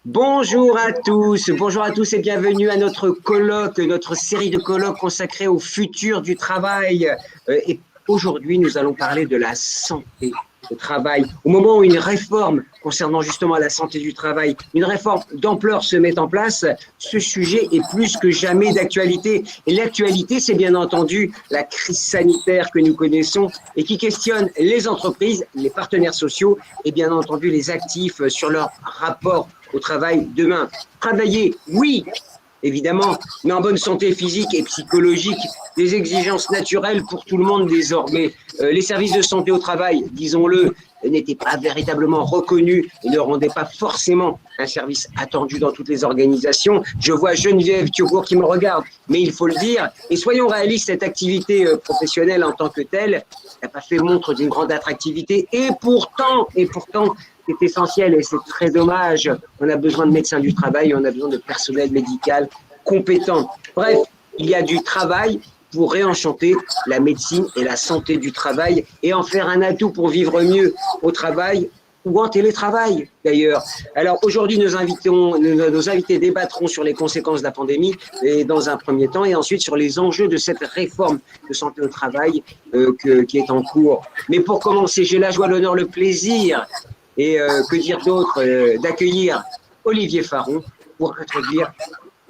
Bonjour à tous et bienvenue à notre colloque, notre série de colloques consacrée au futur du travail. Et aujourd'hui, nous allons parler de la santé au travail. Au moment où une réforme concernant justement la santé du travail, une réforme d'ampleur se met en place, ce sujet est plus que jamais d'actualité. Et l'actualité, c'est bien entendu la crise sanitaire que nous connaissons et qui questionne les entreprises, les partenaires sociaux et bien entendu les actifs sur leur rapport au travail demain. Travailler, oui, évidemment, mais en bonne santé physique et psychologique, des exigences naturelles pour tout le monde désormais. Les services de santé au travail, disons-le, n'étaient pas véritablement reconnus et ne rendaient pas forcément un service attendu dans toutes les organisations. Je vois Geneviève Thiocourt qui me regarde, mais il faut le dire. Et soyons réalistes, cette activité professionnelle en tant que telle n'a pas fait montre d'une grande attractivité. Et pourtant, c'est essentiel et c'est très dommage. On a besoin de médecins du travail, on a besoin de personnel médical compétent. Bref, il y a du travail pour réenchanter la médecine et la santé du travail et en faire un atout pour vivre mieux au travail ou en télétravail d'ailleurs. Alors aujourd'hui, nos invités débattront sur les conséquences de la pandémie et dans un premier temps et ensuite sur les enjeux de cette réforme de santé au travail qui est en cours. Mais pour commencer, j'ai la joie, l'honneur, le plaisir et que dire d'autre d'accueillir Olivier Faron pour introduire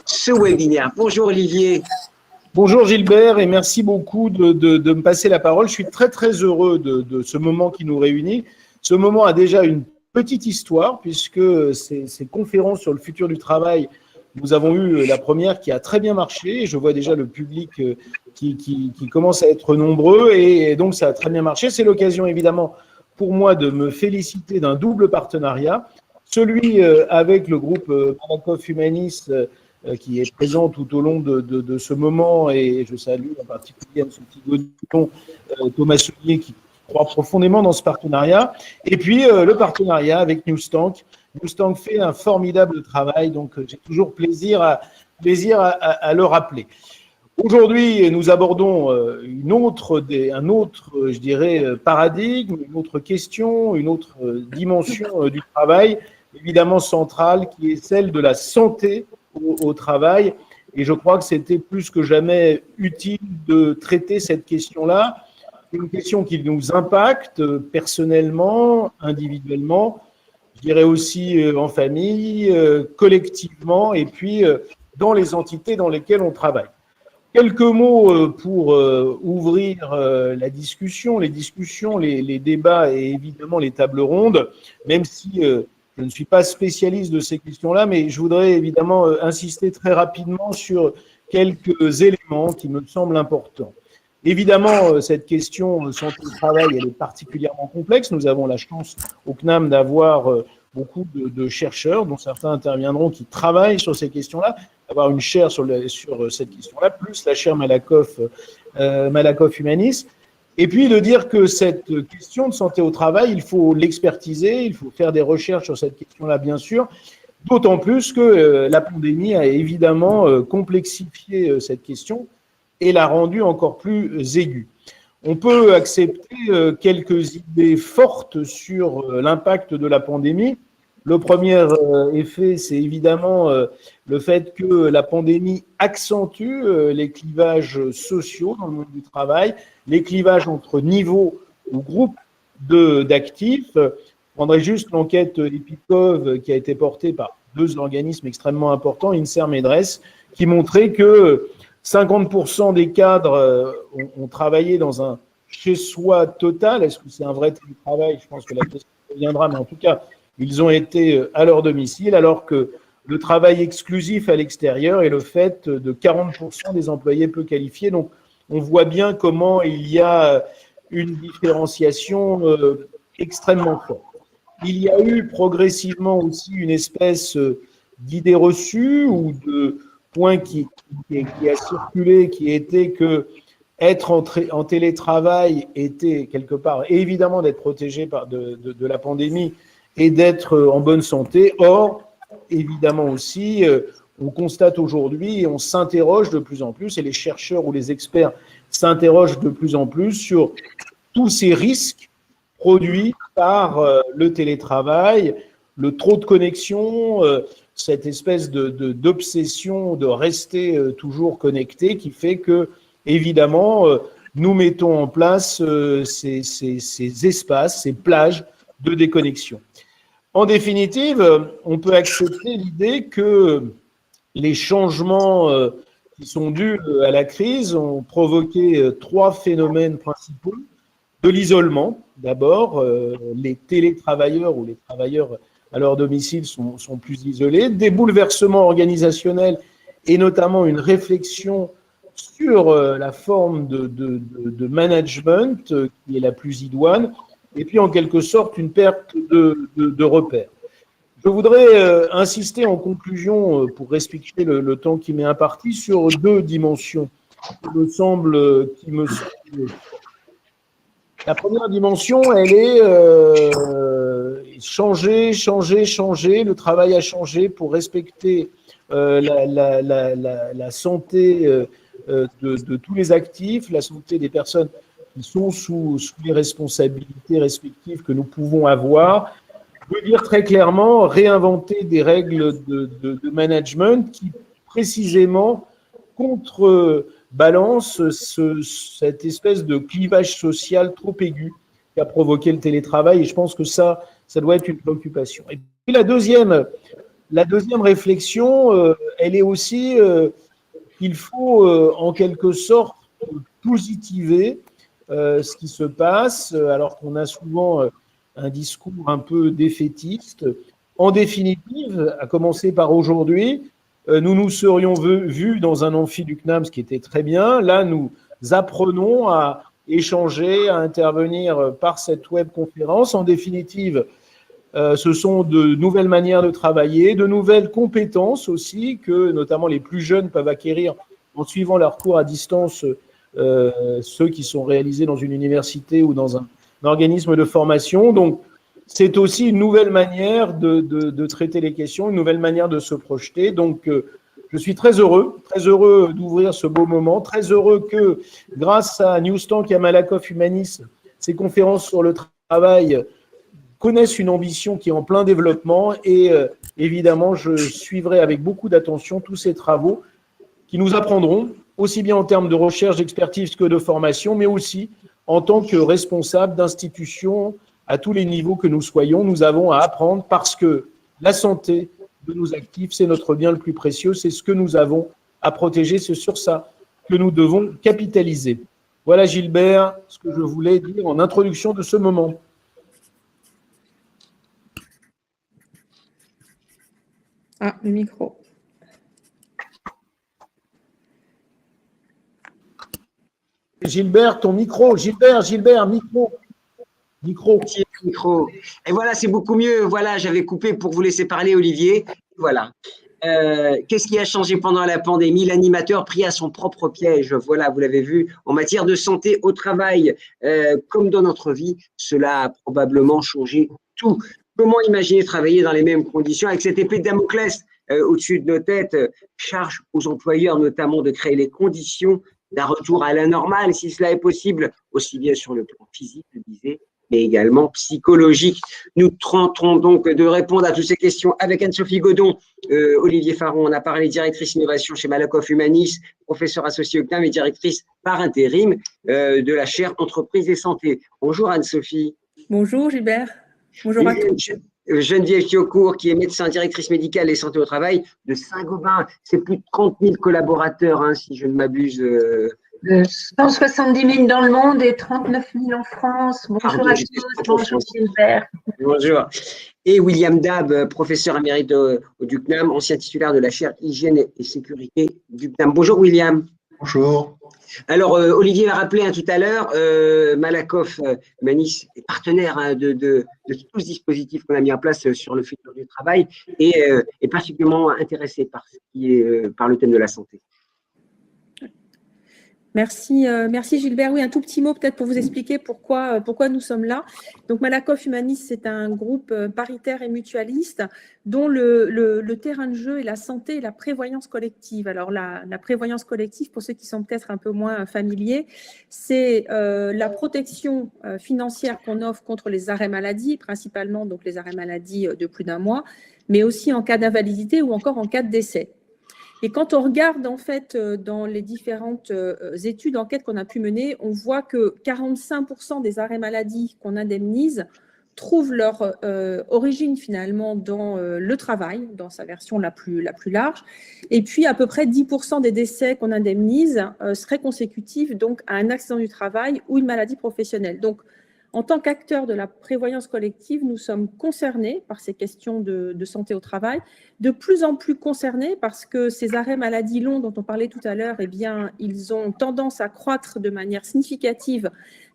ce webinaire. Bonjour Olivier. Bonjour Gilbert et merci beaucoup de me passer la parole. Je suis très très heureux de ce moment qui nous réunit. Ce moment a déjà une petite histoire puisque ces conférences sur le futur du travail, nous avons eu la première qui a très bien marché. Je vois déjà le public qui commence à être nombreux et donc ça a très bien marché. C'est l'occasion évidemment pour moi de me féliciter d'un double partenariat, celui avec le groupe Malakoff Humanis qui est présent tout au long de ce moment, et je salue en particulier Anne-Sophie Godon, Thomas Soulier qui croit profondément dans ce partenariat, et puis le partenariat avec Newstank. Newstank fait un formidable travail, donc j'ai toujours plaisir à le rappeler. Aujourd'hui, nous abordons un autre, je dirais, paradigme, une autre question, une autre dimension du travail, évidemment centrale, qui est celle de la santé au travail. Et je crois que c'était plus que jamais utile de traiter cette question-là. C'est une question qui nous impacte personnellement, individuellement, je dirais aussi en famille, collectivement, et puis dans les entités dans lesquelles on travaille. Quelques mots pour ouvrir la discussion, les débats et évidemment les tables rondes, même si je ne suis pas spécialiste de ces questions-là, mais je voudrais évidemment insister très rapidement sur quelques éléments qui me semblent importants. Évidemment, cette question santé au travail, elle est particulièrement complexe. Nous avons la chance au CNAM d'avoir beaucoup de chercheurs, dont certains interviendront, qui travaillent sur ces questions-là, d'avoir une chaire sur cette question-là, plus la chaire Malakoff Humanis. Et puis de dire que cette question de santé au travail, il faut l'expertiser, il faut faire des recherches sur cette question-là, bien sûr, d'autant plus que la pandémie a évidemment complexifié cette question et l'a rendue encore plus aiguë. On peut accepter quelques idées fortes sur l'impact de la pandémie. Le premier effet, c'est évidemment le fait que la pandémie accentue les clivages sociaux dans le monde du travail, les clivages entre niveaux ou groupes d'actifs. Je prendrai juste l'enquête Epicov qui a été portée par deux organismes extrêmement importants, INSERM et DRES, qui montrait que 50% des cadres ont travaillé dans un chez-soi total. Est-ce que c'est un vrai télétravail? Je pense que la question reviendra, mais en tout cas, ils ont été à leur domicile, alors que le travail exclusif à l'extérieur est le fait de 40% des employés peu qualifiés. Donc, on voit bien comment il y a une différenciation extrêmement forte. Il y a eu progressivement aussi une espèce d'idée reçue ou de point qui a circulé, qui était que être en télétravail était quelque part, évidemment, d'être protégé de la pandémie et d'être en bonne santé. Or, évidemment aussi, on constate aujourd'hui et on s'interroge de plus en plus, et les chercheurs ou les experts s'interrogent de plus en plus sur tous ces risques produits par le télétravail, le trop de connexion, cette espèce d'obsession de rester toujours connecté qui fait que, évidemment, nous mettons en place ces espaces, ces plages de déconnexion. En définitive, on peut accepter l'idée que les changements qui sont dus à la crise ont provoqué 3 phénomènes principaux. De l'isolement, d'abord, les télétravailleurs ou les travailleurs à leur domicile sont plus isolés, des bouleversements organisationnels et notamment une réflexion sur la forme de management qui est la plus idoine, et puis en quelque sorte une perte de repères. Je voudrais insister en conclusion, pour respecter le temps qui m'est imparti, sur 2 dimensions qui me semblent. La première dimension, elle est changer. Le travail a changé pour respecter la santé de tous les actifs, la santé des personnes qui sont sous les responsabilités respectives que nous pouvons avoir. Je veux dire très clairement, réinventer des règles de management qui, précisément, contrebalance cette espèce de clivage social trop aigu qui a provoqué le télétravail. Et je pense que ça doit être une préoccupation. Et puis la deuxième réflexion, elle est aussi qu'il faut, en quelque sorte, positiver ce qui se passe, alors qu'on a souvent un discours un peu défaitiste. En définitive, à commencer par aujourd'hui, nous nous serions vus dans un amphi du CNAM, ce qui était très bien. Là, nous apprenons à échanger, à intervenir par cette webconférence. En définitive, ce sont de nouvelles manières de travailler, de nouvelles compétences aussi, que notamment les plus jeunes peuvent acquérir en suivant leurs cours à distance, ceux qui sont réalisés dans une université ou dans un organisme de formation. Donc, c'est aussi une nouvelle manière de traiter les questions, une nouvelle manière de se projeter. Donc, je suis très heureux d'ouvrir ce beau moment, très heureux que, grâce à Newstank et à Malakoff Humanis, ces conférences sur le travail connaissent une ambition qui est en plein développement et évidemment, je suivrai avec beaucoup d'attention tous ces travaux qui nous apprendront, aussi bien en termes de recherche, d'expertise que de formation, mais aussi en tant que responsables d'institutions à tous les niveaux que nous soyons, nous avons à apprendre parce que la santé de nos actifs, c'est notre bien le plus précieux, c'est ce que nous avons à protéger, c'est sur ça que nous devons capitaliser. Voilà, Gilbert, ce que je voulais dire en introduction de ce moment. Ah, le micro. Gilbert, ton micro. Gilbert, micro. Micro. Et voilà, c'est beaucoup mieux. Voilà, j'avais coupé pour vous laisser parler, Olivier. Voilà. Qu'est-ce qui a changé pendant la pandémie? L'animateur pris à son propre piège. Voilà, vous l'avez vu. En matière de santé au travail, comme dans notre vie, cela a probablement changé tout. Comment imaginer travailler dans les mêmes conditions avec cette épée de Damoclès au-dessus de nos têtes? Charge aux employeurs notamment de créer les conditions d'un retour à la normale, si cela est possible, aussi bien sur le plan physique, je disais, mais également psychologique. Nous tenterons donc de répondre à toutes ces questions avec Anne-Sophie Godon, Olivier Faron, on a parlé, directrice innovation chez Malakoff Humanis, professeure associée au CNAM et directrice par intérim de la chaire entreprise et santé. Bonjour Anne-Sophie. Bonjour Gilbert. Bonjour à tous. Geneviève Thiocourt, qui est médecin directrice médicale et santé au travail de Saint-Gobain. C'est plus de 30 000 collaborateurs, hein, si je ne m'abuse. 170 000 dans le monde et 39 000 en France. Bonjour à tous. Bonjour Gilbert. Bonjour. Et William Dab, professeur émérite du CNAM, ancien titulaire de la chaire hygiène et sécurité du CNAM. Bonjour William. Bonjour. Alors, Olivier l'a rappelé tout à l'heure, Malakoff Humanis est partenaire de tout ce dispositif qu'on a mis en place sur le futur du travail et est particulièrement intéressé par le thème de la santé. Merci Gilbert. Oui, un tout petit mot peut-être pour vous expliquer pourquoi nous sommes là. Donc Malakoff Humanis, c'est un groupe paritaire et mutualiste dont le terrain de jeu est la santé et la prévoyance collective. Alors la prévoyance collective, pour ceux qui sont peut-être un peu moins familiers, c'est la protection financière qu'on offre contre les arrêts maladie, principalement donc les arrêts maladie de plus d'un mois, mais aussi en cas d'invalidité ou encore en cas de décès. Et quand on regarde en fait dans les différentes études, enquêtes qu'on a pu mener, on voit que 45% des arrêts maladie qu'on indemnise trouvent leur origine finalement dans le travail, dans sa version la plus large. Et puis à peu près 10% des décès qu'on indemnise seraient consécutifs donc à un accident du travail ou une maladie professionnelle. Donc en tant qu'acteurs de la prévoyance collective, nous sommes concernés par ces questions de santé au travail, de plus en plus concernés parce que ces arrêts maladie longs dont on parlait tout à l'heure, eh bien, ils ont tendance à croître de manière significative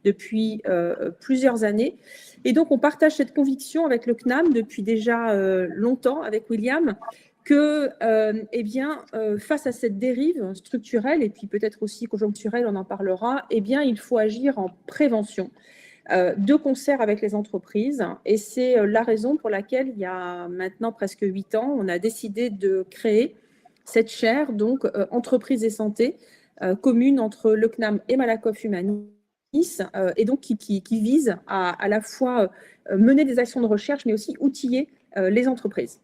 depuis plusieurs années. Et donc, on partage cette conviction avec le CNAM depuis déjà longtemps, avec William, que eh bien, face à cette dérive structurelle et puis peut-être aussi conjoncturelle, on en parlera, eh bien, il faut agir en prévention de concert avec les entreprises. Et c'est la raison pour laquelle, il y a maintenant presque 8 ans, on a décidé de créer cette chaire, donc entreprise et santé, commune entre le CNAM et Malakoff Humanis, et donc qui vise à la fois mener des actions de recherche, mais aussi outiller les entreprises.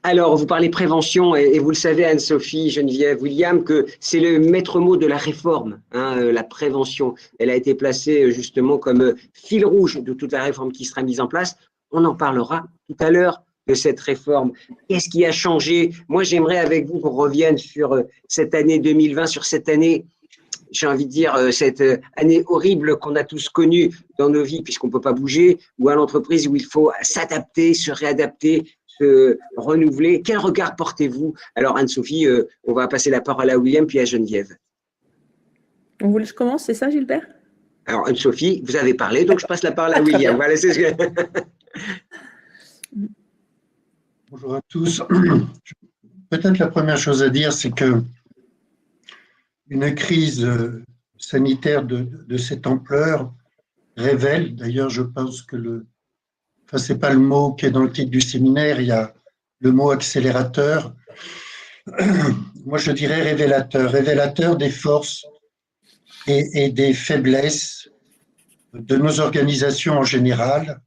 Alors, vous parlez prévention et vous le savez, Anne-Sophie, Geneviève, William, que c'est le maître mot de la réforme, la prévention. Elle a été placée justement comme fil rouge de toute la réforme qui sera mise en place. On en parlera tout à l'heure de cette réforme. Qu'est-ce qui a changé? Moi, j'aimerais avec vous qu'on revienne sur cette année 2020, sur cette année, j'ai envie de dire, cette année horrible qu'on a tous connue dans nos vies, puisqu'on ne peut pas bouger, ou à l'entreprise où il faut s'adapter, se réadapter, se renouveler. Quel regard portez-vous? Alors, Anne-Sophie, on va passer la parole à William, puis à Geneviève. Vous voulez que je commence, c'est ça, Gilbert? Alors, Anne-Sophie, vous avez parlé, donc je passe la parole à William. Voilà, c'est ce que... Bonjour à tous. Peut-être la première chose à dire, c'est que une crise sanitaire de cette ampleur révèle, d'ailleurs, je pense que c'est pas le mot qui est dans le titre du séminaire, il y a le mot accélérateur. Moi, je dirais révélateur des forces et des faiblesses de nos organisations en général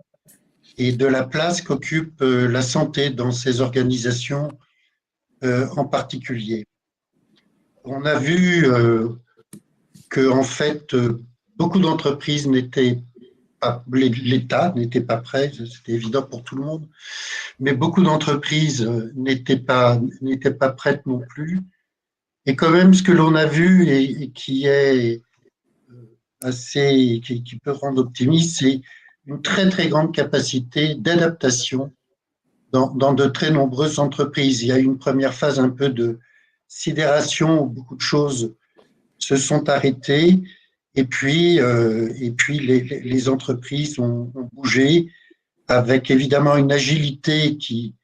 et de la place qu'occupe la santé dans ces organisations en particulier. On a vu que, en fait, beaucoup d'entreprises n'étaient pas, l'État n'était pas prêt, c'était évident pour tout le monde, mais beaucoup d'entreprises n'étaient pas prêtes non plus. Et quand même, ce que l'on a vu et qui est qui peut rendre optimiste, c'est une très très grande capacité d'adaptation dans de très nombreuses entreprises. Il y a eu une première phase un peu de sidération où beaucoup de choses se sont arrêtées. Et puis les entreprises ont bougé avec évidemment une agilité qui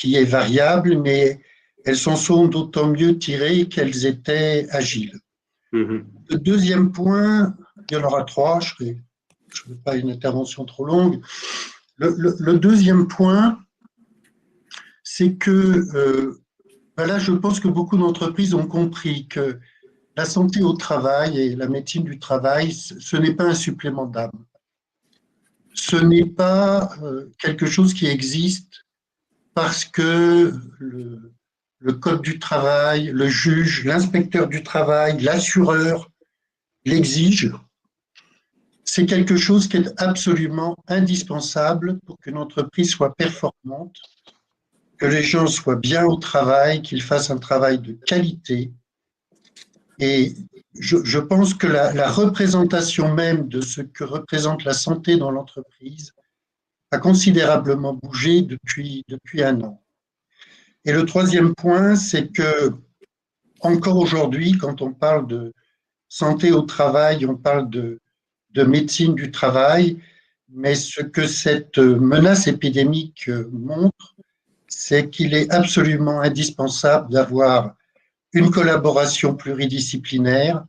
est variable, mais elles s'en sont d'autant mieux tirées qu'elles étaient agiles. Le deuxième point, il y en aura 3, je ne veux pas une intervention trop longue. Le deuxième point, c'est que là, je pense que beaucoup d'entreprises ont compris que la santé au travail et la médecine du travail, ce n'est pas un supplément d'âme. Ce n'est pas quelque chose qui existe parce que le code du travail, le juge, l'inspecteur du travail, l'assureur l'exigent. C'est quelque chose qui est absolument indispensable pour qu'une entreprise soit performante, que les gens soient bien au travail, qu'ils fassent un travail de qualité. Et je pense que la représentation même de ce que représente la santé dans l'entreprise a considérablement bougé depuis 1 an. Et le troisième point, c'est que encore aujourd'hui, quand on parle de santé au travail, on parle de médecine du travail, mais ce que cette menace épidémique montre, c'est qu'il est absolument indispensable d'avoir une collaboration pluridisciplinaire.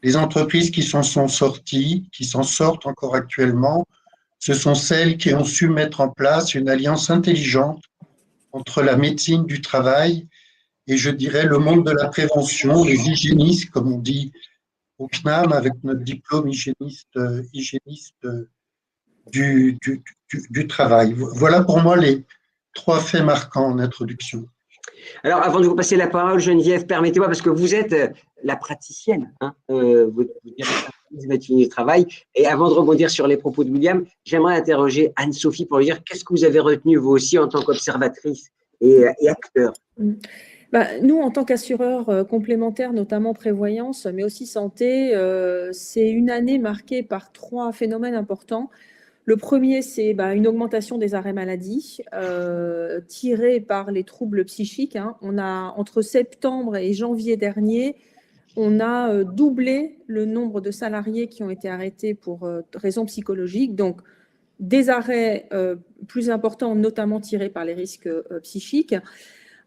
Les entreprises qui s'en sont sorties, qui s'en sortent encore actuellement, ce sont celles qui ont su mettre en place une alliance intelligente entre la médecine du travail et, je dirais, le monde de la prévention, les hygiénistes, comme on dit au CNAM, avec notre diplôme hygiéniste du travail. Voilà pour moi trois faits marquants en introduction. Alors, avant de vous passer la parole, Geneviève, permettez-moi, parce que vous êtes la praticienne, hein, vous êtes une du travail, et avant de rebondir sur les propos de William, j'aimerais interroger Anne-Sophie pour lui dire qu'est-ce que vous avez retenu, vous aussi, en tant qu'observatrice et acteur. Nous, en tant qu'assureurs complémentaires, notamment prévoyance, mais aussi santé, c'est une année marquée par trois phénomènes importants. Le premier, c'est une augmentation des arrêts maladie tirée par les troubles psychiques. On a, entre septembre et janvier dernier, on a doublé le nombre de salariés qui ont été arrêtés pour raisons psychologiques. Donc, des arrêts plus importants, notamment tirés par les risques psychiques.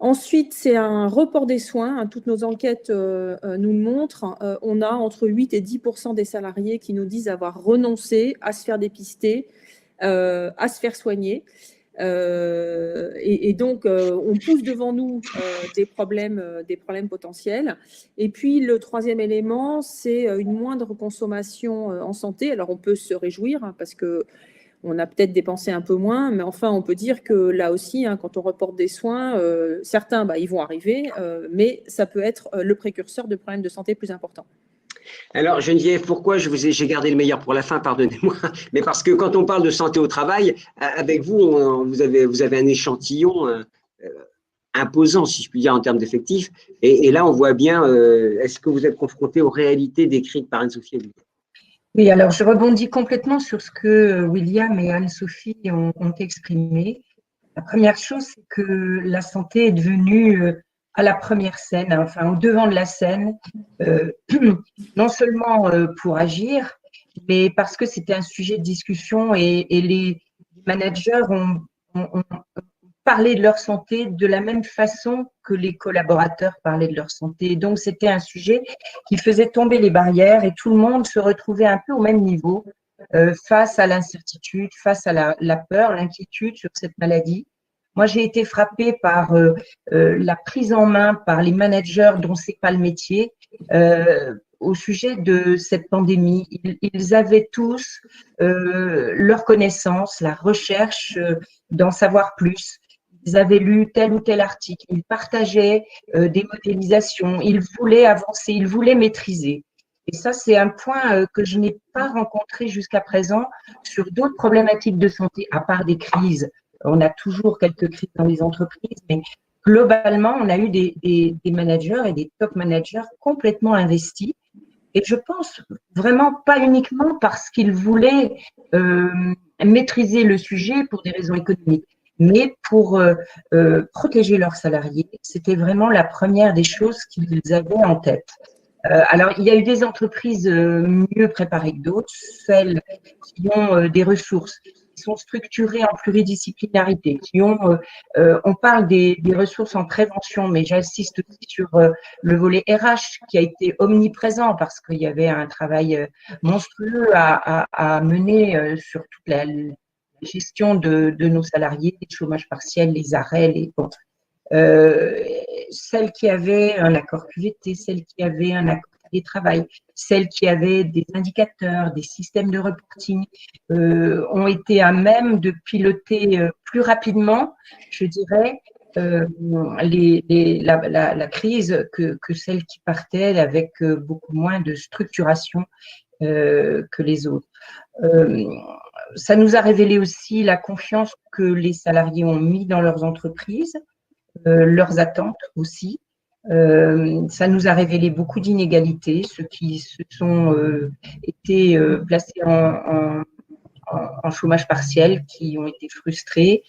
Ensuite, c'est un report des soins. Toutes nos enquêtes nous le montrent. On a entre 8 et 10% des salariés qui nous disent avoir renoncé à se faire dépister, à se faire soigner. Et donc, on pousse devant nous des problèmes potentiels. Et puis, le troisième élément, c'est une moindre consommation en santé. Alors, on peut se réjouir parce que on a peut-être dépensé un peu moins, mais enfin, on peut dire que là aussi, quand on reporte des soins, certains, ils vont arriver, mais ça peut être le précurseur de problèmes de santé plus importants. Alors, Geneviève, pourquoi j'ai gardé le meilleur pour la fin, pardonnez-moi, mais parce que quand on parle de santé au travail, avec vous, vous avez un échantillon imposant, si je puis dire, en termes d'effectifs, et là, on voit bien, est-ce que vous êtes confronté aux réalités décrites par Anne-Sophie? Oui, alors je rebondis complètement sur ce que William et Anne-Sophie ont exprimé. La première chose, c'est que la santé est devenue à la première scène, enfin au devant de la scène, non seulement pour agir, mais parce que c'était un sujet de discussion et les managers ont parlé de leur santé de la même façon que les collaborateurs parlaient de leur santé. Donc, c'était un sujet qui faisait tomber les barrières et tout le monde se retrouvait un peu au même niveau face à l'incertitude, face à la peur, l'inquiétude sur cette maladie. Moi, j'ai été frappée par la prise en main par les managers dont c'est pas le métier au sujet de cette pandémie. Ils avaient tous leur connaissance, la recherche d'en savoir plus. Ils avaient lu tel ou tel article, ils partageaient des modélisations, ils voulaient avancer, ils voulaient maîtriser. Et ça, c'est un point que je n'ai pas rencontré jusqu'à présent sur d'autres problématiques de santé, à part des crises. On a toujours quelques crises dans les entreprises, mais globalement, on a eu des managers et des top managers complètement investis. Et je pense vraiment pas uniquement parce qu'ils voulaient maîtriser le sujet pour des raisons économiques, mais pour protéger leurs salariés. C'était vraiment la première des choses qu'ils avaient en tête. Alors, il y a eu des entreprises mieux préparées que d'autres, celles qui ont des ressources, qui sont structurées en pluridisciplinarité, qui ont, on parle des ressources en prévention, mais j'insiste aussi sur le volet RH qui a été omniprésent parce qu'il y avait un travail monstrueux à mener sur toute la gestion de nos salariés, les chômages partiels, les arrêts, celles qui avaient un accord QVT, celles qui avaient un accord de travail, celles qui avaient des indicateurs, des systèmes de reporting, ont été à même de piloter plus rapidement, je dirais, la crise que celles qui partaient avec beaucoup moins de structuration que les autres. Ça nous a révélé aussi la confiance que les salariés ont mis dans leurs entreprises, leurs attentes aussi. Ça nous a révélé beaucoup d'inégalités, ceux qui se sont été placés en chômage partiel, qui ont été frustrés,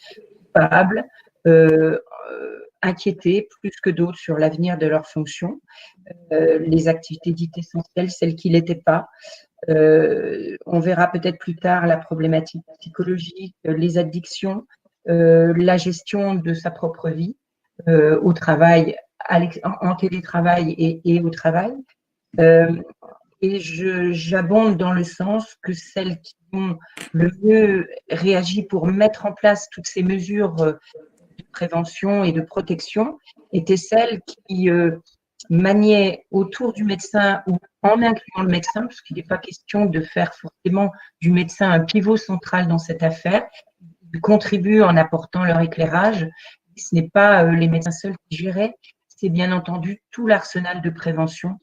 coupables, inquiétés plus que d'autres sur l'avenir de leurs fonctions, les activités dites essentielles, celles qui ne l'étaient pas. On verra peut-être plus tard la problématique psychologique, les addictions, la gestion de sa propre vie au travail, en télétravail et au travail. Et j'abonde dans le sens que celles qui ont le mieux réagi pour mettre en place toutes ces mesures de prévention et de protection étaient celles qui maniaient autour du médecin ou en incluant le médecin, parce qu'il n'est pas question de faire forcément du médecin un pivot central dans cette affaire. Il contribuent en apportant leur éclairage. Ce n'est pas les médecins seuls qui gèrent, c'est bien entendu tout l'arsenal de prévention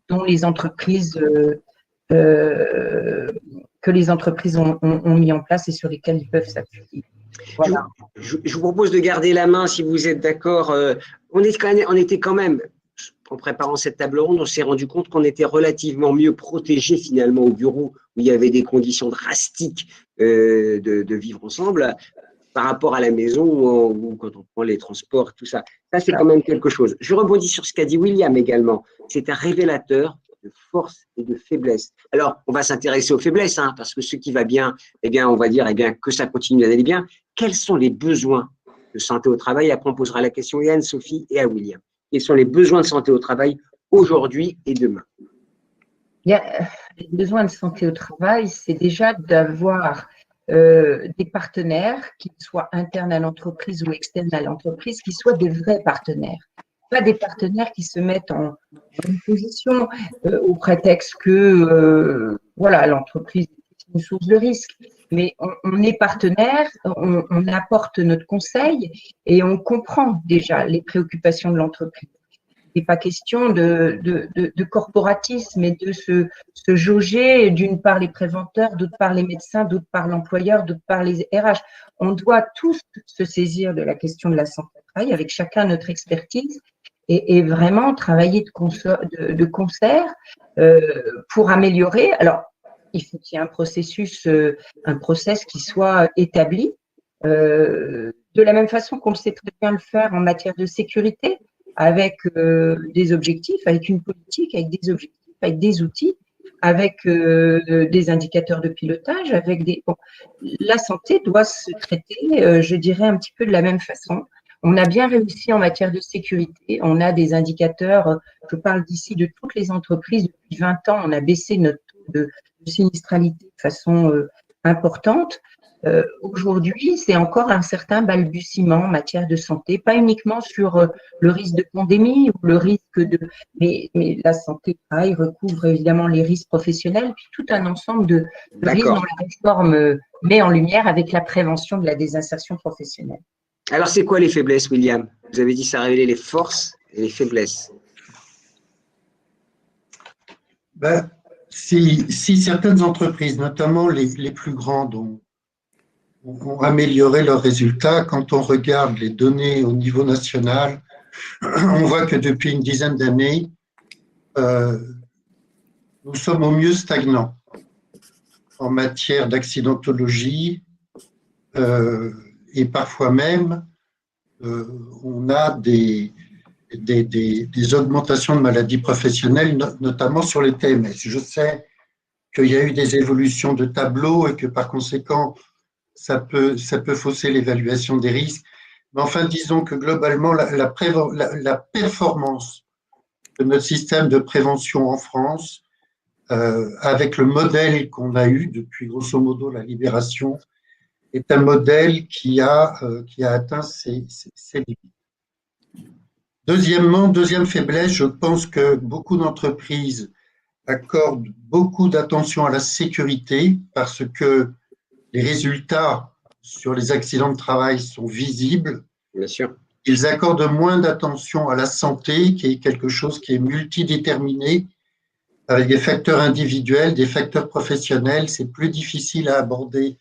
dont les entreprises que les entreprises ont mis en place et sur lesquelles ils peuvent s'appuyer. Voilà. Je vous propose de garder la main si vous êtes d'accord. On était quand même, en préparant cette table ronde, on s'est rendu compte qu'on était relativement mieux protégés finalement au bureau où il y avait des conditions drastiques de vivre ensemble par rapport à la maison ou quand on prend les transports, tout ça. Ça, c'est quand même quelque chose. Je rebondis sur ce qu'a dit William également. C'est un révélateur de force et de faiblesse. Alors, on va s'intéresser aux faiblesses, hein, parce que ce qui va bien, eh bien, on va dire que ça continue d'aller bien. Quels sont les besoins de santé au travail? Après, on posera la question à Anne-Sophie et à William. Quels sont les besoins de santé au travail aujourd'hui et demain? Les besoins de santé au travail, c'est déjà d'avoir des partenaires, qui soient internes à l'entreprise ou externes à l'entreprise, qui soient des vrais partenaires. Pas des partenaires qui se mettent en position au prétexte que voilà, l'entreprise est une source de risque. Mais on est partenaire, on apporte notre conseil et on comprend déjà les préoccupations de l'entreprise. Il n'est pas question de corporatisme et de se jauger d'une part les préventeurs, d'autre part les médecins, d'autre part l'employeur, d'autre part les RH. On doit tous se saisir de la question de la santé au travail avec chacun notre expertise et vraiment travailler de concert pour améliorer. Alors, il faut qu'il y ait un process qui soit établi de la même façon qu'on le sait très bien le faire en matière de sécurité, avec des objectifs, avec une politique, avec des objectifs, avec des outils, avec des indicateurs de pilotage, avec des… Bon, la santé doit se traiter, je dirais, un petit peu de la même façon. On a bien réussi en matière de sécurité. On a des indicateurs, je parle d'ici de toutes les entreprises. Depuis 20 ans, on a baissé notre taux de sinistralité de façon importante. Aujourd'hui, c'est encore un certain balbutiement en matière de santé, pas uniquement sur le risque de pandémie ou le risque de… Mais la santé au travail recouvre évidemment les risques professionnels, puis tout un ensemble de risques dont la réforme met en lumière avec la prévention de la désinsertion professionnelle. Alors, c'est quoi les faiblesses, William? Vous avez dit que ça révélait les forces et les faiblesses. Ben, si certaines entreprises, notamment les plus grandes, ont amélioré leurs résultats, quand on regarde les données au niveau national, on voit que depuis une dizaine d'années, nous sommes au mieux stagnants en matière d'accidentologie et parfois même on a des augmentations de maladies professionnelles, notamment sur les TMS. Je sais qu'il y a eu des évolutions de tableau et que par conséquent, ça peut fausser l'évaluation des risques. Mais enfin, disons que globalement, la performance de notre système de prévention en France, avec le modèle qu'on a eu depuis grosso modo la libération, est un modèle qui a atteint ses limites. Deuxième faiblesse, je pense que beaucoup d'entreprises accordent beaucoup d'attention à la sécurité parce que les résultats sur les accidents de travail sont visibles. Bien sûr. Ils accordent moins d'attention à la santé, qui est quelque chose qui est multidéterminé, avec des facteurs individuels, des facteurs professionnels. C'est plus difficile à aborder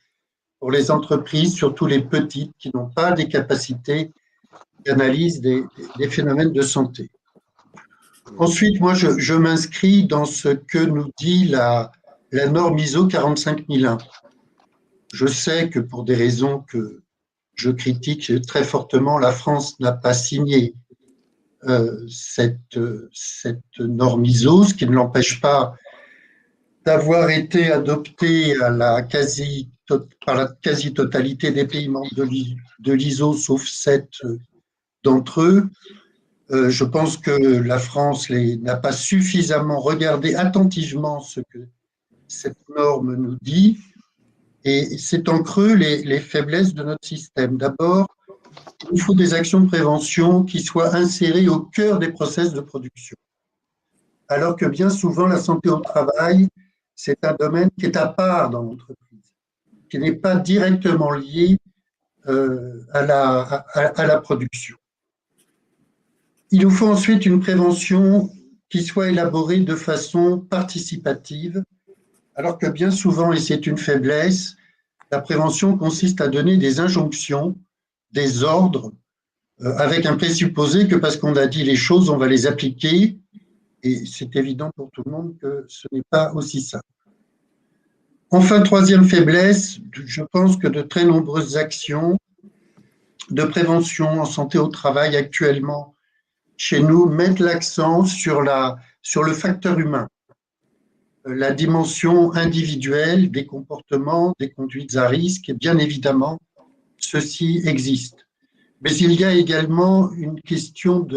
pour les entreprises, surtout les petites, qui n'ont pas des capacités d'analyse des phénomènes de santé. Ensuite, moi, je m'inscris dans ce que nous dit la norme ISO 45001. Je sais que pour des raisons que je critique très fortement, la France n'a pas signé cette norme ISO, ce qui ne l'empêche pas d'avoir été adoptée par la quasi-totalité des pays membres de l'ISO, sauf 7 d'entre eux. Je pense que la France n'a pas suffisamment regardé attentivement ce que cette norme nous dit. Et c'est en creux les faiblesses de notre système. D'abord, il faut des actions de prévention qui soient insérées au cœur des process de production. Alors que bien souvent, la santé au travail, c'est un domaine qui est à part dans l'entreprise. qui n'est pas directement lié à la production. Il nous faut ensuite une prévention qui soit élaborée de façon participative, alors que bien souvent, et c'est une faiblesse, la prévention consiste à donner des injonctions, des ordres, avec un présupposé que parce qu'on a dit les choses, on va les appliquer, et c'est évident pour tout le monde que ce n'est pas aussi simple. Enfin, troisième faiblesse, je pense que de très nombreuses actions de prévention en santé au travail actuellement chez nous mettent l'accent sur le facteur humain, la dimension individuelle des comportements, des conduites à risque, et bien évidemment, ceci existe. Mais il y a également une question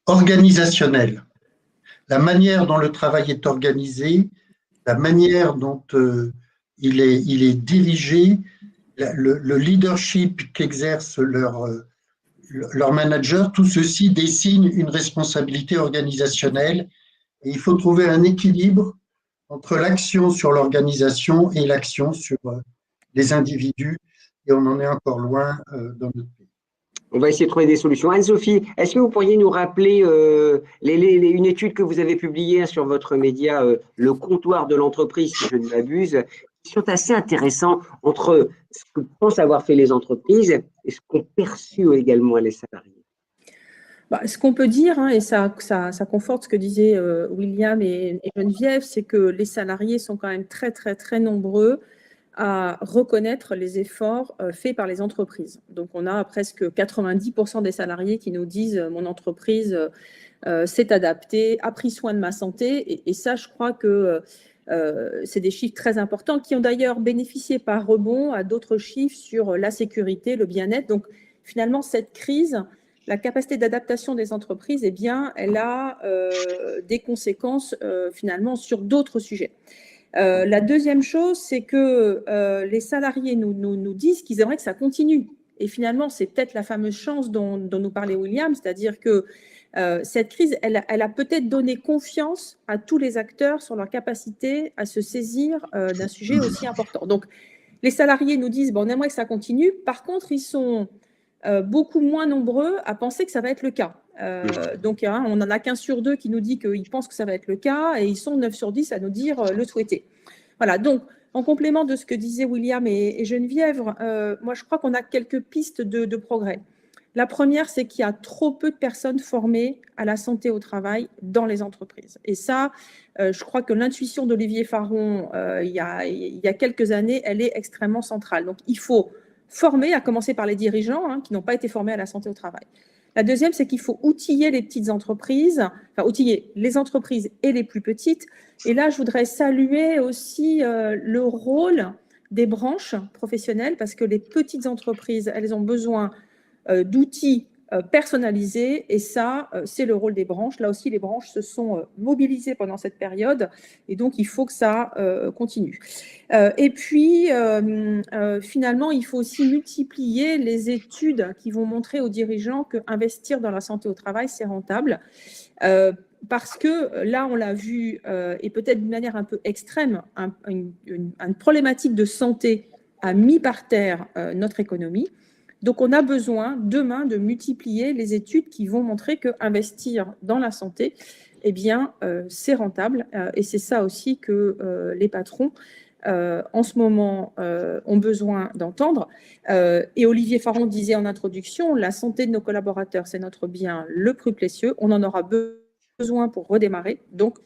organisationnelle. La manière dont le travail est organisé, la manière dont il est dirigé, le leadership qu'exercent leurs managers, tout ceci dessine une responsabilité organisationnelle et il faut trouver un équilibre entre l'action sur l'organisation et l'action sur les individus et on en est encore loin dans notre pays. On va essayer de trouver des solutions. Anne-Sophie, est-ce que vous pourriez nous rappeler une étude que vous avez publiée sur votre média, Le Comptoir de l'entreprise, si je ne m'abuse, qui sont assez intéressants entre ce que pensent avoir fait les entreprises et ce qu'ont perçu également les salariés. Ce qu'on peut dire, et ça conforte ce que disaient William et Geneviève, c'est que les salariés sont quand même très, très, très nombreux à reconnaître les efforts faits par les entreprises. Donc, on a presque 90% des salariés qui nous disent « mon entreprise s'est adaptée, a pris soin de ma santé ». Et ça, je crois que c'est des chiffres très importants qui ont d'ailleurs bénéficié par rebond à d'autres chiffres sur la sécurité, le bien-être. Donc, finalement, cette crise, la capacité d'adaptation des entreprises, elle a des conséquences finalement sur d'autres sujets. La deuxième chose, c'est que les salariés nous disent qu'ils aimeraient que ça continue. Et finalement, c'est peut-être la fameuse chance dont nous parlait William, c'est-à-dire que cette crise, elle a peut-être donné confiance à tous les acteurs sur leur capacité à se saisir d'un sujet aussi important. Donc, les salariés nous disent, on aimerait que ça continue. Par contre, ils sont beaucoup moins nombreux à penser que ça va être le cas. Donc, on en a qu'un sur deux qui nous dit qu'ils pensent que ça va être le cas et ils sont 9 sur 10 à nous dire le souhaiter. Voilà, donc, en complément de ce que disaient William et Geneviève, moi, je crois qu'on a quelques pistes de progrès. La première, c'est qu'il y a trop peu de personnes formées à la santé au travail dans les entreprises. Et ça, je crois que l'intuition d'Olivier Faron, il y a quelques années, elle est extrêmement centrale. Donc, il faut former, à commencer par les dirigeants qui n'ont pas été formés à la santé au travail. La deuxième, c'est qu'il faut outiller les petites entreprises, enfin outiller les entreprises et les plus petites. Et là, je voudrais saluer aussi le rôle des branches professionnelles parce que les petites entreprises, elles ont besoin d'outils personnalisés et ça, c'est le rôle des branches. Là aussi, les branches se sont mobilisées pendant cette période et donc il faut que ça continue. Et puis, finalement, il faut aussi multiplier les études qui vont montrer aux dirigeants qu'investir dans la santé au travail, c'est rentable. Parce que là, on l'a vu, et peut-être d'une manière un peu extrême, une problématique de santé a mis par terre notre économie. Donc, on a besoin demain de multiplier les études qui vont montrer qu'investir dans la santé, c'est rentable. Et c'est ça aussi que les patrons, en ce moment, ont besoin d'entendre. Et Olivier Faron disait en introduction, la santé de nos collaborateurs, c'est notre bien le plus précieux. On en aura besoin pour redémarrer. Donc,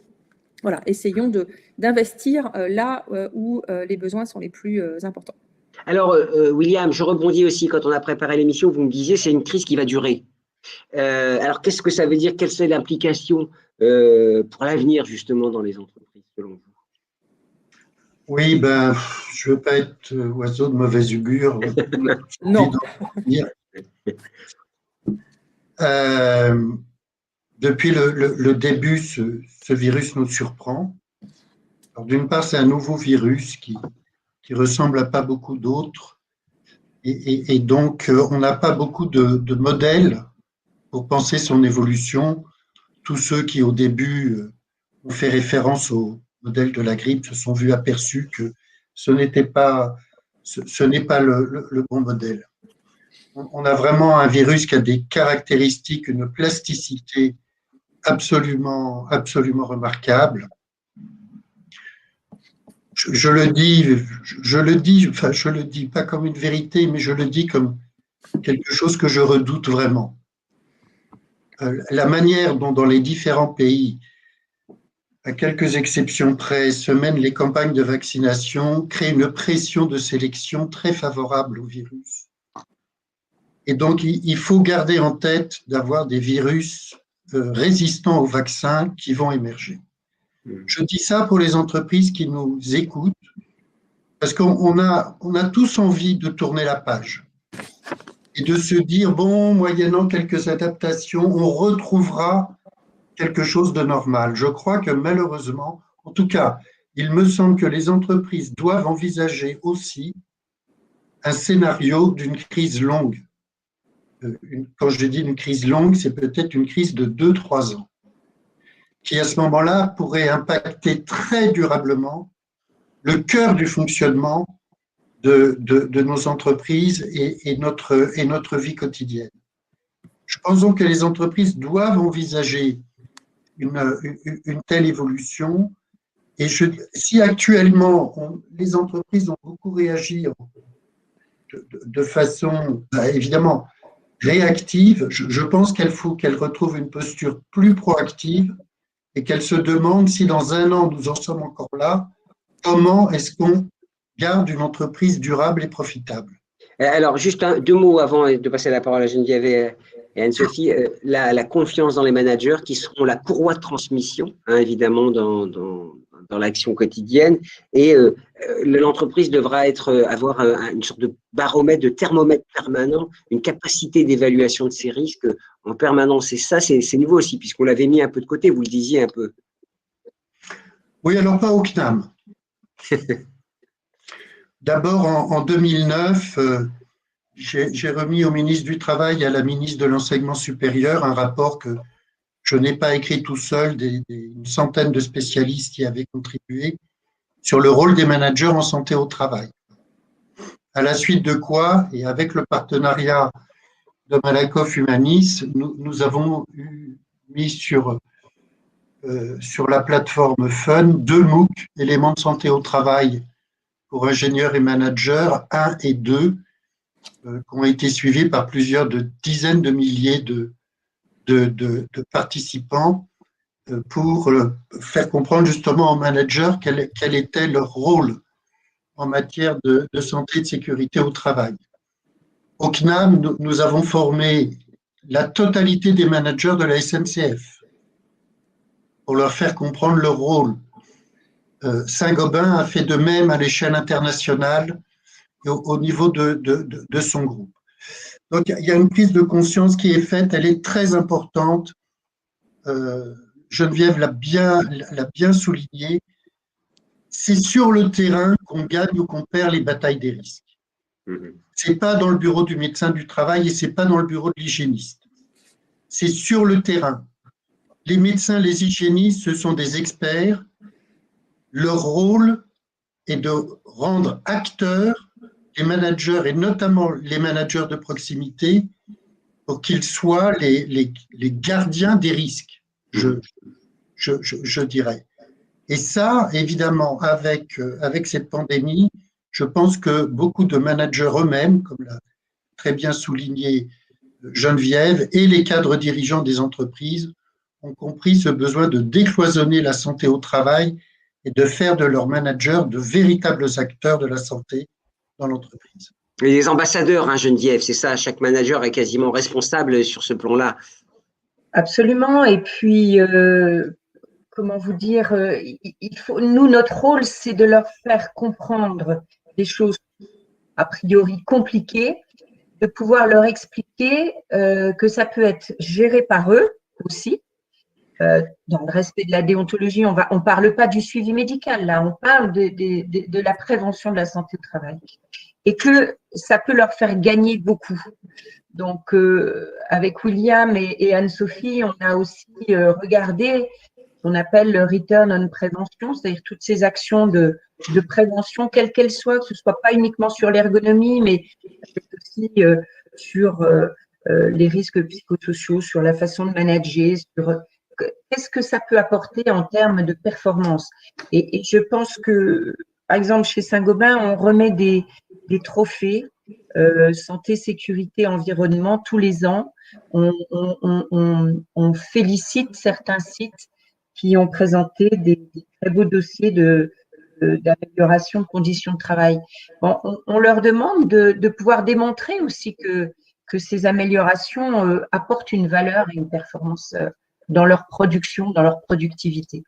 voilà, essayons d'investir là où les besoins sont les plus importants. Alors, William, je rebondis aussi, quand on a préparé l'émission, vous me disiez c'est une crise qui va durer. Alors, qu'est-ce que ça veut dire? Quelle est l'implication pour l'avenir, justement, dans les entreprises, selon vous? Oui, je ne veux pas être oiseau de mauvaise augure. Non. Depuis le début, ce virus nous surprend. Alors, d'une part, c'est un nouveau virus qui ressemble à pas beaucoup d'autres. Et donc, on n'a pas beaucoup de modèles pour penser son évolution. Tous ceux qui, au début, ont fait référence aux modèle de la grippe se sont vus aperçus que ce n'est pas le bon modèle. On a vraiment un virus qui a des caractéristiques, une plasticité absolument remarquable. Je le dis pas comme une vérité, mais je le dis comme quelque chose que je redoute vraiment. La manière dont dans les différents pays, à quelques exceptions près, se mènent les campagnes de vaccination crée une pression de sélection très favorable au virus. Et donc, il faut garder en tête d'avoir des virus résistants au vaccin qui vont émerger. Je dis ça pour les entreprises qui nous écoutent, parce qu'on a tous envie de tourner la page et de se dire, bon, moyennant quelques adaptations, on retrouvera quelque chose de normal. Je crois que malheureusement, en tout cas, il me semble que les entreprises doivent envisager aussi un scénario d'une crise longue. Quand je dis une crise longue, c'est peut-être une crise de 2-3 ans, qui à ce moment-là pourrait impacter très durablement le cœur du fonctionnement de nos entreprises et notre vie quotidienne. Je pense donc que les entreprises doivent envisager une telle évolution. Et si actuellement, les entreprises ont beaucoup réagi de façon, évidemment, réactive, je pense qu'il faut qu'elles retrouvent une posture plus proactive et qu'elles se demandent si dans un an, nous en sommes encore là, comment est-ce qu'on garde une entreprise durable et profitable. Alors, juste deux mots avant de passer la parole à Geneviève et Anne-Sophie. La confiance dans les managers qui seront la courroie de transmission, évidemment, dans l'action quotidienne. Et l'entreprise devra avoir une sorte de baromètre, de thermomètre permanent, une capacité d'évaluation de ces risques en permanence. Et ça, c'est nouveau aussi, puisqu'on l'avait mis un peu de côté, vous le disiez un peu. Oui, alors pas au CNAM. D'abord, en 2009, j'ai remis au ministre du Travail et à la ministre de l'Enseignement supérieur un rapport que je n'ai pas écrit tout seul, une centaine de spécialistes y avaient contribué, sur le rôle des managers en santé au travail. À la suite de quoi, et avec le partenariat de Malakoff Humanis, nous avons mis sur la plateforme Fun 2 MOOC, éléments de santé au travail pour ingénieurs et managers 1 et 2, qui ont été suivis par plusieurs dizaines de milliers de participants pour faire comprendre justement aux managers quel était leur rôle en matière de santé et de sécurité au travail. Au CNAM, nous avons formé la totalité des managers de la SNCF pour leur faire comprendre leur rôle. Saint-Gobain a fait de même à l'échelle internationale et au niveau de son groupe. Donc, il y a une prise de conscience qui est faite, elle est très importante. Geneviève l'a bien souligné. C'est sur le terrain qu'on gagne ou qu'on perd les batailles des risques. Ce n'est pas dans le bureau du médecin du travail et ce n'est pas dans le bureau de l'hygiéniste. C'est sur le terrain. Les médecins, les hygiénistes, ce sont des experts. Leur rôle est de rendre acteurs les managers et notamment les managers de proximité pour qu'ils soient les gardiens des risques, je dirais. Et ça, évidemment, avec cette pandémie, je pense que beaucoup de managers eux-mêmes, comme l'a très bien souligné Geneviève, et les cadres dirigeants des entreprises ont compris ce besoin de décloisonner la santé au travail et de faire de leurs managers de véritables acteurs de la santé dans l'entreprise. Et les ambassadeurs, Geneviève, c'est ça, chaque manager est quasiment responsable sur ce plan-là. Absolument, et puis, comment vous dire, nous, notre rôle, c'est de leur faire comprendre des choses a priori compliquées, de pouvoir leur expliquer que ça peut être géré par eux aussi, dans le respect de la déontologie. On ne parle pas du suivi médical, là, on parle de la prévention de la santé au travail. Et que ça peut leur faire gagner beaucoup. Donc, avec William et Anne-Sophie, on a aussi regardé qu'on appelle le return on prévention, c'est-à-dire toutes ces actions de prévention, quelles qu'elles soient, que ce soit pas uniquement sur l'ergonomie, mais aussi sur les risques psychosociaux, sur la façon de manager, sur qu'est-ce que ça peut apporter en termes de performance. Et je pense que, par exemple, chez Saint-Gobain, on remet des trophées santé, sécurité, environnement tous les ans. On félicite certains sites qui ont présenté des très beaux dossiers d'amélioration de conditions de travail. Bon, on leur demande de pouvoir démontrer aussi que ces améliorations apportent une valeur et une performance dans leur production, dans leur productivité.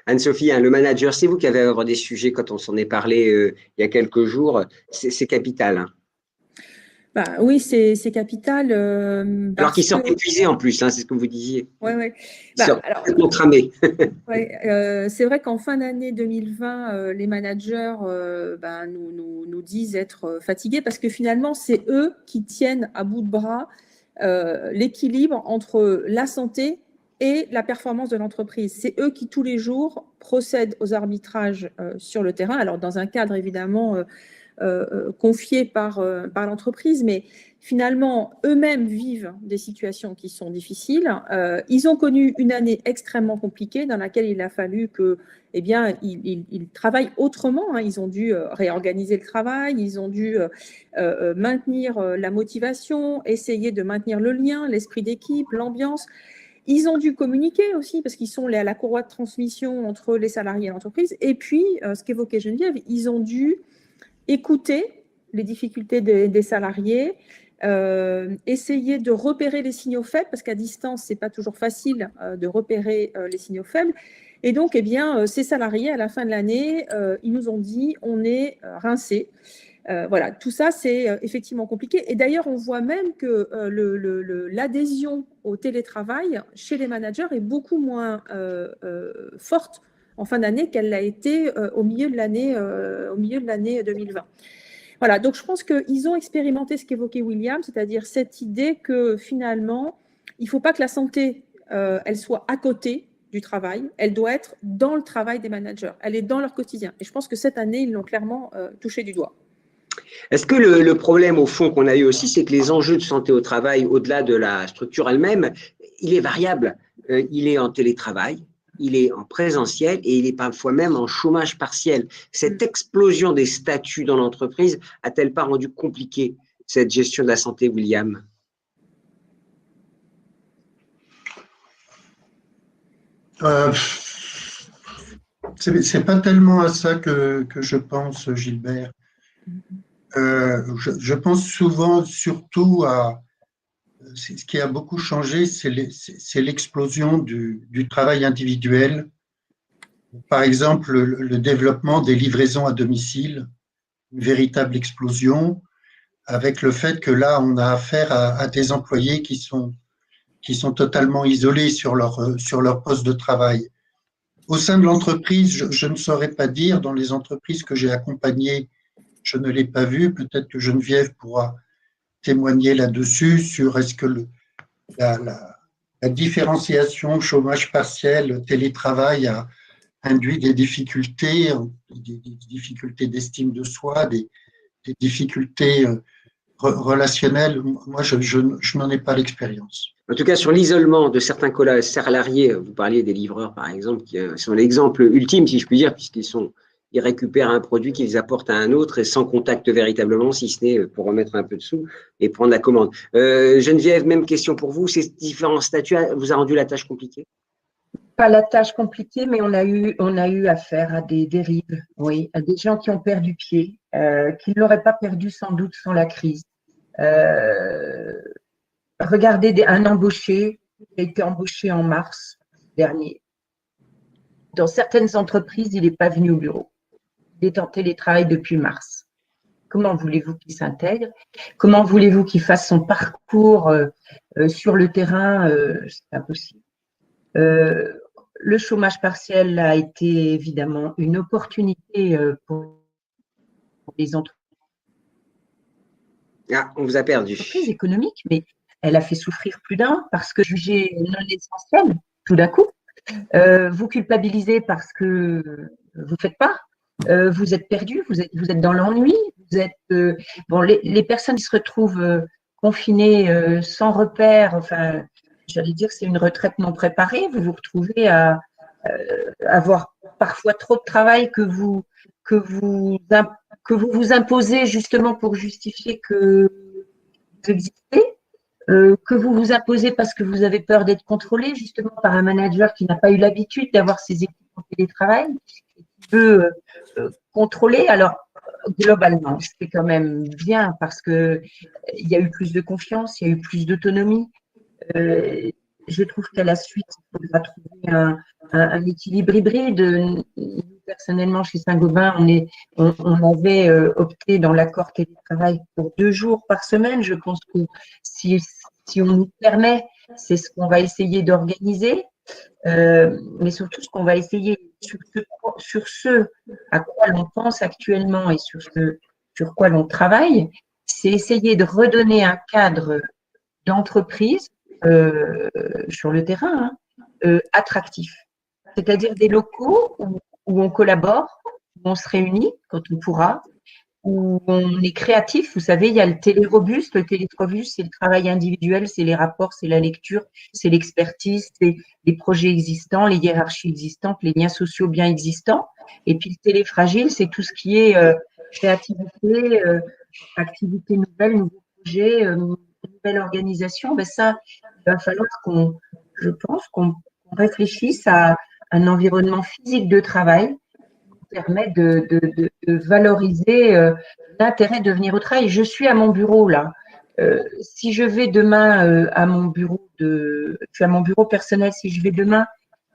Anne-Sophie, hein, le manager, c'est vous qui avez abordé des sujets quand on s'en est parlé il y a quelques jours. C'est capital. Hein. Bah, oui, c'est capital. Alors qu'ils sortent épuisés en plus, hein, c'est ce que vous disiez. Oui, oui. Ils sortent complètement cramés. C'est vrai qu'en fin d'année 2020, les managers nous disent être fatigués parce que finalement, c'est eux qui tiennent à bout de bras l'équilibre entre la santé et la performance de l'entreprise. C'est eux qui, tous les jours, procèdent aux arbitrages sur le terrain. Alors, dans un cadre, évidemment, confié par l'entreprise, mais finalement, eux-mêmes vivent des situations qui sont difficiles. Ils ont connu une année extrêmement compliquée dans laquelle il a fallu que, ils travaillent autrement. Hein. Ils ont dû réorganiser le travail, ils ont dû maintenir la motivation, essayer de maintenir le lien, l'esprit d'équipe, l'ambiance. Ils ont dû communiquer aussi parce qu'ils sont à la courroie de transmission entre les salariés et l'entreprise. Et puis, ce qu'évoquait Geneviève, ils ont dû écouter les difficultés des salariés, essayer de repérer les signaux faibles, parce qu'à distance, ce n'est pas toujours facile de repérer les signaux faibles. Et donc, ces salariés, à la fin de l'année, ils nous ont dit on est rincés. Voilà, tout ça, c'est effectivement compliqué. Et d'ailleurs, on voit même que l'adhésion au télétravail chez les managers est beaucoup moins forte en fin d'année qu'elle l'a été au milieu de l'année 2020. Voilà, donc je pense qu'ils ont expérimenté ce qu'évoquait William, c'est-à-dire cette idée que finalement, il ne faut pas que la santé, elle soit à côté du travail, elle doit être dans le travail des managers, elle est dans leur quotidien. Et je pense que cette année, ils l'ont clairement touché du doigt. Est-ce que le problème, au fond, qu'on a eu aussi, c'est que les enjeux de santé au travail, au-delà de la structure elle-même, il est variable. Il est en télétravail, il est en présentiel et il est parfois même en chômage partiel. Cette explosion des statuts dans l'entreprise a-t-elle pas rendu compliqué cette gestion de la santé, William? C'est pas tellement à ça que je pense, Gilbert. Je pense souvent surtout à ce qui a beaucoup changé, c'est l'explosion du travail individuel. Par exemple, le développement des livraisons à domicile, une véritable explosion, avec le fait que là, on a affaire à des employés qui sont totalement isolés sur leur poste de travail. Au sein de l'entreprise, je ne saurais pas dire, dans les entreprises que j'ai accompagnées, je ne l'ai pas vu, peut-être que Geneviève pourra témoigner là-dessus, sur est-ce que la différenciation chômage partiel, télétravail a induit des difficultés d'estime de soi, des difficultés relationnelles. Moi, je n'en ai pas l'expérience. En tout cas, sur l'isolement de certains salariés, vous parliez des livreurs, par exemple, qui sont l'exemple ultime, si je puis dire, ils récupèrent un produit qu'ils apportent à un autre et sans contact véritablement, si ce n'est pour remettre un peu de sous et prendre la commande. Geneviève, même question pour vous. Ces différents statuts vous a rendu la tâche compliquée? Pas la tâche compliquée, mais on a eu affaire à des dérives, oui, à des gens qui ont perdu pied, qui ne l'auraient pas perdu sans doute sans la crise. Regardez un embauché qui a été embauché en mars dernier. Dans certaines entreprises, il n'est pas venu au bureau. Il est en télétravail depuis mars. Comment voulez-vous qu'il s'intègre? Comment voulez-vous qu'il fasse son parcours sur le terrain? C'est impossible. Le chômage partiel a été évidemment une opportunité pour les entreprises. Ah, on vous a perdu. Entreprises économiques, mais elle a fait souffrir plus d'un parce que jugée non essentielle, tout d'un coup. Vous culpabilisez parce que vous ne faites pas. Vous êtes perdu, vous êtes dans l'ennui. Les personnes qui se retrouvent confinées sans repère, enfin, j'allais dire, c'est une retraite non préparée. Vous vous retrouvez à avoir parfois trop de travail que vous vous imposez justement pour justifier que vous existez. Que vous vous imposez parce que vous avez peur d'être contrôlé, justement par un manager qui n'a pas eu l'habitude d'avoir ses équipes en télétravail, et qui veut contrôler. Alors, globalement, c'est quand même bien parce qu'il y a eu plus de confiance, il y a eu plus d'autonomie. Je trouve qu'à la suite, il faudra trouver un équilibre hybride. Nous, personnellement, chez Saint-Gobain, on avait opté dans l'accord télétravail pour 2 jours par semaine. Je pense que si on nous permet, c'est ce qu'on va essayer d'organiser. Mais surtout, ce qu'on va essayer, sur ce à quoi l'on pense actuellement et sur quoi l'on travaille, c'est essayer de redonner un cadre d'entreprise sur le terrain attractif. C'est-à-dire des locaux où on collabore, où on se réunit quand on pourra, où on est créatif. Vous savez, il y a le télérobuste. Le télérobuste, c'est le travail individuel, c'est les rapports, c'est la lecture, c'est l'expertise, c'est les projets existants, les hiérarchies existantes, les liens sociaux bien existants. Et puis le téléfragile, c'est tout ce qui est créativité, activité nouvelle, nouveaux projets, nouvelle organisation. Ben ça, il va falloir je pense qu'on réfléchisse à un environnement physique de travail permet de valoriser l'intérêt de venir au travail. Je suis à mon bureau là. Si je vais demain à mon bureau je suis à mon bureau personnel, si je vais demain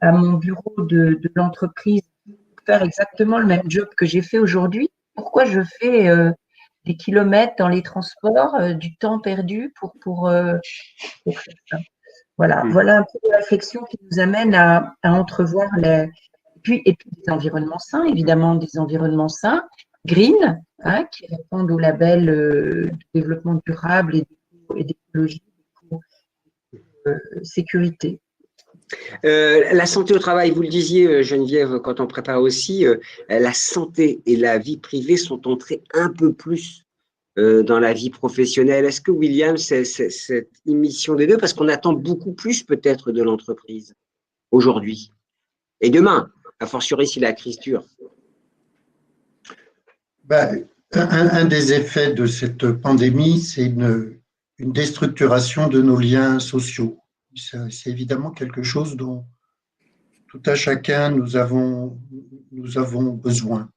à mon bureau de l'entreprise pour faire exactement le même job que j'ai fait aujourd'hui, pourquoi je fais des kilomètres dans les transports, du temps perdu pour faire ça. Voilà un peu de réflexion qui nous amène à entrevoir et puis des environnements sains, évidemment, des environnements sains, green, qui répondent au label de développement durable et d'écologie, sécurité. La santé au travail, vous le disiez, Geneviève, quand on prépare aussi, la santé et la vie privée sont entrées un peu plus dans la vie professionnelle. Est-ce que, William, c'est cette émission des deux, parce qu'on attend beaucoup plus peut-être de l'entreprise aujourd'hui et demain, a fortiori si la crise dure? Un des effets de cette pandémie, c'est une déstructuration de nos liens sociaux. C'est évidemment quelque chose dont tout à chacun nous avons besoin.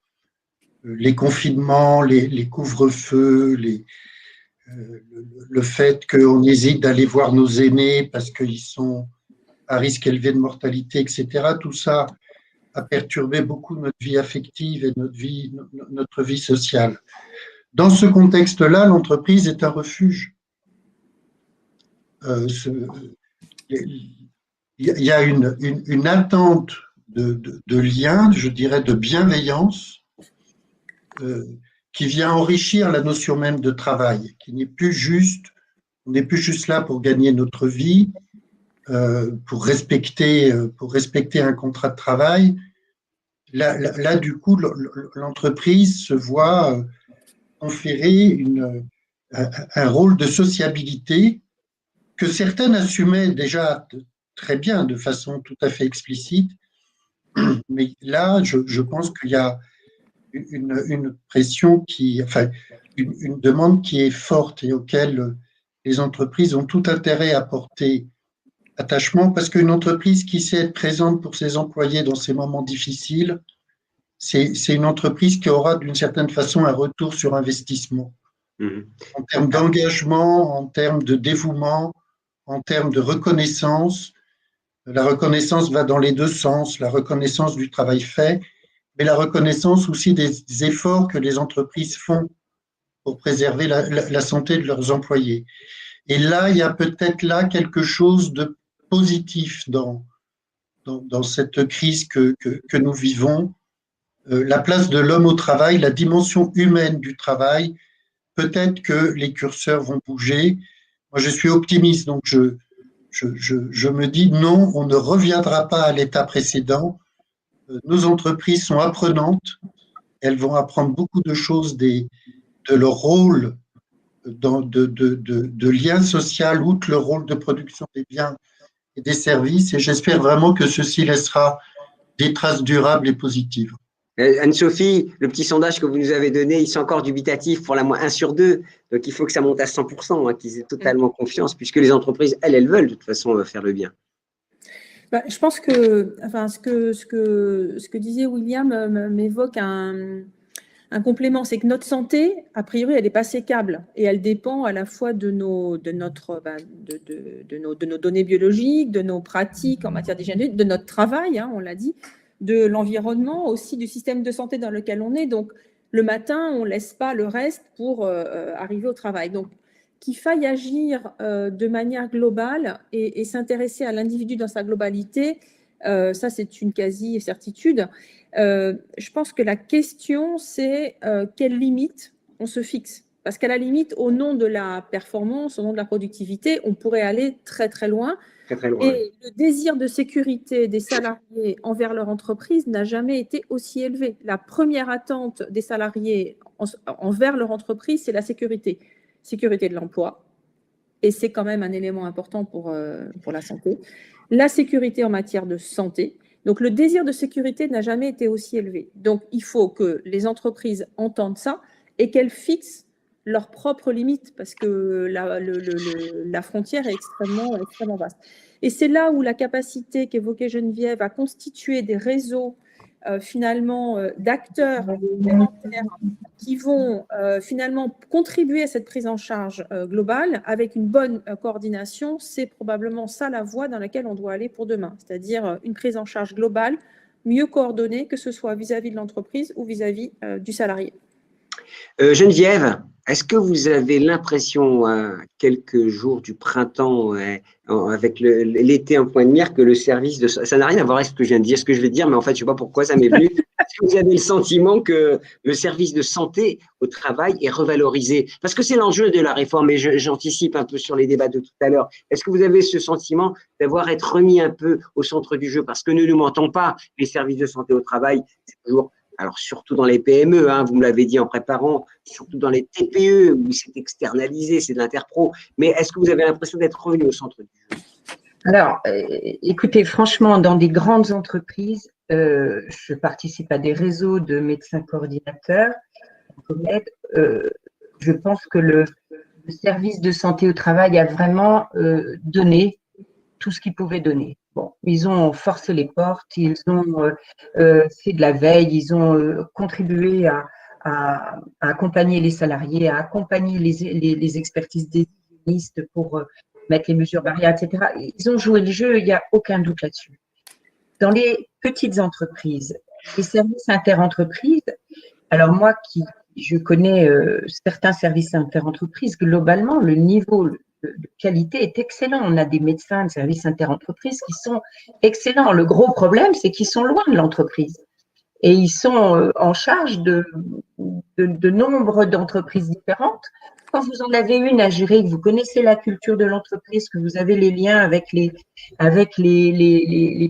Les confinements, les couvre-feux, le fait qu'on hésite d'aller voir nos aînés parce qu'ils sont à risque élevé de mortalité, etc. Tout ça a perturbé beaucoup notre vie affective et notre vie sociale. Dans ce contexte-là, l'entreprise est un refuge. Il y a une attente de lien, je dirais de bienveillance, qui vient enrichir la notion même de travail, qui n'est plus juste, on n'est plus juste là pour gagner notre vie, pour respecter un contrat de travail. Là, du coup, l'entreprise se voit conférer un rôle de sociabilité que certaines assumaient déjà très bien, de façon tout à fait explicite. Mais là, je pense qu'il y a une pression une demande qui est forte et auquel les entreprises ont tout intérêt à porter attachement, parce qu'une entreprise qui sait être présente pour ses employés dans ces moments difficiles, c'est une entreprise qui aura d'une certaine façon un retour sur investissement. En termes d'engagement, en termes de dévouement, en termes de reconnaissance. La reconnaissance va dans les deux sens, la reconnaissance du travail fait, mais la reconnaissance aussi des efforts que les entreprises font pour préserver la santé de leurs employés. Et là, il y a peut-être là quelque chose de positif dans cette crise que nous vivons. La place de l'homme au travail, la dimension humaine du travail, peut-être que les curseurs vont bouger. Moi, je suis optimiste, donc je me dis non, on ne reviendra pas à l'état précédent. Nos entreprises sont apprenantes, elles vont apprendre beaucoup de choses de leur rôle de lien social, outre le rôle de production des biens et des services, et j'espère vraiment que ceci laissera des traces durables et positives. Anne-Sophie, le petit sondage que vous nous avez donné, ils sont encore dubitatifs pour la moins 1 sur 2. Donc, il faut que ça monte à 100%, hein, qu'ils aient totalement confiance, puisque les entreprises, elles veulent de toute façon faire le bien. Bah, je pense que, enfin, ce que disait William m'évoque un complément, c'est que notre santé, a priori, elle est pas sécable et elle dépend à la fois de nos données biologiques, de nos pratiques en matière d'hygiène, de notre travail, hein, on l'a dit, de l'environnement, aussi du système de santé dans lequel on est. Donc, le matin, on laisse pas le reste pour arriver au travail. Donc, qu'il faille agir de manière globale et s'intéresser à l'individu dans sa globalité, ça, c'est une quasi-certitude. Je pense que la question, c'est quelles limites on se fixe. Parce qu'à la limite, au nom de la performance, au nom de la productivité, on pourrait aller très, très loin. Très, très loin. Et le désir de sécurité des salariés envers leur entreprise n'a jamais été aussi élevé. La première attente des salariés envers leur entreprise, c'est la sécurité. Sécurité de l'emploi, et c'est quand même un élément important pour la santé. La sécurité en matière de santé. Donc, le désir de sécurité n'a jamais été aussi élevé. Donc, il faut que les entreprises entendent ça et qu'elles fixent leurs propres limites parce que la frontière est extrêmement vaste. Et c'est là où la capacité qu'évoquait Geneviève à constituer des réseaux finalement d'acteurs complémentaires qui vont finalement contribuer à cette prise en charge globale avec une bonne coordination, c'est probablement ça la voie dans laquelle on doit aller pour demain, c'est-à-dire une prise en charge globale, mieux coordonnée, que ce soit vis-à-vis de l'entreprise ou vis-à-vis du salarié. Geneviève, est-ce que vous avez l'impression, à quelques jours du printemps, avec l'été en point de mire, que le service de… Ça n'a rien à voir avec ce que je viens de dire, ce que je vais dire, mais en fait, je ne sais pas pourquoi ça m'est venu. Est-ce que vous avez le sentiment que le service de santé au travail est revalorisé? Parce que c'est l'enjeu de la réforme, et j'anticipe un peu sur les débats de tout à l'heure. Est-ce que vous avez ce sentiment d'avoir été remis un peu au centre du jeu? Parce que ne nous mentons pas, les services de santé au travail, c'est toujours… Alors, surtout dans les PME, hein, vous me l'avez dit en préparant, surtout dans les TPE où c'est externalisé, c'est de l'interpro. Mais est-ce que vous avez l'impression d'être revenu au centre du jeu? Alors, écoutez, franchement, dans des grandes entreprises, je participe à des réseaux de médecins coordinateurs. Je pense que le service de santé au travail a vraiment donné tout ce qu'il pouvait donner. Bon, ils ont forcé les portes, ils ont fait de la veille, ils ont contribué à accompagner les salariés, à accompagner les expertises des hygiénistes pour mettre les mesures barrières, etc. Ils ont joué le jeu, il n'y a aucun doute là-dessus. Dans les petites entreprises, les services interentreprises, alors moi je connais certains services interentreprises, globalement, le niveau de qualité est excellent. On a des médecins de services interentreprises qui sont excellents. Le gros problème, c'est qu'ils sont loin de l'entreprise. Et ils sont en charge de nombre d'entreprises différentes. Quand vous en avez une à gérer, que vous connaissez la culture de l'entreprise, que vous avez les liens avec les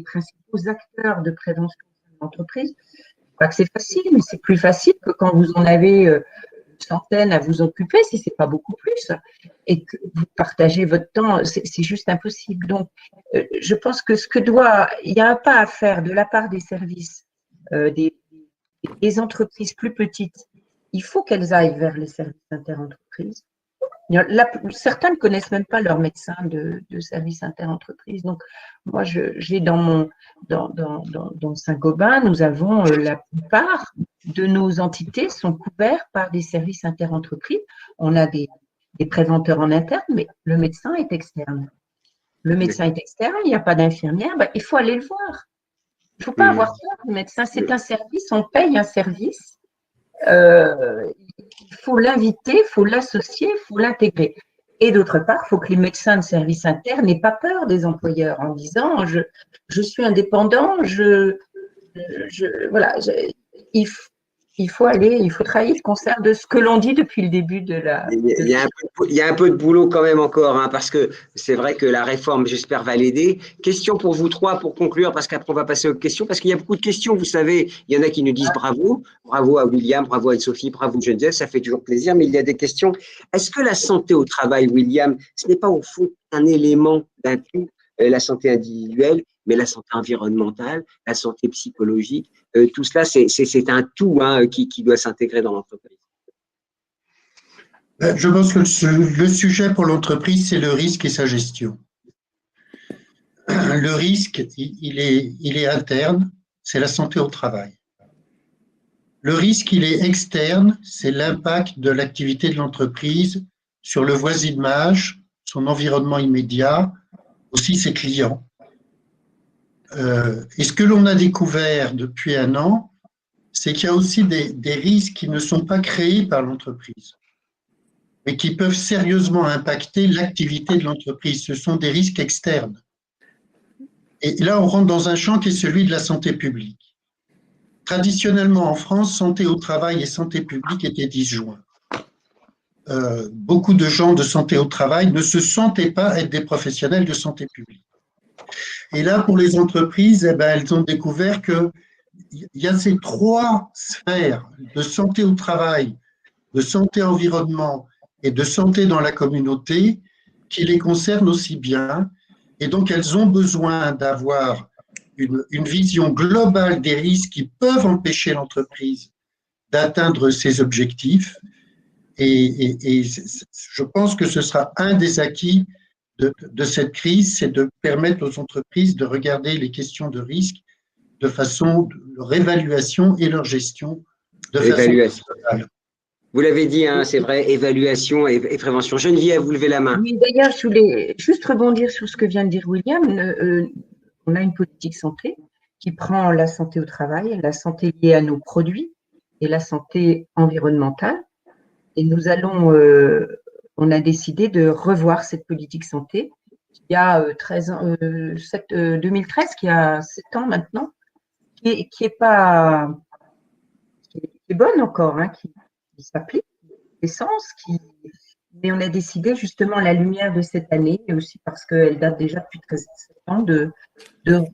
principaux acteurs de prévention de l'entreprise, je crois que c'est facile, mais c'est plus facile que quand vous en avez centaines à vous occuper, si ce n'est pas beaucoup plus, et que vous partagez votre temps, c'est juste impossible. Donc, je pense que il y a un pas à faire de la part des services, des entreprises plus petites. Il faut qu'elles aillent vers les services interentreprises. Certains ne connaissent même pas leur médecin de service interentreprises. Donc, moi, j'ai dans Saint-Gobain, nous avons la plupart de nos entités sont couvertes par des services interentreprises. On a des préventeurs en interne, mais le médecin est externe. Le médecin est externe, il n'y a pas d'infirmière, il faut aller le voir. Il ne faut pas avoir peur du médecin. C'est un service, on paye un service. Il faut l'inviter, il faut l'associer, il faut l'intégrer. Et d'autre part, il faut que les médecins de service interne n'aient pas peur des employeurs en disant je suis indépendant, voilà. il faut travailler de concert de ce que l'on dit depuis le début de la… Il y a un peu de boulot quand même encore, hein, parce que c'est vrai que la réforme, j'espère, va l'aider. Question pour vous trois pour conclure, parce qu'après on va passer aux questions, parce qu'il y a beaucoup de questions, vous savez, il y en a qui nous disent bravo, bravo à William, bravo à Sophie, bravo Geneviève, ça fait toujours plaisir, mais il y a des questions. Est-ce que la santé au travail, William, ce n'est pas au fond un élément d'un tout, la santé individuelle, mais la santé environnementale, la santé psychologique, tout cela, c'est un tout, hein, qui doit s'intégrer dans l'entreprise. Je pense que le sujet pour l'entreprise, c'est le risque et sa gestion. Le risque, il est interne, c'est la santé au travail. Le risque, il est externe, c'est l'impact de l'activité de l'entreprise sur le voisinage, son environnement immédiat, aussi ses clients. Et ce que l'on a découvert depuis un an, c'est qu'il y a aussi des risques qui ne sont pas créés par l'entreprise, mais qui peuvent sérieusement impacter l'activité de l'entreprise. Ce sont des risques externes. Et là, on rentre dans un champ qui est celui de la santé publique. Traditionnellement, en France, santé au travail et santé publique étaient disjoints. Beaucoup de gens de santé au travail ne se sentaient pas être des professionnels de santé publique. Et là, pour les entreprises, eh ben, elles ont découvert qu'il y a ces trois sphères de santé au travail, de santé environnement et de santé dans la communauté qui les concernent aussi bien. Et donc, elles ont besoin d'avoir une vision globale des risques qui peuvent empêcher l'entreprise d'atteindre ses objectifs. Et je pense que ce sera un des acquis de cette crise, c'est de permettre aux entreprises de regarder les questions de risque de façon, leur évaluation et leur gestion de façon totale. Vous l'avez dit, hein, c'est vrai, évaluation et prévention. Geneviève, vous levez la main. Oui, d'ailleurs, je voulais juste rebondir sur ce que vient de dire William. On a une politique santé qui prend la santé au travail, la santé liée à nos produits et la santé environnementale. Et nous allons, on a décidé de revoir cette politique santé qui a 2013, qui a 7 ans maintenant, qui est bonne encore, hein, qui s'applique, l'essence, mais on a décidé justement à la lumière de cette année, et aussi parce qu'elle date déjà depuis 7 ans, de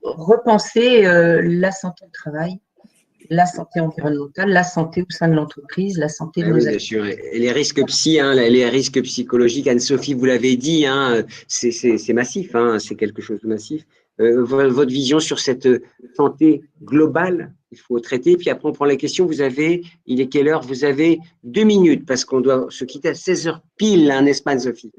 repenser la santé au travail, la santé environnementale, la santé au sein de l'entreprise, la santé de nos bien sûr. Et les risques les risques psychologiques, Anne-Sophie, vous l'avez dit, hein, c'est massif, hein, c'est quelque chose de massif. Votre vision sur cette santé globale, il faut traiter. Puis après, on prend la question. Il est quelle heure? Vous avez 2 minutes parce qu'on doit se quitter à 16h pile, hein, n'est-ce pas, Anne-Sophie?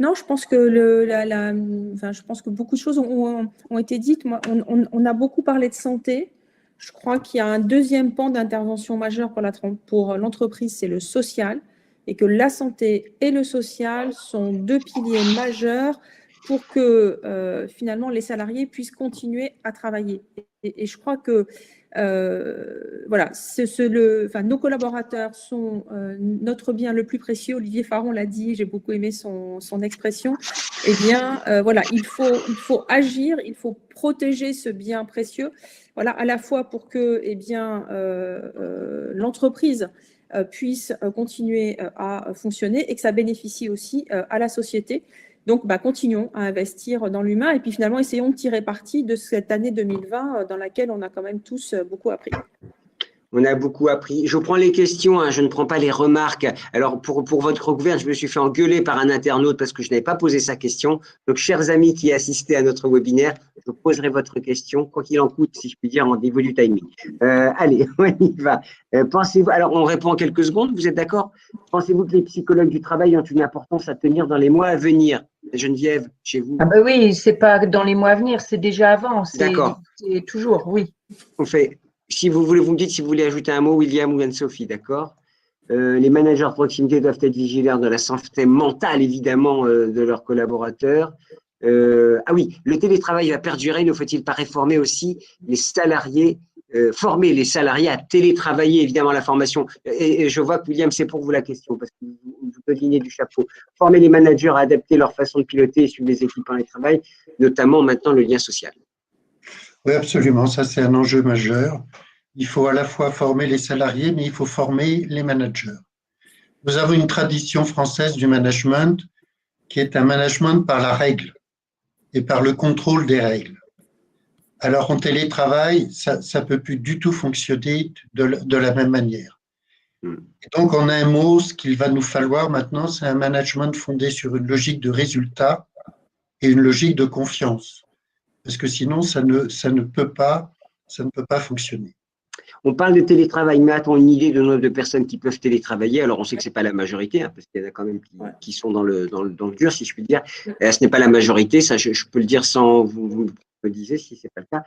Non, je pense que je pense que beaucoup de choses ont été dites. Moi, on a beaucoup parlé de santé. Je crois qu'il y a un deuxième pan d'intervention majeure pour l'entreprise, c'est le social, et que la santé et le social sont 2 piliers majeurs pour que finalement les salariés puissent continuer à travailler. Et je crois que voilà, nos collaborateurs sont notre bien le plus précieux. Olivier Faron l'a dit, j'ai beaucoup aimé son expression. Eh bien, voilà, il faut agir, il faut protéger ce bien précieux. Voilà, à la fois pour que, eh bien, l'entreprise puisse continuer à fonctionner et que ça bénéficie aussi à la société. Donc, continuons à investir dans l'humain et puis finalement, essayons de tirer parti de cette année 2020 dans laquelle on a quand même tous beaucoup appris. On a beaucoup appris. Je prends les questions, hein, je ne prends pas les remarques. Alors, pour votre recouverte, je me suis fait engueuler par un internaute parce que je n'avais pas posé sa question. Donc, chers amis qui assistaient à notre webinaire, je poserai votre question, quoi qu'il en coûte, si je puis dire, en niveau du timing. Allez, on y va. Pensez-vous, alors on répond en quelques secondes, vous êtes d'accord? Pensez-vous que les psychologues du travail ont une importance à tenir dans les mois à venir? Geneviève, chez vous? Ah ben oui, c'est pas dans les mois à venir, c'est déjà avant. D'accord. C'est toujours, oui. On fait. Si vous voulez, vous me dites si vous voulez ajouter un mot, William ou Anne-Sophie, d'accord? Les managers de proximité doivent être vigilants de la santé mentale, évidemment, de leurs collaborateurs. Ah oui, le télétravail va perdurer, ne faut-il pas réformer aussi les salariés, former les salariés à télétravailler, évidemment, la formation. Et je vois que, William, c'est pour vous la question, parce que vous délignez du chapeau. Former les managers à adapter leur façon de piloter et suivre les équipes en télétravail, notamment maintenant le lien social. Oui, absolument, ça c'est un enjeu majeur. il faut à la fois former les salariés, mais il faut former les managers. Nous avons une tradition française du management qui est un management par la règle et par le contrôle des règles. Alors, en télétravail, ça ne peut plus du tout fonctionner de la même manière. Et donc, en un mot, ce qu'il va nous falloir maintenant, c'est un management fondé sur une logique de résultat et une logique de confiance. Parce que sinon, ça ne peut pas fonctionner. On parle de télétravail, mais a-t-on une idée du nombre de personnes qui peuvent télétravailler? Alors, on sait que ce n'est pas la majorité, hein, parce qu'il y en a quand même qui sont dans le dur, si je puis dire. Ce n'est pas la majorité, ça je peux le dire sans vous me disiez si ce n'est pas le cas.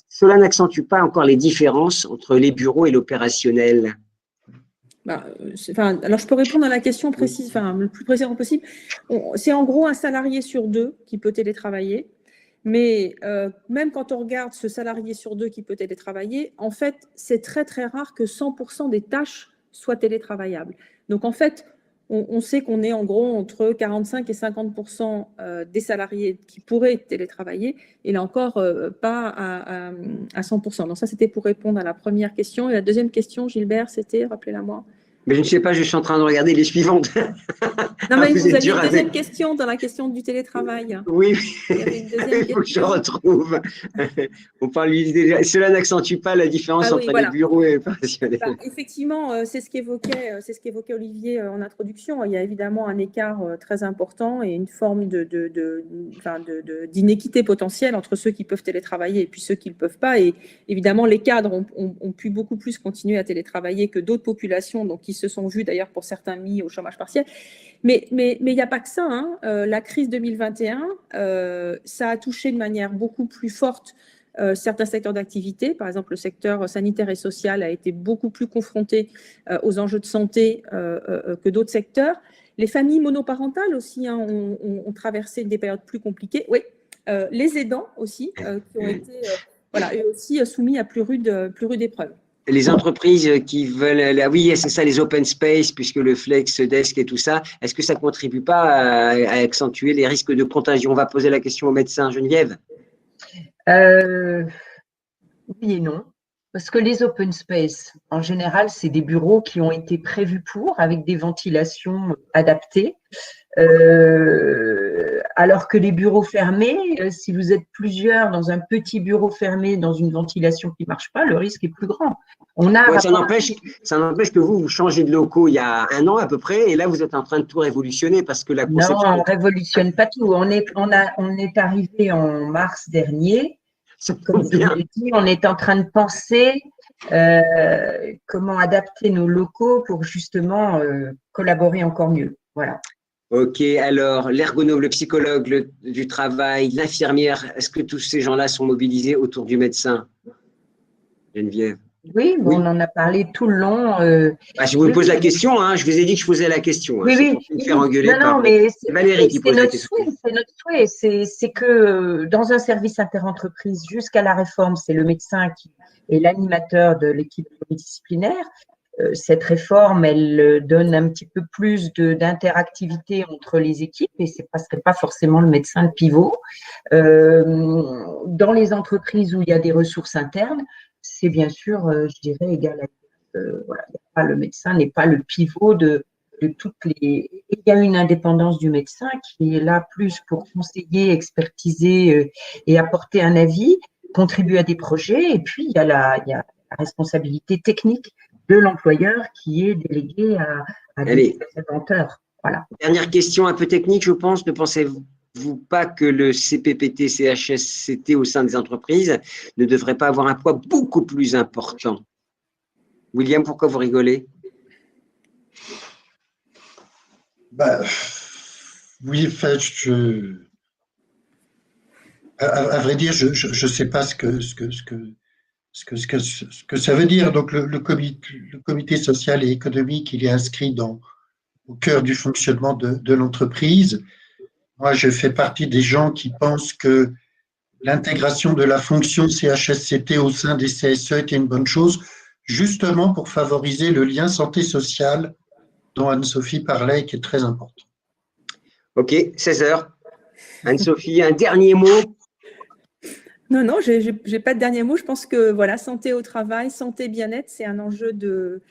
Cela n'accentue pas encore les différences entre les bureaux et l'opérationnel? Alors, je peux répondre à la question précise, le plus précisément possible. C'est en gros un salarié sur 2 qui peut télétravailler. Mais même quand on regarde ce salarié sur 2 qui peut télétravailler, en fait, c'est très, très rare que 100% des tâches soient télétravaillables. Donc, en fait, on sait qu'on est en gros entre 45 et 50% des salariés qui pourraient télétravailler, et là encore, pas à 100%. Donc, ça, c'était pour répondre à la première question. Et la deuxième question, Gilbert, c'était, rappelez-la moi. Mais je ne sais pas, je suis en train de regarder les suivantes. Non, mais vous aviez une deuxième question dans la question du télétravail. Oui, il y avait une deuxième il faut que je retrouve. On parle, cela n'accentue pas la différence entre les bureaux et les opérationnels. Effectivement, c'est ce qu'évoquait Olivier en introduction. Il y a évidemment un écart très important et une forme d'inéquité potentielle entre ceux qui peuvent télétravailler et puis ceux qui ne le peuvent pas. Et évidemment, les cadres ont pu beaucoup plus continuer à télétravailler que d'autres populations, donc qui se sont vus d'ailleurs pour certains mis au chômage partiel. Mais il n'y a pas que ça. La crise 2021, ça a touché de manière beaucoup plus forte certains secteurs d'activité. Par exemple, le secteur sanitaire et social a été beaucoup plus confronté aux enjeux de santé que d'autres secteurs. Les familles monoparentales aussi ont traversé des périodes plus compliquées. Oui, les aidants aussi, qui ont été eux aussi soumis à plus rude épreuve. Les entreprises qui veulent, oui, c'est ça, les open space, puisque le flex desk et tout ça, est-ce que ça ne contribue pas à accentuer les risques de contagion? On va poser la question au médecin, Geneviève. Oui et non, parce que les open space, en général, c'est des bureaux qui ont été prévus avec des ventilations adaptées. Alors que les bureaux fermés, si vous êtes plusieurs dans un petit bureau fermé, dans une ventilation qui ne marche pas, le risque est plus grand. Ça n'empêche que vous changez de locaux il y a 1 an à peu près, et là, vous êtes en train de tout révolutionner parce que la conception… Non, on ne révolutionne pas tout. On est arrivé en mars dernier. Comme je vous l'ai dit, on est en train de penser comment adapter nos locaux pour justement collaborer encore mieux. Voilà. Ok, alors l'ergonome, le psychologue du travail, l'infirmière, est-ce que tous ces gens-là sont mobilisés autour du médecin? Geneviève? Oui, on en a parlé tout le long. Je vous pose la question, je vous ai dit que je posais la question. Oui. Me faire engueuler mais c'est Valérie qui pose la question. C'est notre souhait. C'est que dans un service interentreprise, jusqu'à la réforme, c'est le médecin qui est l'animateur de l'équipe pluridisciplinaire. Cette réforme, elle donne un petit peu plus d'interactivité entre les équipes et ce ne serait pas forcément le médecin le pivot. Dans les entreprises où il y a des ressources internes, c'est bien sûr, je dirais, égal à… le médecin n'est pas le pivot de toutes les… Il y a une indépendance du médecin qui est là plus pour conseiller, expertiser et apporter un avis, contribuer à des projets. Et puis, il y a la responsabilité technique de l'employeur qui est délégué à des inventeurs. Voilà. Dernière question un peu technique, je pense. Ne pensez-vous pas que le CPPT, CHSCT au sein des entreprises ne devrait pas avoir un poids beaucoup plus important? William, pourquoi vous rigolez? Oui, à vrai dire, je ne sais pas ce que ça veut dire. Donc, le comité social et économique, il est inscrit au cœur du fonctionnement de l'entreprise. Moi, je fais partie des gens qui pensent que l'intégration de la fonction CHSCT au sein des CSE était une bonne chose, justement pour favoriser le lien santé sociale dont Anne-Sophie parlait et qui est très important. Ok, 16h. Anne-Sophie, un dernier mot? Non, non, j'ai pas de dernier mot. Je pense que voilà, santé au travail, santé, bien-être, c'est un enjeu de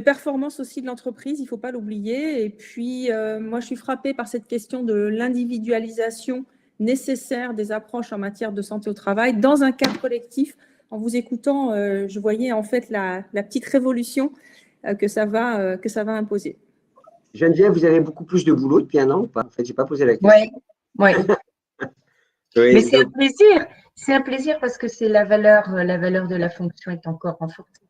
performance aussi de l'entreprise, il ne faut pas l'oublier. Et puis, moi, je suis frappée par cette question de l'individualisation nécessaire des approches en matière de santé au travail dans un cadre collectif. En vous écoutant, je voyais en fait la petite révolution que ça va imposer. Geneviève, vous avez beaucoup plus de boulot depuis un an ou pas? En fait, je n'ai pas posé la question. Oui, oui. Oui, Mais c'est donc, un plaisir. C'est un plaisir parce que c'est la valeur de la fonction est encore renforcée.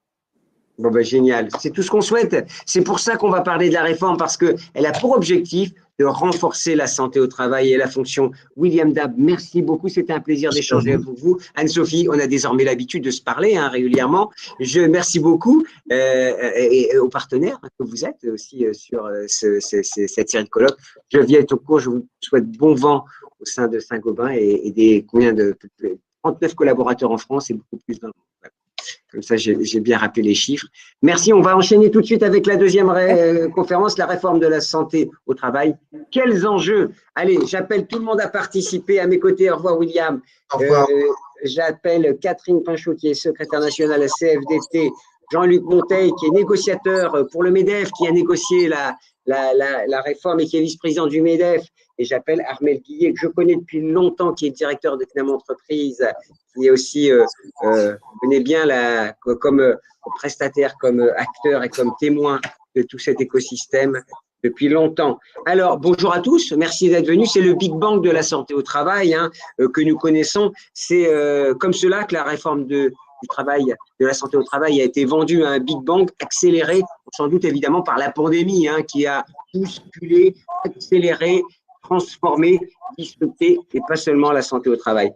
bon, ben, génial. C'est tout ce qu'on souhaite. C'est pour ça qu'on va parler de la réforme, parce qu'elle a pour objectif de renforcer la santé au travail et la fonction. William Dab, merci beaucoup. C'était un plaisir d'échanger avec vous. Anne-Sophie, on a désormais l'habitude de se parler régulièrement. Merci beaucoup et aux partenaires que vous êtes aussi sur cette série de colloques. Geneviève Taucourt, je vous souhaite bon vent au sein de Saint-Gobain et des combien de 39 collaborateurs en France et beaucoup plus dans le monde. Comme ça, j'ai bien rappelé les chiffres. Merci. On va enchaîner tout de suite avec la deuxième conférence, la réforme de la santé au travail. Quels enjeux? Allez, j'appelle tout le monde à participer. À mes côtés, au revoir William. Au revoir. J'appelle Catherine Pinchot, qui est secrétaire nationale à CFDT. Jean-Luc Monteil, qui est négociateur pour le MEDEF, qui a négocié la réforme et qui est vice-président du MEDEF. Et j'appelle Armel Guillet, que je connais depuis longtemps, qui est directeur de CNAM Entreprise, qui est aussi, connaît bien comme prestataire, comme acteur et comme témoin de tout cet écosystème depuis longtemps. Alors, bonjour à tous, merci d'être venus. C'est le Big Bang de la santé au travail que nous connaissons. C'est comme cela que la réforme du travail, de la santé au travail a été vendue à un Big Bang accéléré, sans doute évidemment par la pandémie, qui a bousculé, accéléré, transformé, disrupté, et pas seulement la santé au travail.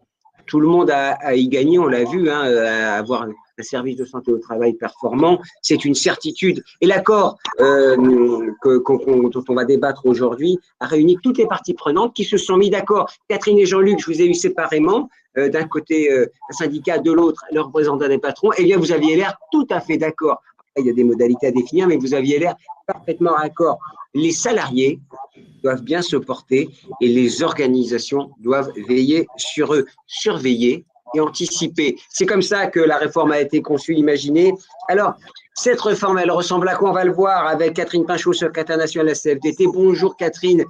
Tout le monde a y gagné, on l'a vu, à avoir un service de santé au travail performant, c'est une certitude. Et l'accord dont on va débattre aujourd'hui a réuni toutes les parties prenantes qui se sont mis d'accord. Catherine et Jean-Luc, je vous ai eu séparément, d'un côté un syndicat, de l'autre le représentant des patrons. Eh bien, vous aviez l'air tout à fait d'accord. Après, il y a des modalités à définir, mais vous aviez l'air parfaitement d'accord. Les salariés doivent bien se porter et les organisations doivent veiller sur eux, surveiller et anticiper. C'est comme ça que la réforme a été conçue, imaginée. Alors, cette réforme, elle ressemble à quoi? On va le voir avec Catherine Pinchot, secrétaire nationale de la CFDT. Bonjour Catherine.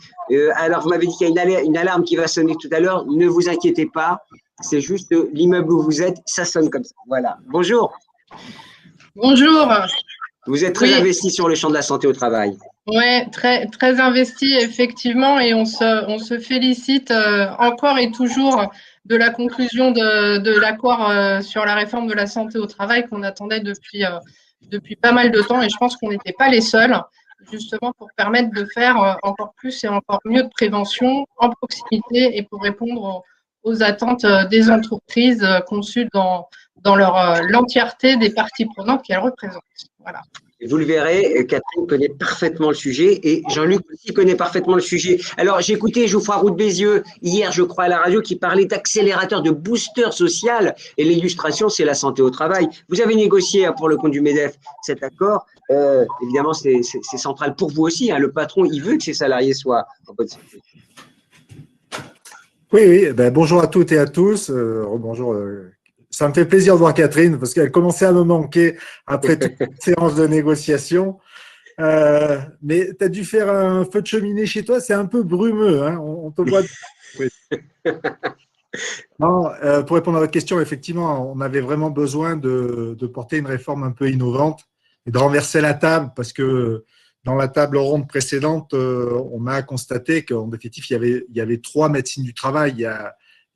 Alors, vous m'avez dit qu'il y a une alarme qui va sonner tout à l'heure. Ne vous inquiétez pas, c'est juste l'immeuble où vous êtes, ça sonne comme ça. Voilà. Bonjour. Bonjour. Vous êtes très investi sur le champ de la santé au travail. Oui, très, très investi, effectivement, et on se félicite encore et toujours de la conclusion de l'accord sur la réforme de la santé au travail qu'on attendait depuis pas mal de temps, et je pense qu'on n'était pas les seuls, justement pour permettre de faire encore plus et encore mieux de prévention en proximité et pour répondre aux attentes des entreprises conçues dans l'entièreté des parties prenantes qu'elles représentent. Voilà. Vous le verrez, Catherine connaît parfaitement le sujet et Jean-Luc aussi connaît parfaitement le sujet. Alors, j'ai écouté Geoffroy Roux de Bézieux hier, je crois, à la radio, qui parlait d'accélérateur, de booster social. Et l'illustration, c'est la santé au travail. Vous avez négocié pour le compte du MEDEF cet accord. Évidemment, c'est central pour vous aussi. Le patron, il veut que ses salariés soient en bonne santé. Oui. Bonjour à toutes et à tous. Bonjour. Ça me fait plaisir de voir Catherine parce qu'elle commençait à me manquer après toute cette séance de négociation. Mais tu as dû faire un feu de cheminée chez toi, c'est un peu brumeux. On te voit. Oui. Non, pour répondre à votre question, effectivement, on avait vraiment besoin de porter une réforme un peu innovante et de renverser la table parce que dans la table ronde précédente, on a constaté qu'en définitive, il y avait 3 médecines du travail.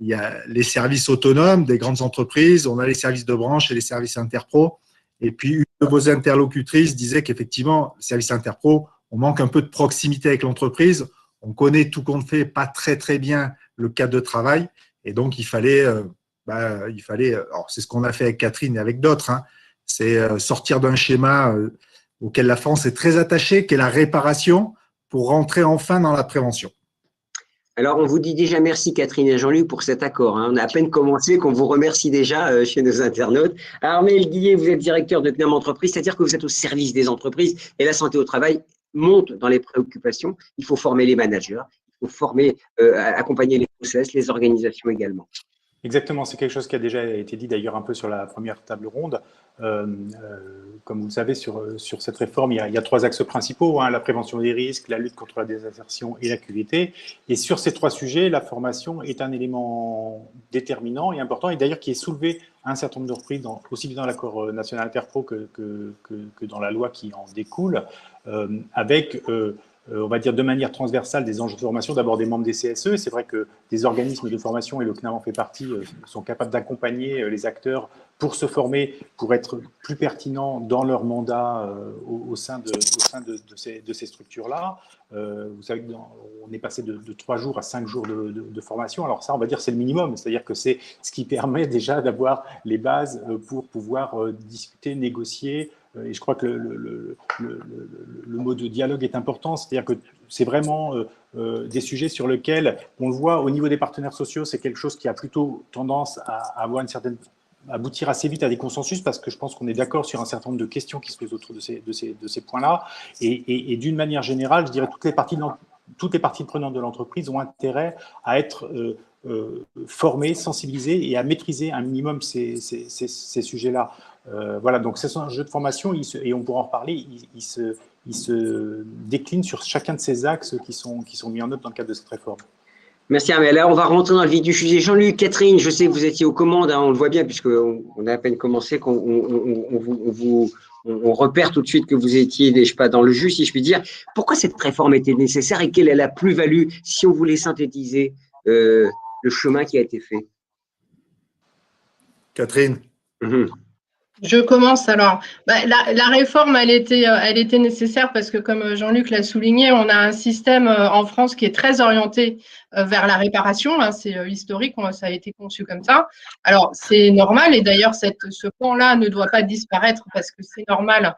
Il y a les services autonomes des grandes entreprises, on a les services de branche et les services interpro. Et puis, une de vos interlocutrices disait qu'effectivement, le service interpro, on manque un peu de proximité avec l'entreprise. On connaît tout compte fait pas très, très bien le cadre de travail. Et donc, il fallait alors c'est ce qu'on a fait avec Catherine et avec d'autres, c'est sortir d'un schéma auquel la France est très attachée, qui est la réparation, pour rentrer enfin dans la prévention. Alors, on vous dit déjà merci, Catherine et Jean-Luc, pour cet accord. On a à peine commencé qu'on vous remercie déjà chez nos internautes. Armel Guillet, vous êtes directeur de CNAM Entreprise, c'est-à-dire que vous êtes au service des entreprises et la santé au travail monte dans les préoccupations. Il faut former les managers, il faut former, accompagner les process, les organisations également. Exactement, c'est quelque chose qui a déjà été dit d'ailleurs un peu sur la première table ronde. Comme vous le savez, sur cette réforme, il y a 3 axes principaux, hein, la prévention des risques, la lutte contre la désinsertion et la QVT. Et sur ces 3 sujets, la formation est un élément déterminant et important, et d'ailleurs qui est soulevé à un certain nombre de reprises, aussi bien dans l'accord national interpro que dans la loi qui en découle, avec on va dire de manière transversale des enjeux de formation, d'abord des membres des CSE. C'est vrai que des organismes de formation, et le CNAM en fait partie, sont capables d'accompagner les acteurs pour se former, pour être plus pertinents dans leur mandat au sein de ces structures-là. Vous savez qu'on est passé de 3 jours à 5 jours de formation. Alors ça, on va dire, c'est le minimum. C'est-à-dire que c'est ce qui permet déjà d'avoir les bases pour pouvoir discuter, négocier. Et je crois que le mot de dialogue est important, c'est-à-dire que c'est vraiment des sujets sur lesquels, on le voit au niveau des partenaires sociaux, c'est quelque chose qui a plutôt tendance à avoir aboutir assez vite à des consensus, parce que je pense qu'on est d'accord sur un certain nombre de questions qui se posent autour de ces points-là. Et d'une manière générale, je dirais toutes les parties prenantes de l'entreprise ont intérêt à être formées, sensibilisées et à maîtriser un minimum ces sujets-là. Voilà, donc c'est un jeu de formation, et on pourra en reparler, il se décline sur chacun de ces axes qui sont mis en œuvre dans le cadre de cette réforme. Merci Armel. Là, on va rentrer dans le vif du sujet. Jean-Luc, Catherine, je sais que vous étiez aux commandes, hein, on le voit bien puisqu'on a à peine commencé, on repère tout de suite que vous étiez, je sais pas, dans le jus, si je puis dire. Pourquoi cette réforme était nécessaire et quelle est la plus-value si on voulait synthétiser le chemin qui a été fait? Catherine. Je commence alors. La réforme, elle était nécessaire parce que, comme Jean-Luc l'a souligné, on a un système en France qui est très orienté vers la réparation. Hein, c'est historique, ça a été conçu comme ça. Alors, c'est normal, et d'ailleurs, ce pan-là ne doit pas disparaître, parce que c'est normal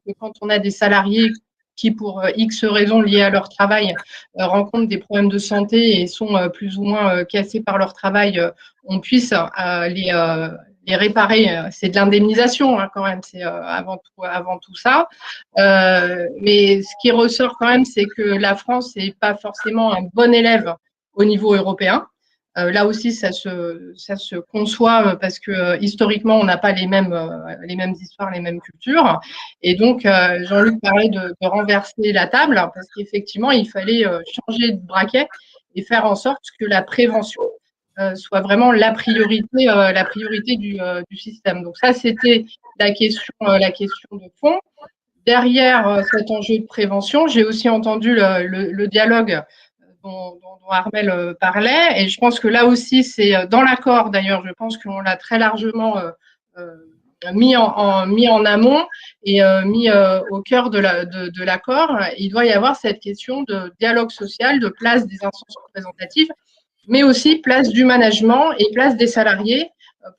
que quand on a des salariés qui, pour X raisons liées à leur travail, rencontrent des problèmes de santé et sont plus ou moins cassés par leur travail, on puisse les réparer. C'est de l'indemnisation, hein, quand même, c'est avant tout ça. Mais ce qui ressort quand même, c'est que la France n'est pas forcément un bon élève au niveau européen. Là aussi, ça se conçoit parce que historiquement, on n'a pas les mêmes histoires, les mêmes cultures. Et donc, Jean-Luc parlait de renverser la table, parce qu'effectivement, il fallait changer de braquet et faire en sorte que la prévention soit vraiment la priorité du système. Donc ça, c'était la question de fond. Derrière cet enjeu de prévention, j'ai aussi entendu le dialogue dont Armel parlait, et je pense que là aussi, c'est dans l'accord, d'ailleurs, je pense qu'on l'a très largement mis en amont et mis au cœur de l'accord. Il doit y avoir cette question de dialogue social, de place des instances représentatives, mais aussi place du management et place des salariés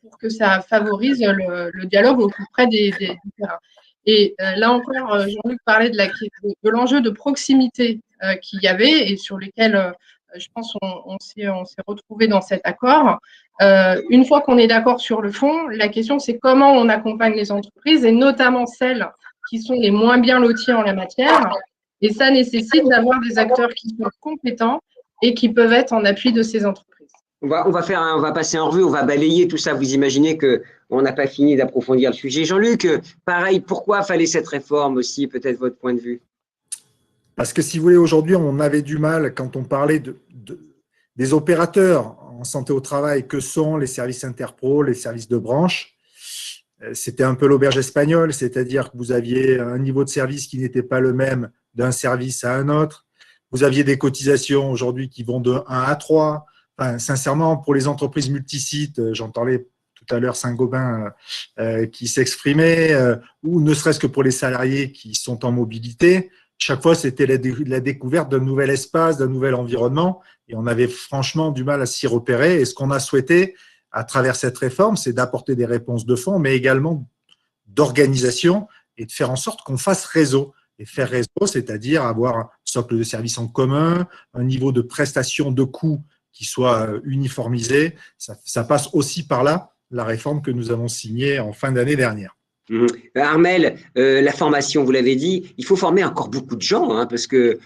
pour que ça favorise le dialogue au plus près des terrains. Et là encore, Jean-Luc parlait de l'enjeu de proximité qu'il y avait et sur lequel, je pense, on s'est retrouvé dans cet accord. Une fois qu'on est d'accord sur le fond, la question, c'est comment on accompagne les entreprises, et notamment celles qui sont les moins bien loties en la matière. Et ça nécessite d'avoir des acteurs qui sont compétents et qui peuvent être en appui de ces entreprises. On va passer en revue, on va balayer tout ça. Vous imaginez qu'on n'a pas fini d'approfondir le sujet. Jean-Luc, pareil, pourquoi fallait cette réforme aussi, peut-être votre point de vue? Parce que si vous voulez, aujourd'hui, on avait du mal quand on parlait des opérateurs en santé au travail, que sont les services interpro, les services de branche. C'était un peu l'auberge espagnole, c'est-à-dire que vous aviez un niveau de service qui n'était pas le même d'un service à un autre. Vous aviez des cotisations aujourd'hui qui vont de 1 à 3. Enfin, sincèrement, pour les entreprises multisites, j'entendais tout à l'heure Saint-Gobain qui s'exprimait, ou ne serait-ce que pour les salariés qui sont en mobilité, chaque fois, c'était la découverte d'un nouvel espace, d'un nouvel environnement, et on avait franchement du mal à s'y repérer. Et ce qu'on a souhaité à travers cette réforme, c'est d'apporter des réponses de fond, mais également d'organisation, et de faire en sorte qu'on fasse réseau. Et faire réseau, c'est-à-dire avoir un socle de services en commun, un niveau de prestation de coûts qui soit uniformisé. Ça passe aussi par là, la réforme que nous avons signée en fin d'année dernière. Armelle, la formation, vous l'avez dit, il faut former encore beaucoup de gens, hein, parce que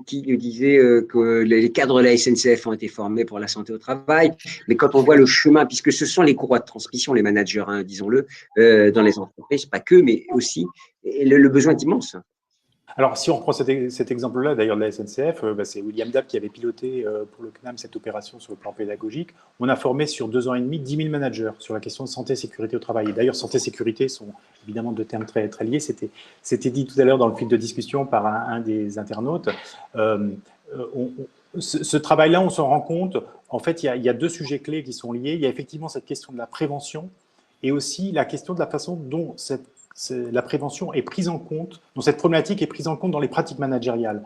qui nous disait que les cadres de la SNCF ont été formés pour la santé au travail, mais quand on voit le chemin, puisque ce sont les courroies de transmission, les managers, hein, disons-le, dans les entreprises, pas que, mais aussi, et le besoin est immense. Alors, si on reprend cet exemple-là, d'ailleurs, de la SNCF, c'est William Dabb qui avait piloté pour le CNAM cette opération sur le plan pédagogique. On a formé sur 2 ans et demi 10 000 managers sur la question de santé et sécurité au travail. Et d'ailleurs, santé et sécurité sont évidemment 2 termes très, très liés. C'était dit tout à l'heure dans le fil de discussion par un des internautes. Ce travail-là, on s'en rend compte. En fait, il y a 2 sujets clés qui sont liés. Il y a effectivement cette question de la prévention et aussi la question de la façon dont la prévention est prise en compte, dont cette problématique est prise en compte dans les pratiques managériales.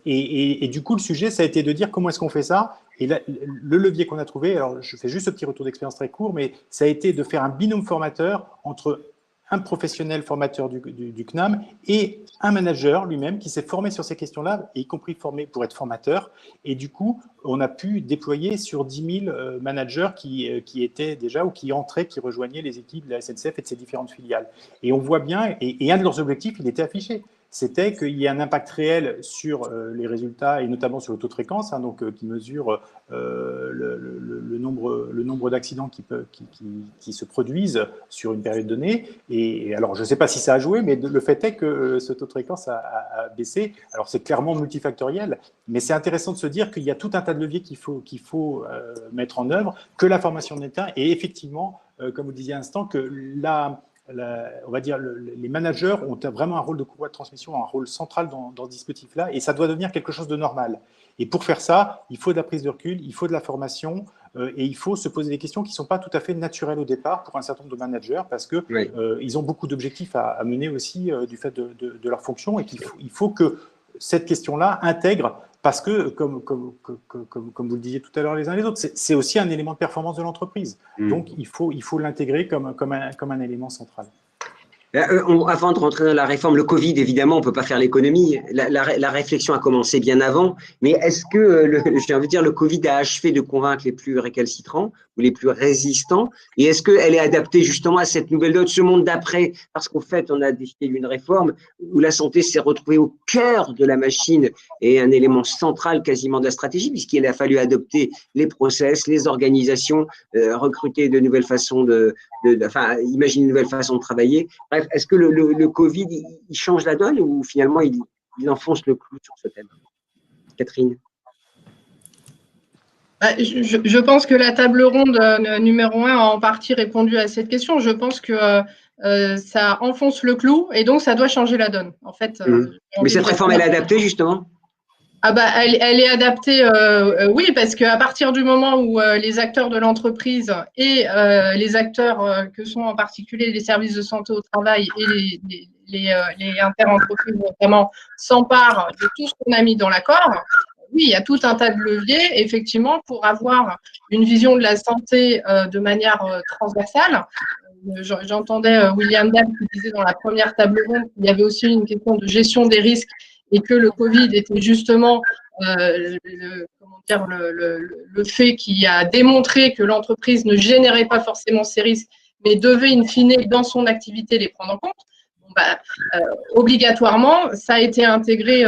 Et du coup, le sujet, ça a été de dire comment est-ce qu'on fait ça. Et là, le levier qu'on a trouvé, alors je fais juste ce petit retour d'expérience très court, mais ça a été de faire un binôme formateur entre un professionnel formateur du CNAM et un manager lui-même qui s'est formé sur ces questions-là, y compris formé pour être formateur. Et du coup, on a pu déployer sur 10 000 managers qui étaient déjà ou qui entraient, qui rejoignaient les équipes de la SNCF et de ses différentes filiales. Et on voit bien, et un de leurs objectifs, il était affiché, c'était qu'il y ait un impact réel sur les résultats et notamment sur le taux de fréquence, hein, donc qui mesure le nombre d'accidents qui se produisent sur une période donnée. Et alors, je ne sais pas si ça a joué, mais le fait est que ce taux de fréquence a baissé. Alors, c'est clairement multifactoriel, mais c'est intéressant de se dire qu'il y a tout un tas de leviers qu'il faut mettre en œuvre, que la formation est un, et effectivement, comme vous disiez à l'instant, que on va dire les managers ont vraiment un rôle de courroie de transmission, un rôle central dans ce dispositif-là, et ça doit devenir quelque chose de normal. Et pour faire ça, il faut de la prise de recul, il faut de la formation, et il faut se poser des questions qui ne sont pas tout à fait naturelles au départ pour un certain nombre de managers, parce que ils ont beaucoup d'objectifs à mener aussi du fait de leur fonction, et qu'il faut que cette question-là intègre, parce que, comme vous le disiez tout à l'heure les uns les autres, c'est aussi un élément de performance de l'entreprise. Donc, il faut l'intégrer comme un élément central. Avant de rentrer dans la réforme, le Covid, évidemment, on ne peut pas faire l'économie. La réflexion a commencé bien avant, mais est-ce que, j'ai envie de dire, le Covid a achevé de convaincre les plus récalcitrants ou les plus résistants? Et est-ce qu'elle est adaptée justement à cette nouvelle donne, ce monde d'après? Parce qu'en fait, on a décidé d'une réforme où la santé s'est retrouvée au cœur de la machine et un élément central quasiment de la stratégie, puisqu'il a fallu adopter les process, les organisations, recruter de nouvelles façons imaginer une nouvelle façon de travailler. Bref, est-ce que le Covid, il change la donne ou finalement, il enfonce le clou sur ce thème? Catherine? Je pense que la table ronde numéro 1 a en partie répondu à cette question. Je pense que ça enfonce le clou et donc ça doit changer la donne. En fait, mais cette réforme, elle est adaptée justement? Elle est adaptée, oui, parce qu'à partir du moment où les acteurs de l'entreprise et les acteurs que sont en particulier les services de santé au travail et les interentreprises notamment s'emparent de tout ce qu'on a mis dans l'accord, oui, il y a tout un tas de leviers, effectivement, pour avoir une vision de la santé de manière transversale. J'entendais William Dabb qui disait dans la première table ronde qu'il y avait aussi une question de gestion des risques et que le Covid était justement le fait qui a démontré que l'entreprise ne générait pas forcément ces risques, mais devait in fine dans son activité les prendre en compte. Obligatoirement, ça a été intégré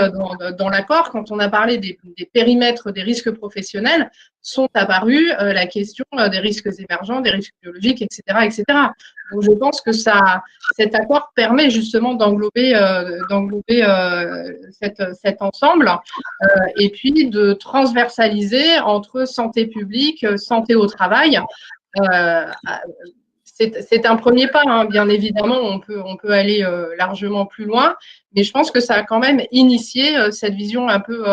dans l'accord. Quand on a parlé des périmètres des risques professionnels, sont apparus la question des risques émergents, des risques biologiques, etc., etc. Donc, je pense que cet accord permet justement d'englober cet ensemble et puis de transversaliser entre santé publique, santé au travail. C'est un premier pas, hein. Bien évidemment, on peut aller largement plus loin, mais je pense que ça a quand même initié cette vision un peu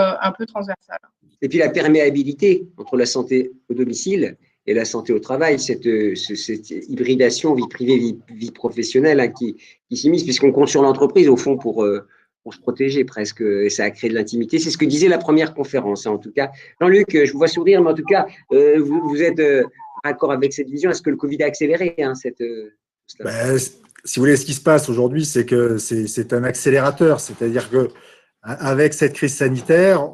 transversale. Et puis la perméabilité entre la santé au domicile et la santé au travail, cette hybridation vie privée, vie professionnelle, hein, qui s'immisce, puisqu'on compte sur l'entreprise au fond pour se protéger presque, et ça a créé de l'intimité. C'est ce que disait la première conférence, hein, en tout cas. Jean-Luc, je vous vois sourire, mais en tout cas, vous êtes accord avec cette vision. Est-ce que le Covid a accéléré si vous voulez, ce qui se passe aujourd'hui, c'est que c'est un accélérateur. C'est-à-dire que avec cette crise sanitaire,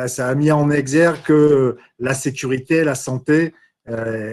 ça a mis en exergue que la sécurité, la santé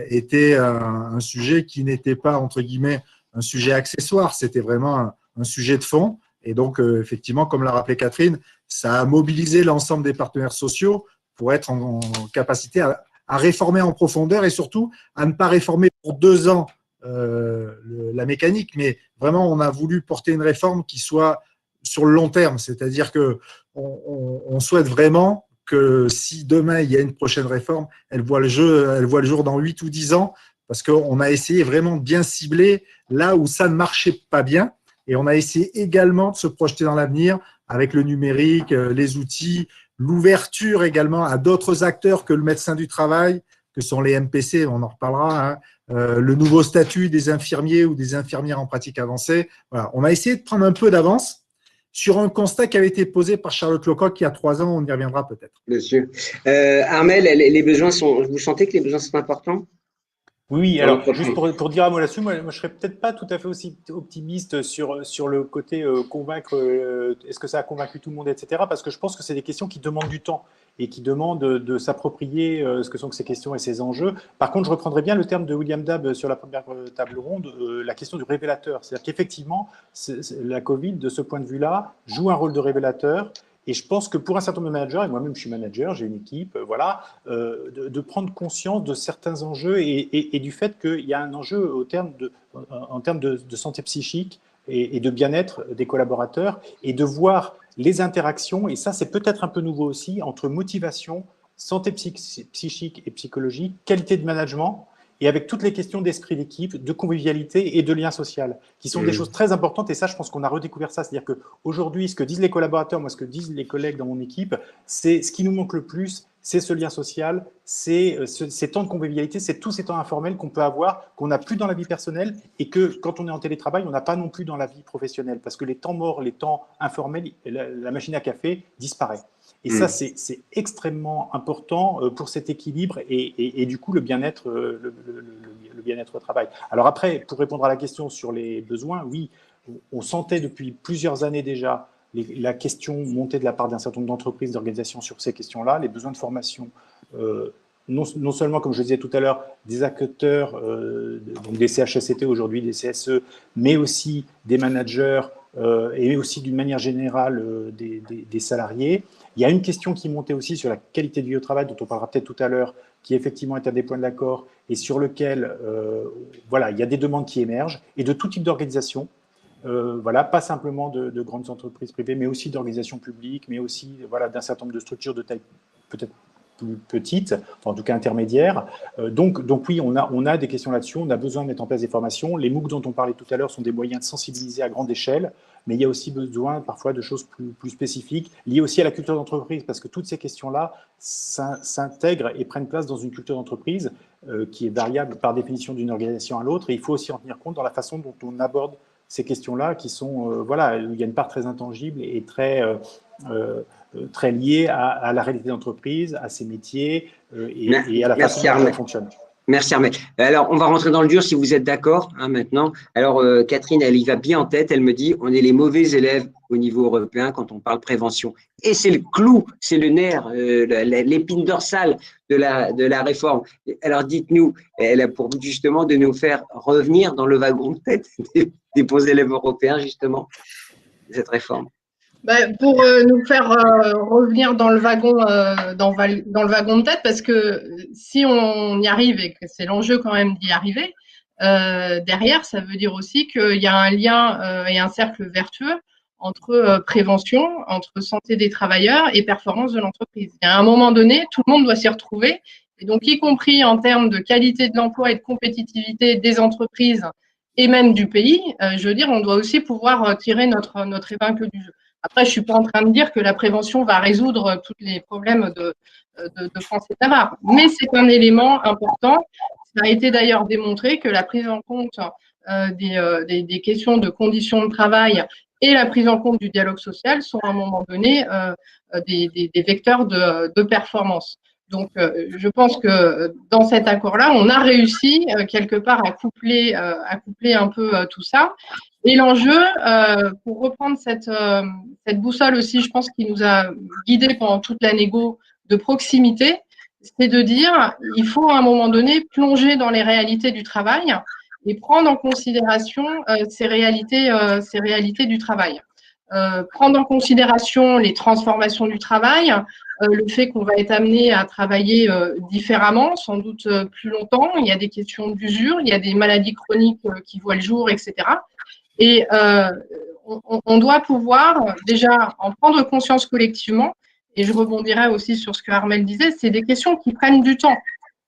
était un sujet qui n'était pas, entre guillemets, un sujet accessoire, c'était vraiment un sujet de fond. Et donc, effectivement, comme l'a rappelé Catherine, ça a mobilisé l'ensemble des partenaires sociaux pour être en capacité à réformer en profondeur et surtout à ne pas réformer pour 2 ans la mécanique, mais vraiment, on a voulu porter une réforme qui soit sur le long terme. C'est-à-dire qu'on souhaite vraiment que si demain, il y a une prochaine réforme, elle voit le jour dans 8 ou 10 ans, parce qu'on a essayé vraiment de bien cibler là où ça ne marchait pas bien. Et on a essayé également de se projeter dans l'avenir avec le numérique, les outils, l'ouverture également à d'autres acteurs que le médecin du travail, que sont les MPC, on en reparlera, hein, le nouveau statut des infirmiers ou des infirmières en pratique avancée. Voilà. On a essayé de prendre un peu d'avance sur un constat qui avait été posé par Charlotte Lecoq il y a 3 ans, on y reviendra peut-être. Monsieur. Armel, les besoins vous sentez que les besoins sont importants? Oui, alors juste pour dire un mot là-dessus, moi je serais peut-être pas tout à fait aussi optimiste sur le côté convaincre, est-ce que ça a convaincu tout le monde, etc. Parce que je pense que c'est des questions qui demandent du temps et qui demandent de s'approprier ce que sont ces questions et ces enjeux. Par contre, je reprendrai bien le terme de William Dabb sur la première table ronde, la question du révélateur. C'est-à-dire qu'effectivement, la Covid, de ce point de vue-là, joue un rôle de révélateur. Et je pense que pour un certain nombre de managers, et moi-même je suis manager, j'ai une équipe, voilà, de prendre conscience de certains enjeux et du fait qu'il y a un enjeu en termes de santé psychique et de bien-être des collaborateurs, et de voir les interactions, et ça c'est peut-être un peu nouveau aussi, entre motivation, santé psychique et psychologique, qualité de management, et avec toutes les questions d'esprit d'équipe, de convivialité et de lien social, qui sont des choses très importantes. Et ça, je pense qu'on a redécouvert ça. C'est-à-dire qu'aujourd'hui, ce que disent les collaborateurs, moi, ce que disent les collègues dans mon équipe, c'est ce qui nous manque le plus, c'est ce lien social, c'est ces temps de convivialité, c'est tous ces temps informels qu'on peut avoir, qu'on n'a plus dans la vie personnelle, et que quand on est en télétravail, on n'a pas non plus dans la vie professionnelle, parce que les temps morts, les temps informels, la machine à café disparaît. Et ça, c'est extrêmement important pour cet équilibre et du coup, le bien-être au travail. Alors après, pour répondre à la question sur les besoins, oui, on sentait depuis plusieurs années déjà la question monter de la part d'un certain nombre d'entreprises, d'organisations sur ces questions-là, les besoins de formation, non seulement, comme je le disais tout à l'heure, des acteurs, donc des CHSCT aujourd'hui, des CSE, mais aussi des managers et aussi d'une manière générale des salariés. Il y a une question qui montait aussi sur la qualité de vie au travail, dont on parlera peut-être tout à l'heure, qui effectivement est un des points de l'accord et sur lequel voilà, il y a des demandes qui émergent et de tout type d'organisation. Voilà, pas simplement de grandes entreprises privées, mais aussi d'organisations publiques, mais aussi voilà, d'un certain nombre de structures de taille peut-être plus petite, enfin, en tout cas intermédiaire. Donc oui, on a des questions là-dessus, on a besoin de mettre en place des formations. Les MOOC dont on parlait tout à l'heure sont des moyens de sensibiliser à grande échelle, mais il y a aussi besoin parfois de choses plus spécifiques, liées aussi à la culture d'entreprise, parce que toutes ces questions-là s'intègrent et prennent place dans une culture d'entreprise qui est variable par définition d'une organisation à l'autre, et il faut aussi en tenir compte dans la façon dont on aborde ces questions-là qui sont, voilà, il y a une part très intangible et très liée à la réalité d'entreprise, à ses métiers et à la façon dont ça fonctionne. Merci Armel. Alors, on va rentrer dans le dur si vous êtes d'accord maintenant. Alors, Catherine, elle y va bien en tête. Elle me dit, on est les mauvais élèves au niveau européen quand on parle prévention. Et c'est le clou, c'est le nerf, l'épine dorsale de la réforme. Alors, dites-nous, elle a pour but justement de nous faire revenir dans le wagon de tête des beaux élèves européens, justement, cette réforme. Pour nous faire revenir dans le wagon, dans le wagon de tête, parce que si on y arrive et que c'est l'enjeu quand même d'y arriver, derrière, ça veut dire aussi qu'il y a un lien et un cercle vertueux entre prévention, entre santé des travailleurs et performance de l'entreprise. Et à un moment donné, tout le monde doit s'y retrouver, et donc y compris en termes de qualité de l'emploi et de compétitivité des entreprises et même du pays, je veux dire, on doit aussi pouvoir tirer notre épingle du jeu. Après, je suis pas en train de dire que la prévention va résoudre tous les problèmes de France et Navarre, mais c'est un élément important. Ça a été d'ailleurs démontré que la prise en compte des questions de conditions de travail et la prise en compte du dialogue social sont à un moment donné des vecteurs de performance. Donc, je pense que dans cet accord-là, on a réussi quelque part à coupler un peu tout ça. Et l'enjeu, pour reprendre cette boussole aussi, je pense, qui nous a guidés pendant toute la négo de proximité, c'est de dire il faut à un moment donné plonger dans les réalités du travail et prendre en considération ces réalités du travail. Prendre en considération les transformations du travail, le fait qu'on va être amené à travailler différemment, sans doute plus longtemps. Il y a des questions d'usure, il y a des maladies chroniques qui voient le jour, etc. Et on doit pouvoir déjà en prendre conscience collectivement. Et je rebondirai aussi sur ce que Armelle disait, c'est des questions qui prennent du temps.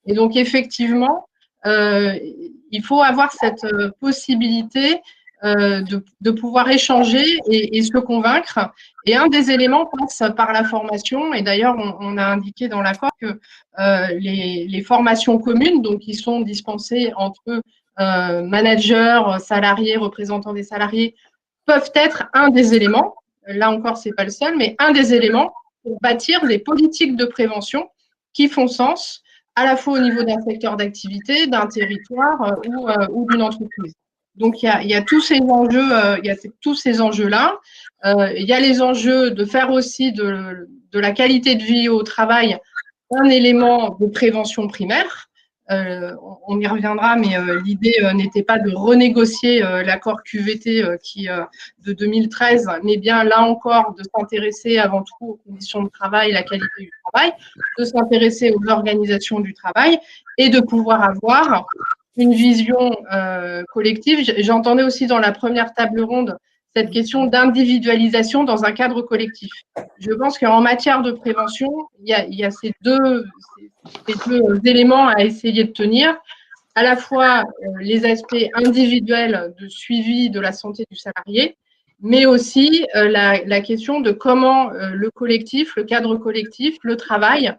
Et donc, effectivement, il faut avoir cette possibilité de pouvoir échanger et se convaincre. Et un des éléments passe par la formation. Et d'ailleurs, on a indiqué dans l'accord que les formations communes, donc qui sont dispensées entre managers, salariés, représentants des salariés, peuvent être un des éléments. Là encore, c'est pas le seul, mais un des éléments pour bâtir des politiques de prévention qui font sens à la fois au niveau d'un secteur d'activité, d'un territoire ou d'une entreprise. Donc, il y a tous ces enjeux, il y a tous ces enjeux-là. Il y a les enjeux de faire aussi de la qualité de vie au travail un élément de prévention primaire. On y reviendra, mais l'idée n'était pas de renégocier l'accord QVT de 2013, mais bien là encore de s'intéresser avant tout aux conditions de travail, la qualité du travail, de s'intéresser aux organisations du travail et de pouvoir avoir une vision collective. J'entendais aussi dans la première table ronde cette question d'individualisation dans un cadre collectif. Je pense qu'en matière de prévention, il y a ces deux éléments à essayer de tenir, à la fois les aspects individuels de suivi de la santé du salarié, mais aussi la question de comment le collectif, le cadre collectif, le travail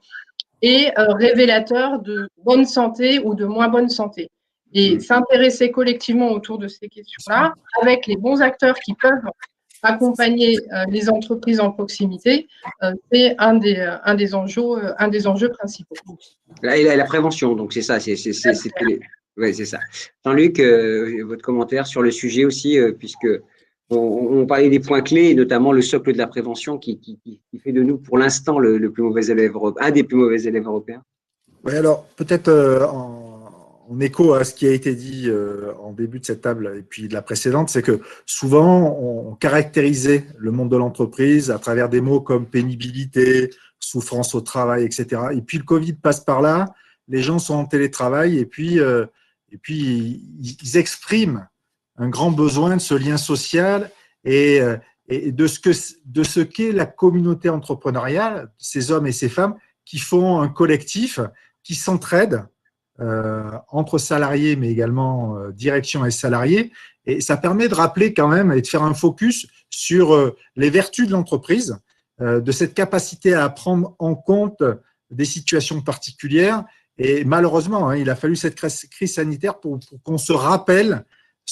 est révélateur de bonne santé ou de moins bonne santé. Et s'intéresser collectivement autour de ces questions-là, avec les bons acteurs qui peuvent accompagner les entreprises en proximité, c'est un des enjeux principaux. La prévention, donc c'est ça. Ouais, c'est ça. Jean-Luc, votre commentaire sur le sujet aussi, puisque on parlait des points clés, notamment le socle de la prévention qui fait de nous, pour l'instant, le plus mauvais élève européen, un des plus mauvais élèves européens. Oui, alors peut-être en écho à ce qui a été dit en début de cette table et puis de la précédente, c'est que souvent on caractérisait le monde de l'entreprise à travers des mots comme pénibilité, souffrance au travail, etc. Et puis le Covid passe par là, les gens sont en télétravail et puis ils expriment un grand besoin de ce lien social et de ce qu'est la communauté entrepreneuriale, ces hommes et ces femmes qui font un collectif, qui s'entraident entre salariés, mais également direction et salariés. Et ça permet de rappeler quand même et de faire un focus sur les vertus de l'entreprise, de cette capacité à prendre en compte des situations particulières. Et malheureusement, il a fallu cette crise sanitaire pour qu'on se rappelle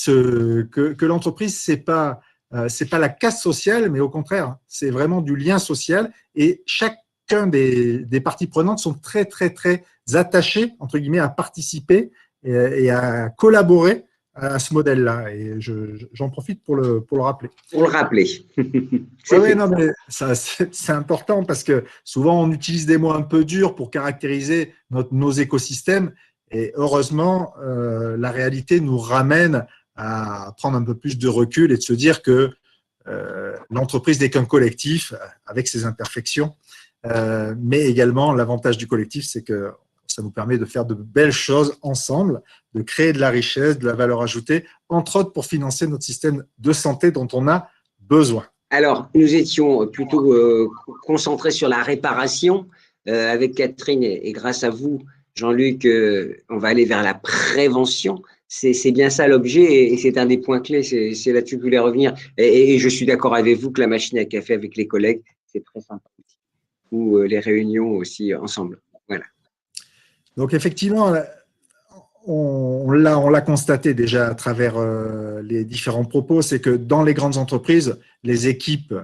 que l'entreprise, c'est pas la casse sociale, mais au contraire, c'est vraiment du lien social. Et chacun des parties prenantes sont très, très, très attachés, entre guillemets, à participer et à collaborer à ce modèle-là. Et j'en profite pour le rappeler. Pour le rappeler. Oui, non, mais c'est important parce que souvent, on utilise des mots un peu durs pour caractériser nos écosystèmes. Et heureusement, la réalité nous ramène à prendre un peu plus de recul et de se dire que l'entreprise n'est qu'un collectif avec ses imperfections. Mais également, l'avantage du collectif, c'est que ça nous permet de faire de belles choses ensemble, de créer de la richesse, de la valeur ajoutée, entre autres pour financer notre système de santé dont on a besoin. Alors, nous étions plutôt concentrés sur la réparation avec Catherine et grâce à vous, Jean-Luc, on va aller vers la prévention. C'est bien ça l'objet et c'est un des points clés. C'est là-dessus que je voulais revenir. Et je suis d'accord avec vous que la machine à café avec les collègues, c'est très sympa. Ou les réunions aussi ensemble. Voilà. Donc, effectivement, on l'a constaté déjà à travers les différents propos, c'est que dans les grandes entreprises, les équipes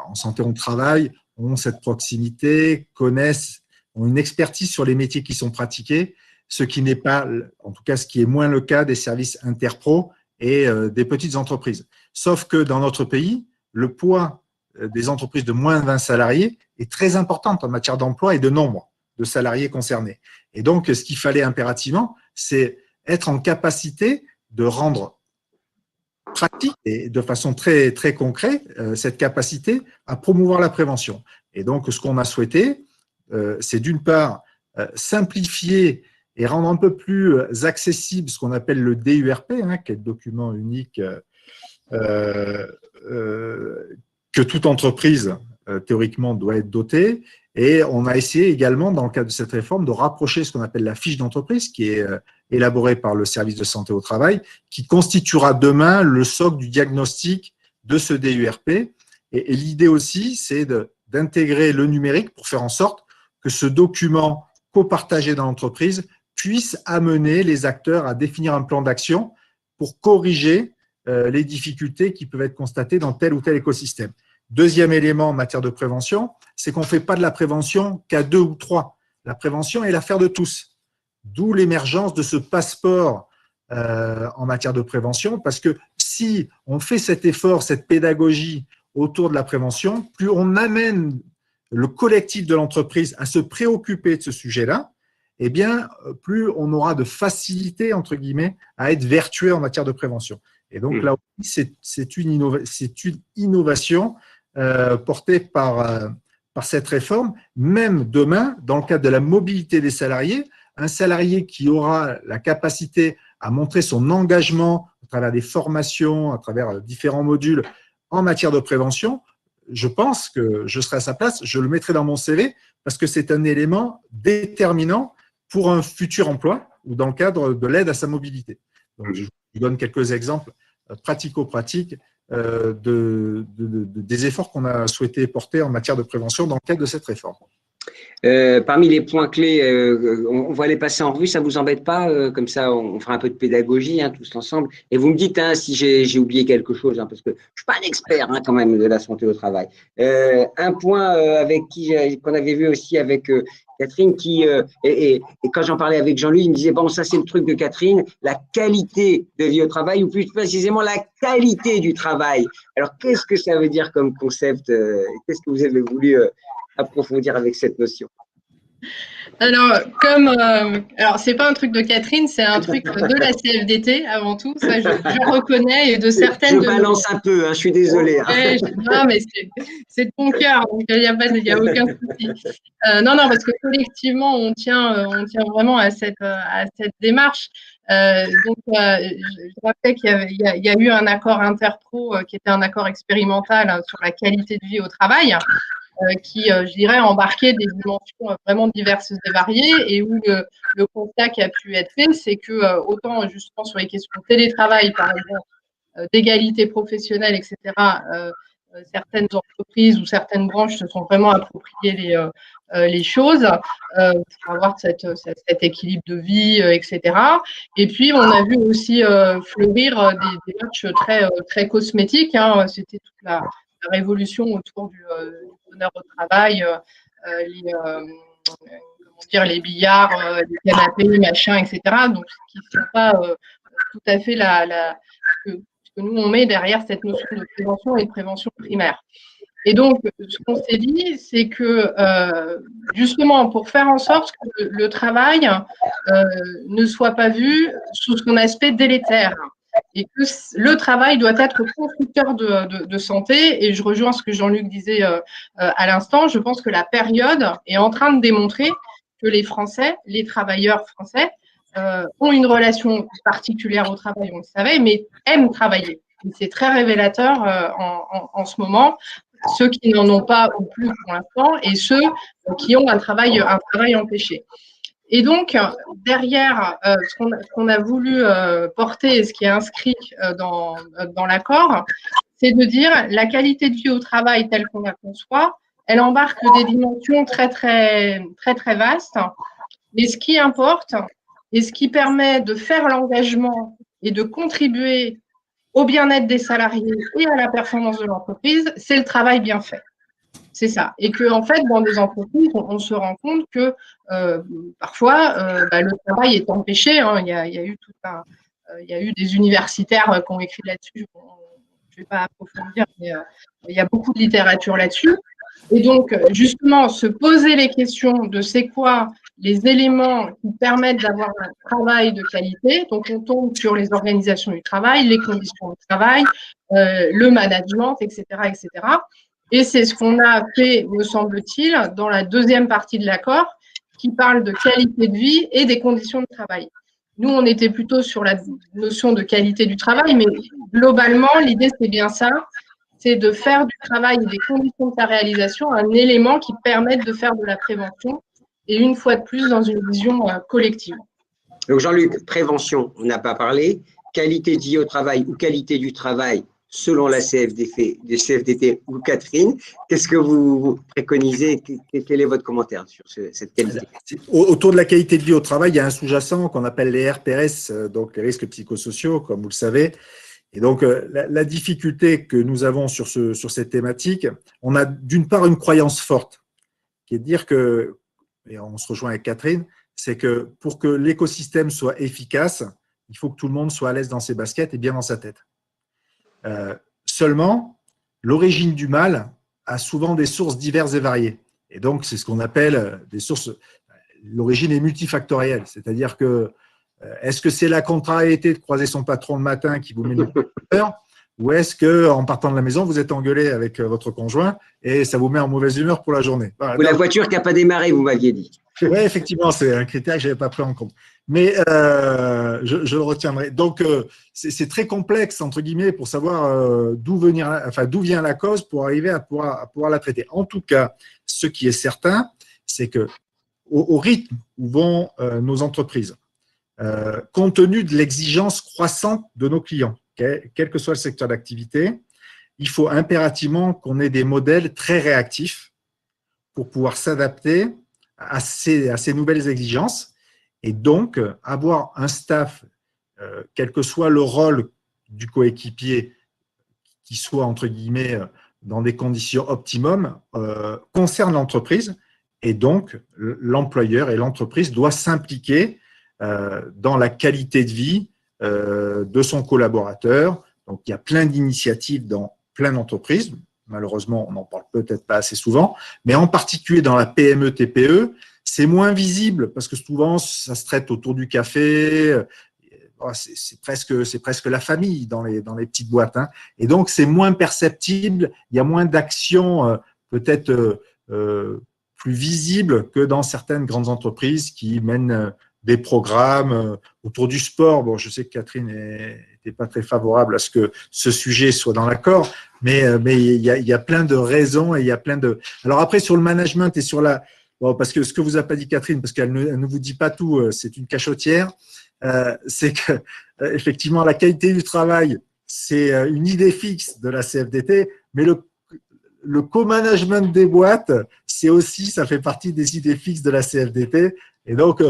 en santé au travail ont cette proximité, ont une expertise sur les métiers qui sont pratiqués, ce qui n'est pas, en tout cas, ce qui est moins le cas des services interpro et des petites entreprises. Sauf que dans notre pays, le poids des entreprises de moins de 20 salariés est très important en matière d'emploi et de nombre de salariés concernés. Et donc, ce qu'il fallait impérativement, c'est être en capacité de rendre pratique et de façon très, très concrète cette capacité à promouvoir la prévention. Et donc, ce qu'on a souhaité, c'est d'une part simplifier et rendre un peu plus accessible ce qu'on appelle le DURP, qui est le document unique que toute entreprise théoriquement doit être dotée. Et on a essayé également, dans le cadre de cette réforme, de rapprocher ce qu'on appelle la fiche d'entreprise, qui est élaborée par le service de santé au travail, qui constituera demain le socle du diagnostic de ce DURP. Et l'idée aussi, c'est d'intégrer le numérique pour faire en sorte que ce document copartagé dans l'entreprise puisse amener les acteurs à définir un plan d'action pour corriger les difficultés qui peuvent être constatées dans tel ou tel écosystème. Deuxième élément en matière de prévention, c'est qu'on ne fait pas de la prévention qu'à 2 ou 3. La prévention est l'affaire de tous. D'où l'émergence de ce passeport en matière de prévention, parce que si on fait cet effort, cette pédagogie autour de la prévention, plus on amène le collectif de l'entreprise à se préoccuper de ce sujet-là, eh bien, plus on aura de facilité, entre guillemets, à être vertueux en matière de prévention. Et donc là aussi, c'est une innovation portée par cette réforme. Même demain, dans le cadre de la mobilité des salariés, un salarié qui aura la capacité à montrer son engagement à travers des formations, à travers différents modules en matière de prévention, je pense que je serai à sa place, je le mettrai dans mon CV parce que c'est un élément déterminant pour un futur emploi ou dans le cadre de l'aide à sa mobilité. Donc, je vous donne quelques exemples pratico-pratiques des efforts qu'on a souhaité porter en matière de prévention dans le cadre de cette réforme. Parmi les points clés, on va les passer en revue, ça ne vous embête pas? Comme ça, on fera un peu de pédagogie tous ensemble. Et vous me dites si j'ai oublié quelque chose, parce que je ne suis pas un expert quand même de la santé au travail. Un point qu'on avait vu aussi avec Catherine, et quand j'en parlais avec Jean-Louis, il me disait, bon, ça c'est le truc de Catherine, la qualité de vie au travail, ou plus précisément la qualité du travail. Alors, qu'est-ce que ça veut dire comme concept? Qu'est-ce que vous avez voulu approfondir avec cette notion? Alors, c'est pas un truc de Catherine, c'est un truc de la CFDT avant tout. Ça, je reconnais et de certaines. Je balance un peu, je suis désolée. Ouais, non, mais c'est de ton cœur, donc il y a aucun souci. Non, parce que collectivement, on tient vraiment à cette démarche. Donc, je rappelle qu'il y a eu un accord interpro qui était un accord expérimental sur la qualité de vie au travail. Qui, je dirais, embarquait des dimensions vraiment diverses et variées, et où le constat qui a pu être fait, c'est que autant justement sur les questions de télétravail, par exemple, d'égalité professionnelle, etc., certaines entreprises ou certaines branches se sont vraiment appropriées les choses pour avoir cet équilibre de vie, etc. Et puis, on a vu aussi fleurir des matchs très cosmétiques. C'était toute la révolution autour du bonheur au travail, les billards, les canapés, machin, etc. Donc, qui ne sont pas tout à fait ce que nous, on met derrière cette notion de prévention et de prévention primaire. Et donc, ce qu'on s'est dit, c'est que, justement, pour faire en sorte que le travail ne soit pas vu sous son aspect délétère, et que le travail doit être constructeur de santé. Et je rejoins ce que Jean-Luc disait à l'instant. Je pense que la période est en train de démontrer que les Français, les travailleurs français, ont une relation particulière au travail, on le savait, mais aiment travailler. Et c'est très révélateur en ce moment. Ceux qui n'en ont pas ou plus pour l'instant, et ceux qui ont un travail empêché. Et donc, derrière, ce qu'on a voulu porter et ce qui est inscrit dans l'accord, c'est de dire la qualité de vie au travail telle qu'on la conçoit, elle embarque des dimensions très, très, très, très vastes. Mais ce qui importe et ce qui permet de faire l'engagement et de contribuer au bien-être des salariés et à la performance de l'entreprise, c'est le travail bien fait. C'est ça. Et qu'en fait, dans des entreprises, on se rend compte que parfois, le travail est empêché. Il y a eu des universitaires qui ont écrit là-dessus. Je ne vais pas approfondir, mais il y a beaucoup de littérature là-dessus. Et donc, justement, se poser les questions de c'est quoi les éléments qui permettent d'avoir un travail de qualité. Donc, on tombe sur les organisations du travail, les conditions de travail, le management, etc., etc. Et c'est ce qu'on a fait, me semble-t-il, dans la deuxième partie de l'accord, qui parle de qualité de vie et des conditions de travail. Nous, on était plutôt sur la notion de qualité du travail, mais globalement, l'idée, c'est bien ça, c'est de faire du travail et des conditions de sa réalisation un élément qui permette de faire de la prévention, et une fois de plus, dans une vision collective. Donc Jean-Luc, prévention, on n'a pas parlé. Qualité de vie au travail ou qualité du travail, selon la CFDT ou Catherine, qu'est-ce que vous préconisez? Quel est votre commentaire sur cette qualité? Autour de la qualité de vie au travail, il y a un sous-jacent qu'on appelle les RPRS, donc les risques psychosociaux, comme vous le savez. Et donc, la difficulté que nous avons sur cette thématique, on a d'une part une croyance forte, qui est de dire que, et on se rejoint avec Catherine, c'est que pour que l'écosystème soit efficace, il faut que tout le monde soit à l'aise dans ses baskets et bien dans sa tête. Seulement, l'origine du mal a souvent des sources diverses et variées. Et donc, c'est ce qu'on appelle des sources. L'origine est multifactorielle, c'est-à-dire que est-ce que c'est la contrariété de croiser son patron le matin qui vous met une peur, ou est-ce qu'en partant de la maison, vous êtes engueulé avec votre conjoint et ça vous met en mauvaise humeur pour la journée? Voilà. Ou la voiture qui n'a pas démarré, vous m'aviez dit. Oui, effectivement, c'est un critère que je n'avais pas pris en compte. Mais je le retiendrai. Donc, c'est très complexe, entre guillemets, pour savoir d'où vient la cause pour arriver à pouvoir la traiter. En tout cas, ce qui est certain, c'est que au rythme où vont nos entreprises, compte tenu de l'exigence croissante de nos clients, quel que soit le secteur d'activité, il faut impérativement qu'on ait des modèles très réactifs pour pouvoir s'adapter à ces nouvelles exigences et donc avoir un staff, quel que soit le rôle du coéquipier, qui soit entre guillemets dans des conditions optimum, concerne l'entreprise et donc l'employeur et l'entreprise doivent s'impliquer dans la qualité de vie de son collaborateur. Donc, il y a plein d'initiatives dans plein d'entreprises. Malheureusement, on n'en parle peut-être pas assez souvent, mais en particulier dans la PME-TPE, c'est moins visible parce que souvent, ça se traite autour du café. C'est presque la famille dans les petites boîtes. Hein. Et donc, c'est moins perceptible. Il y a moins d'actions peut-être plus visibles que dans certaines grandes entreprises qui mènent des programmes autour du sport. Bon, je sais que Catherine n'était pas très favorable à ce que ce sujet soit dans l'accord, mais il y a plein de raisons et il y a plein de… Alors après, sur le management et sur la… Bon, parce que ce que vous a pas dit Catherine, parce qu'elle ne vous dit pas tout, c'est une cachotière, c'est que effectivement la qualité du travail, c'est une idée fixe de la CFDT, mais le co-management des boîtes, c'est aussi, ça fait partie des idées fixes de la CFDT. Et donc,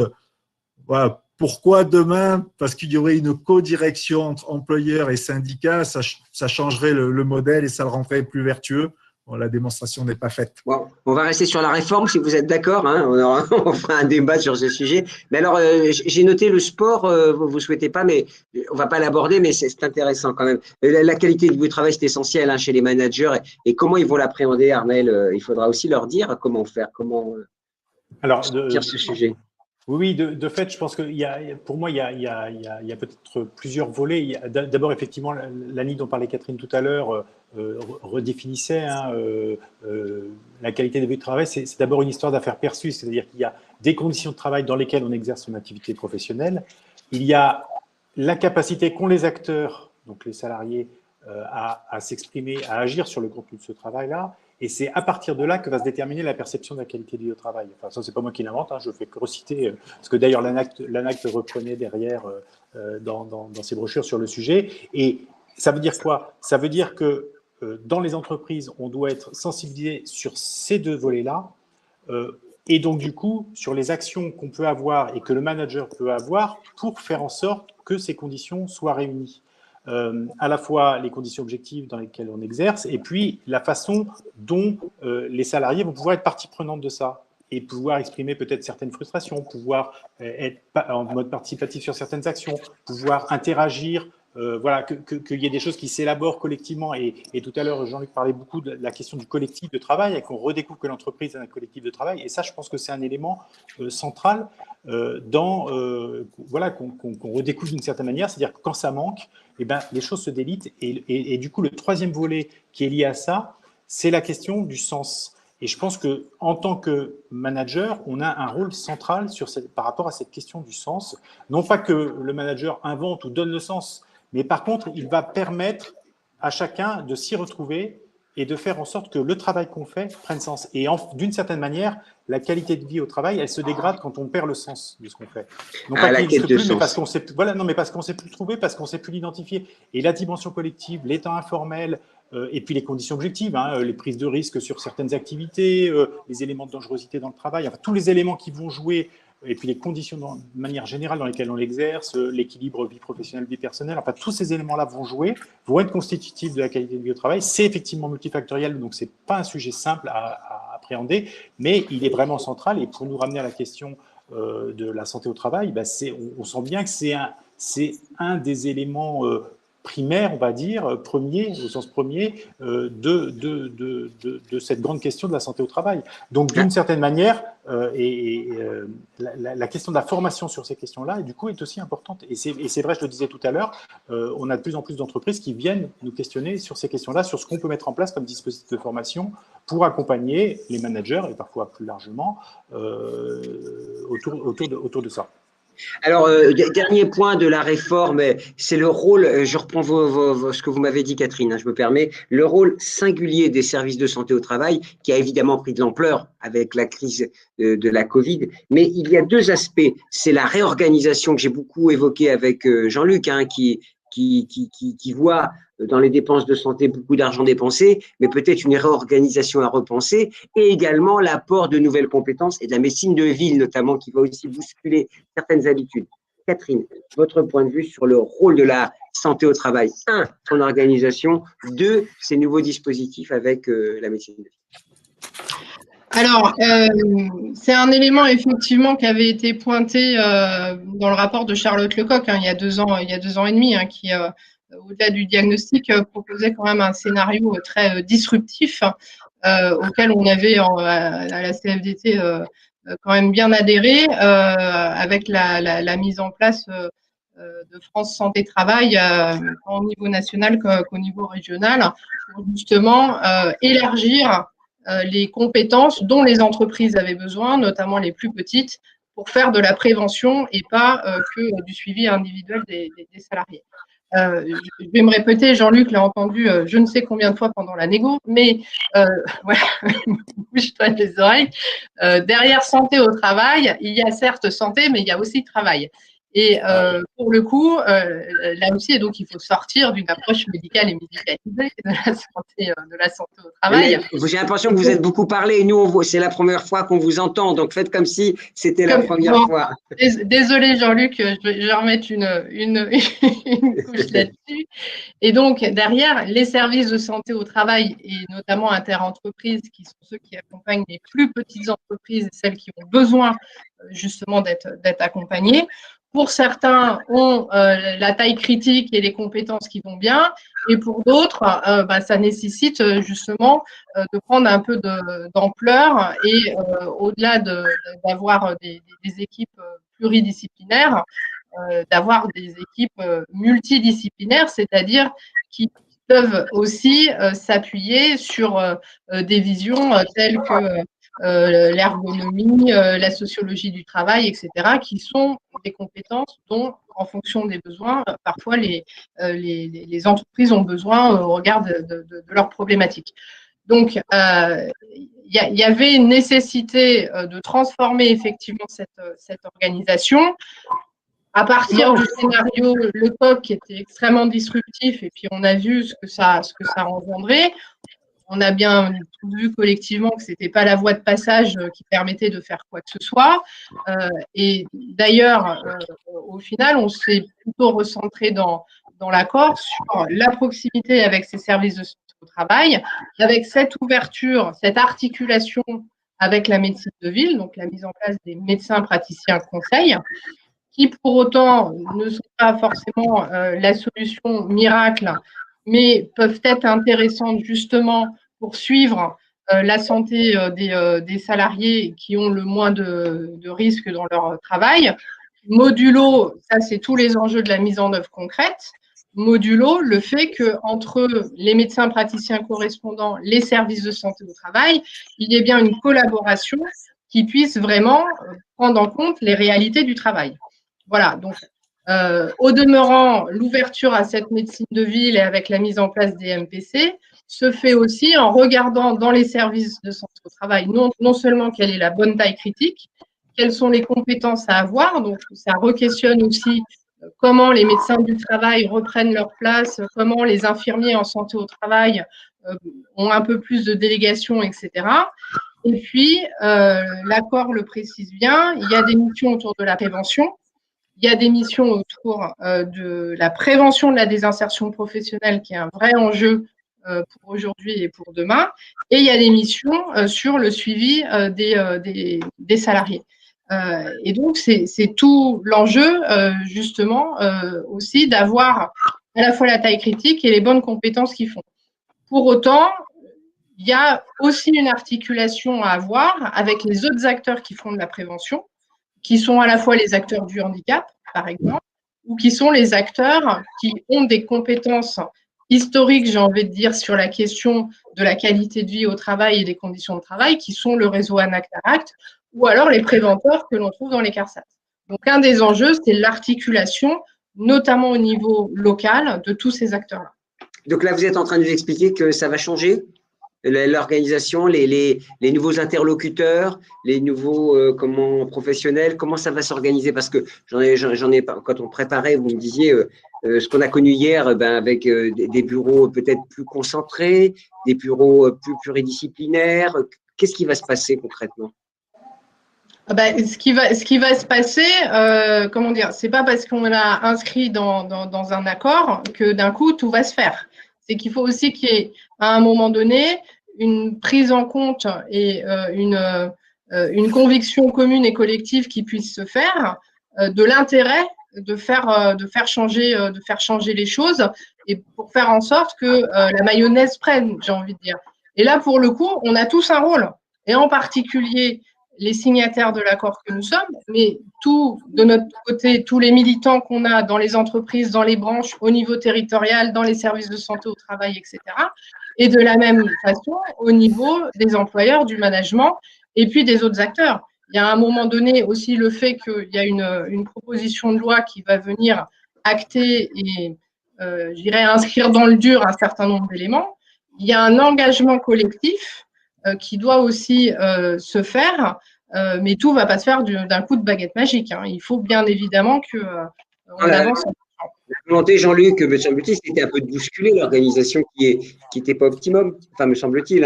voilà, pourquoi demain? Parce qu'il y aurait une co-direction entre employeurs et syndicats, ça changerait le modèle et ça le rendrait plus vertueux. Bon, la démonstration n'est pas faite. Bon, on va rester sur la réforme si vous êtes d'accord. Hein, on fera un débat sur ce sujet. Mais alors, j'ai noté le sport, vous ne souhaitez pas, mais on ne va pas l'aborder, mais c'est intéressant quand même. La qualité du travail, c'est essentiel hein, chez les managers. Et comment ils vont l'appréhender, Armelle? Il faudra aussi leur dire comment faire, comment sortir ce sujet. Oui, de fait, je pense que pour moi, il y a peut-être plusieurs volets. D'abord, effectivement, l'ANI dont parlait Catherine tout à l'heure redéfinissait la qualité de vie de travail. C'est d'abord une histoire d'affaires perçues, c'est-à-dire qu'il y a des conditions de travail dans lesquelles on exerce son activité professionnelle. Il y a la capacité qu'ont les acteurs, donc les salariés, à s'exprimer, à agir sur le contenu de ce travail-là. Et c'est à partir de là que va se déterminer la perception de la qualité de vie au travail. Enfin, ça, c'est pas moi qui l'invente, hein, je fais que reciter, parce que d'ailleurs, l'ANACT reprenait derrière dans ses brochures sur le sujet. Et ça veut dire quoi? Ça veut dire que dans les entreprises, on doit être sensibilisé sur ces deux volets-là, et donc du coup, sur les actions qu'on peut avoir et que le manager peut avoir pour faire en sorte que ces conditions soient réunies. À la fois les conditions objectives dans lesquelles on exerce et puis la façon dont les salariés vont pouvoir être partie prenante de ça et pouvoir exprimer peut-être certaines frustrations, pouvoir être en mode participatif sur certaines actions, pouvoir interagir voilà, qu'il y ait des choses qui s'élaborent collectivement. Et tout à l'heure, Jean-Luc parlait beaucoup de la question du collectif de travail et qu'on redécouvre que l'entreprise est un collectif de travail. Et ça, je pense que c'est un élément central voilà, qu'on redécouvre d'une certaine manière. C'est-à-dire que quand ça manque, eh ben, les choses se délitent. Et du coup, le troisième volet qui est lié à ça, c'est la question du sens. Et je pense qu'en tant que manager, on a un rôle central par rapport à cette question du sens. Non pas que le manager invente ou donne le sens, mais par contre, il va permettre à chacun de s'y retrouver et de faire en sorte que le travail qu'on fait prenne sens. Et d'une certaine manière, la qualité de vie au travail, elle se dégrade quand on perd le sens de ce qu'on fait. Non pas qu'il n'existe plus, mais parce qu'on sait, voilà, non, mais parce qu'on ne sait plus le trouver, parce qu'on ne sait plus l'identifier. Et la dimension collective, les temps informels, et puis les conditions objectives, hein, les prises de risques sur certaines activités, les éléments de dangerosité dans le travail, enfin, tous les éléments qui vont jouer, et puis les conditions de manière générale dans lesquelles on l'exerce, l'équilibre vie professionnelle, vie personnelle, enfin tous ces éléments-là vont jouer, vont être constitutifs de la qualité de vie au travail. C'est effectivement multifactoriel, donc ce n'est pas un sujet simple à appréhender, mais il est vraiment central. Et pour nous ramener à la question de la santé au travail, ben on sent bien que c'est un des éléments primaire, on va dire, premier, au sens premier, de cette grande question de la santé au travail. Donc, d'une certaine manière, la question de la formation sur ces questions-là, du coup, est aussi importante. Et c'est vrai, je le disais tout à l'heure, on a de plus en plus d'entreprises qui viennent nous questionner sur ces questions-là, sur ce qu'on peut mettre en place comme dispositif de formation pour accompagner les managers, et parfois plus largement, autour de ça. Alors, dernier point de la réforme, c'est le rôle, je reprends ce que vous m'avez dit, Catherine, hein, je me permets, le rôle singulier des services de santé au travail, qui a évidemment pris de l'ampleur avec la crise de la Covid, mais il y a deux aspects. C'est la réorganisation que j'ai beaucoup évoquée avec Jean-Luc, hein, qui voit dans les dépenses de santé beaucoup d'argent dépensé, mais peut-être une réorganisation à repenser, et également l'apport de nouvelles compétences et de la médecine de ville notamment, qui va aussi bousculer certaines habitudes. Catherine, votre point de vue sur le rôle de la santé au travail. 1, son organisation. 2, ces nouveaux dispositifs avec la médecine de ville. Alors, c'est un élément effectivement qui avait été pointé dans le rapport de Charlotte Lecoq il y a 2 ans et demi, hein, qui, au-delà du diagnostic, proposait quand même un scénario très disruptif auquel on avait à la CFDT quand même bien adhéré, avec la mise en place de France Santé Travail tant au niveau national qu'au niveau régional, pour justement élargir les compétences dont les entreprises avaient besoin, notamment les plus petites, pour faire de la prévention et pas que du suivi individuel des salariés. Je vais me répéter, Jean-Luc l'a entendu je ne sais combien de fois pendant la négo, mais voilà, bouge-toi les oreilles. Derrière santé au travail, il y a certes santé, mais il y a aussi travail. Et pour le coup, là aussi, et donc il faut sortir d'une approche médicale et médicalisée de la santé au travail. J'ai l'impression que vous êtes beaucoup parlé et nous, c'est la première fois qu'on vous entend, donc faites comme si c'était la première fois. Désolée Jean-Luc, je vais remettre une couche là-dessus. Et donc derrière, les services de santé au travail et notamment interentreprises, qui sont ceux qui accompagnent les plus petites entreprises, celles qui ont besoin justement d'être accompagnées. Pour certains, ont la taille critique et les compétences qui vont bien, et pour d'autres, ça nécessite justement de prendre un peu d'ampleur et au-delà d'avoir des équipes pluridisciplinaires, d'avoir des équipes multidisciplinaires, c'est-à-dire qui peuvent aussi s'appuyer sur des visions telles que l'ergonomie, la sociologie du travail, etc., qui sont des compétences dont, en fonction des besoins, parfois les entreprises ont besoin au regard de leurs problématiques. Donc, il y avait une nécessité de transformer effectivement cette organisation à partir du scénario Lecoq qui était extrêmement disruptif, et puis on a vu ce que ça engendrait. On a bien vu collectivement que ce n'était pas la voie de passage qui permettait de faire quoi que ce soit. Et d'ailleurs, au final, on s'est plutôt recentré dans l'accord sur la proximité avec ces services de santé au travail, avec cette ouverture, cette articulation avec la médecine de ville, donc la mise en place des médecins praticiens conseils, qui pour autant ne sont pas forcément la solution miracle, mais peuvent être intéressantes justement pour suivre la santé des salariés qui ont le moins de risques dans leur travail. Modulo, ça c'est tous les enjeux de la mise en œuvre concrète. Modulo, le fait qu'entre les médecins praticiens correspondants, les services de santé au travail, il y ait bien une collaboration qui puisse vraiment prendre en compte les réalités du travail. Voilà, donc au demeurant, l'ouverture à cette médecine de ville et avec la mise en place des MPC se fait aussi en regardant dans les services de santé au travail non seulement quelle est la bonne taille critique, quelles sont les compétences à avoir, donc ça re-questionne aussi comment les médecins du travail reprennent leur place, comment les infirmiers en santé au travail ont un peu plus de délégation, etc. Et puis, l'accord le précise bien, il y a des missions autour de la prévention, il y a des missions autour de la prévention de la désinsertion professionnelle, qui est un vrai enjeu pour aujourd'hui et pour demain, et il y a des missions sur le suivi des salariés. Et donc, c'est tout l'enjeu, justement, aussi d'avoir à la fois la taille critique et les bonnes compétences qu'ils font. Pour autant, il y a aussi une articulation à avoir avec les autres acteurs qui font de la prévention, qui sont à la fois les acteurs du handicap, par exemple, ou qui sont les acteurs qui ont des compétences historiques, j'ai envie de dire, sur la question de la qualité de vie au travail et des conditions de travail, qui sont le réseau ANAC-TARACT, ou alors les préventeurs que l'on trouve dans les CARSAT. Donc, un des enjeux, c'est l'articulation, notamment au niveau local, de tous ces acteurs-là. Donc là, vous êtes en train de nous expliquer que ça va changer l'organisation, les nouveaux interlocuteurs, les nouveaux professionnels, comment ça va s'organiser? Parce que j'en ai quand on préparait, vous me disiez ce qu'on a connu hier, avec des bureaux peut-être plus concentrés, des bureaux plus pluridisciplinaires. Qu'est-ce qui va se passer concrètement? Ce qui va se passer, comment dire, c'est pas parce qu'on l'a inscrit dans un accord que d'un coup tout va se faire. C'est qu'il faut aussi qu'il y ait à un moment donné une prise en compte et une conviction commune et collective qui puisse se faire de l'intérêt de faire changer les choses et pour faire en sorte que la mayonnaise prenne, j'ai envie de dire. Et là, pour le coup, on a tous un rôle, et en particulier les signataires de l'accord que nous sommes, mais de notre côté, tous les militants qu'on a dans les entreprises, dans les branches, au niveau territorial, dans les services de santé au travail, etc. Et de la même façon, au niveau des employeurs, du management, et puis des autres acteurs. Il y a à un moment donné aussi le fait qu'il y a une proposition de loi qui va venir acter et, je dirais, inscrire dans le dur un certain nombre d'éléments. Il y a un engagement collectif qui doit aussi se faire, mais tout ne va pas se faire d'un coup de baguette magique. Hein. Il faut bien évidemment qu'on avance. La volonté, Jean-Luc, me semble-t-il, c'était un peu de bousculer l'organisation qui n'était pas optimum, enfin, me semble-t-il.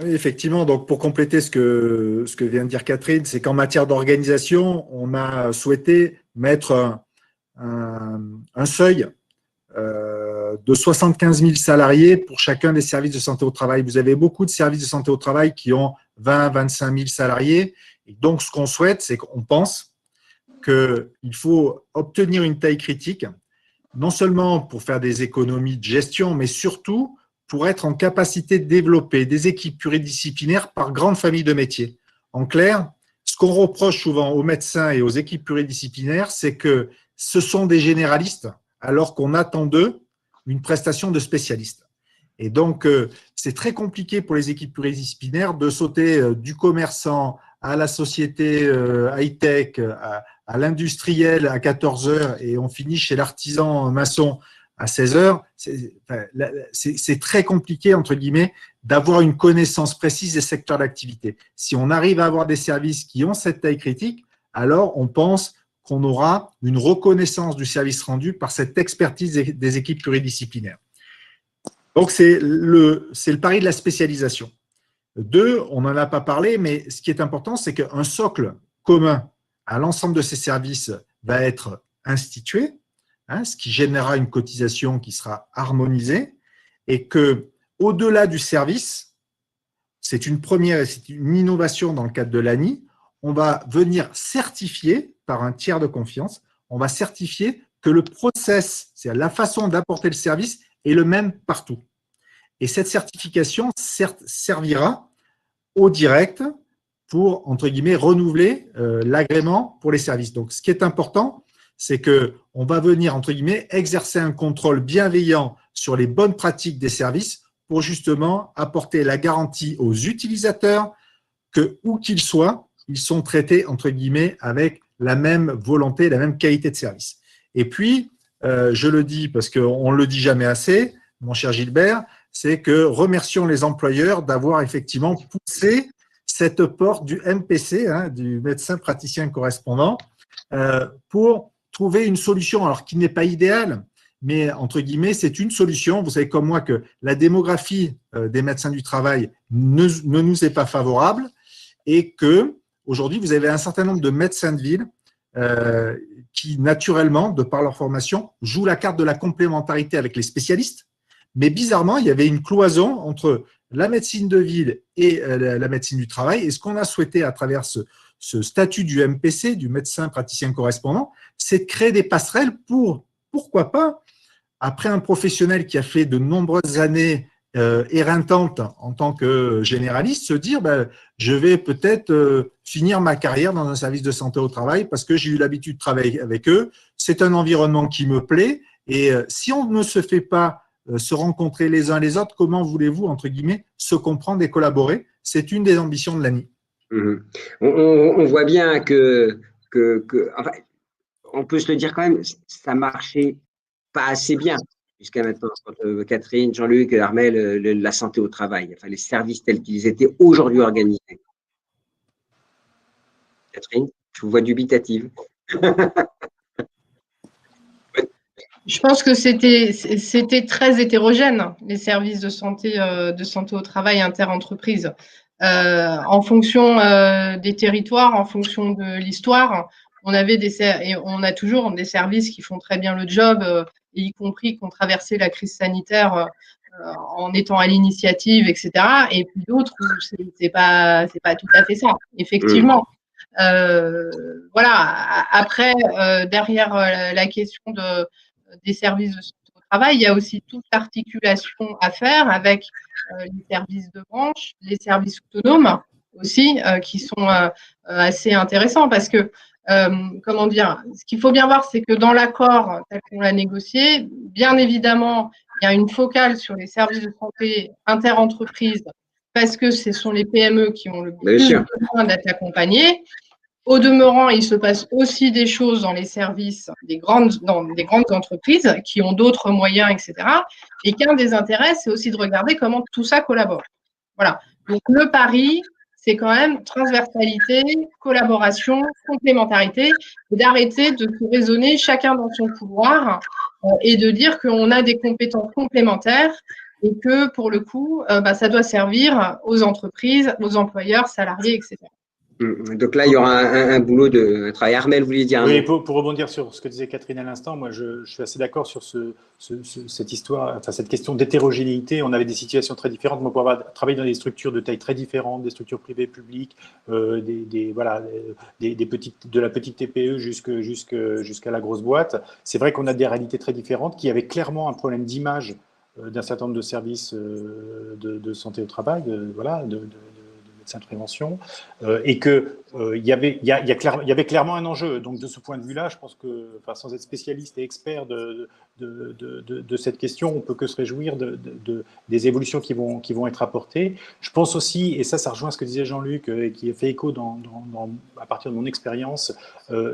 Oui, effectivement, donc pour compléter ce que vient de dire Catherine, c'est qu'en matière d'organisation, on a souhaité mettre un seuil de 75 000 salariés pour chacun des services de santé au travail. Vous avez beaucoup de services de santé au travail qui ont 20-25 000 salariés. Et donc, ce qu'on souhaite, c'est qu'on pense qu'il faut obtenir une taille critique, non seulement pour faire des économies de gestion, mais surtout pour être en capacité de développer des équipes pluridisciplinaires par grande famille de métiers. En clair, ce qu'on reproche souvent aux médecins et aux équipes pluridisciplinaires, c'est que ce sont des généralistes, alors qu'on attend d'eux une prestation de spécialiste. Et donc, c'est très compliqué pour les équipes pluridisciplinaires de sauter du commerçant à la société high-tech, à l'industriel à 14 heures et on finit chez l'artisan maçon à 16 heures. C'est très compliqué, entre guillemets, d'avoir une connaissance précise des secteurs d'activité. Si on arrive à avoir des services qui ont cette taille critique, alors on pense qu'on aura une reconnaissance du service rendu par cette expertise des équipes pluridisciplinaires. Donc, c'est le pari de la spécialisation. 2, on n'en a pas parlé, mais ce qui est important, c'est qu'un socle commun à l'ensemble de ces services va être institué, ce qui générera une cotisation qui sera harmonisée, et qu'au-delà du service, c'est une innovation dans le cadre de l'ANI, on va venir certifier par un tiers de confiance. On va certifier que le process, c'est-à-dire la façon d'apporter le service, est le même partout. Et cette certification servira au direct pour, entre guillemets, renouveler l'agrément pour les services. Donc, ce qui est important, c'est qu'on va venir, entre guillemets, exercer un contrôle bienveillant sur les bonnes pratiques des services pour justement apporter la garantie aux utilisateurs que, où qu'ils soient, ils sont traités, entre guillemets, avec la même volonté, la même qualité de service. Et puis, je le dis parce qu'on ne le dit jamais assez, mon cher Gilbert, c'est que remercions les employeurs d'avoir effectivement poussé cette porte du MPC, du médecin praticien correspondant, pour trouver une solution, alors qui n'est pas idéale, mais entre guillemets, c'est une solution. Vous savez comme moi que la démographie des médecins du travail ne nous est pas favorable et que aujourd'hui, vous avez un certain nombre de médecins de ville qui, naturellement, de par leur formation, jouent la carte de la complémentarité avec les spécialistes. Mais bizarrement, il y avait une cloison entre la médecine de ville et la médecine du travail. Et ce qu'on a souhaité à travers ce statut du MPC, du médecin praticien correspondant, c'est de créer des passerelles pour, pourquoi pas, après un professionnel qui a fait de nombreuses années éreintantes en tant que généraliste, se dire je vais peut-être finir ma carrière dans un service de santé au travail parce que j'ai eu l'habitude de travailler avec eux. C'est un environnement qui me plaît. Et si on ne se fait pas se rencontrer les uns les autres, comment voulez-vous, entre guillemets, se comprendre et collaborer? C'est une des ambitions de l'ANI. On voit bien enfin, on peut se le dire quand même, ça marchait pas assez bien jusqu'à maintenant. Quand Catherine, Jean-Luc, Armel, la santé au travail, enfin les services tels qu'ils étaient aujourd'hui organisés. Catherine, je vous vois dubitative. Je pense que c'était très hétérogène, les services de santé au travail inter-entreprise. En fonction des territoires, en fonction de l'histoire, on a toujours des services qui font très bien le job, y compris qui ont traversé la crise sanitaire en étant à l'initiative, etc. Et puis d'autres où c'est pas tout à fait ça, effectivement. Voilà. Après, derrière la question des services de santé au travail, il y a aussi toute l'articulation à faire avec les services de branche, les services autonomes aussi, qui sont assez intéressants parce que, comment dire, ce qu'il faut bien voir, c'est que dans l'accord tel qu'on l'a négocié, bien évidemment, il y a une focale sur les services de santé inter-entreprises parce que ce sont les PME qui ont le plus besoin d'être accompagnées. Au demeurant, il se passe aussi des choses dans les services dans des grandes entreprises qui ont d'autres moyens, etc. Et qu'un des intérêts, c'est aussi de regarder comment tout ça collabore. Voilà. Donc, le pari, c'est quand même transversalité, collaboration, complémentarité, et d'arrêter de se raisonner chacun dans son couloir et de dire qu'on a des compétences complémentaires et que, pour le coup, ça doit servir aux entreprises, aux employeurs, salariés, etc. Donc là, il y aura un boulot de travail. Armel, vous vouliez dire un mot? Oui, pour rebondir sur ce que disait Catherine à l'instant, moi je suis assez d'accord sur cette histoire, enfin cette question d'hétérogénéité. On avait des situations très différentes. Moi, pour avoir travaillé dans des structures de taille très différentes, des structures privées, publiques, de la petite TPE jusqu'à la grosse boîte, c'est vrai qu'on a des réalités très différentes qui avaient clairement un problème d'image d'un certain nombre de services de santé au travail, de médecins de prévention, et que il y avait clairement un enjeu. Donc de ce point de vue-là, je pense que, enfin, sans être spécialiste et expert de cette question, on peut que se réjouir des évolutions qui vont être apportées. Je pense aussi, et ça rejoint ce que disait Jean-Luc et qui a fait écho à partir de mon expérience,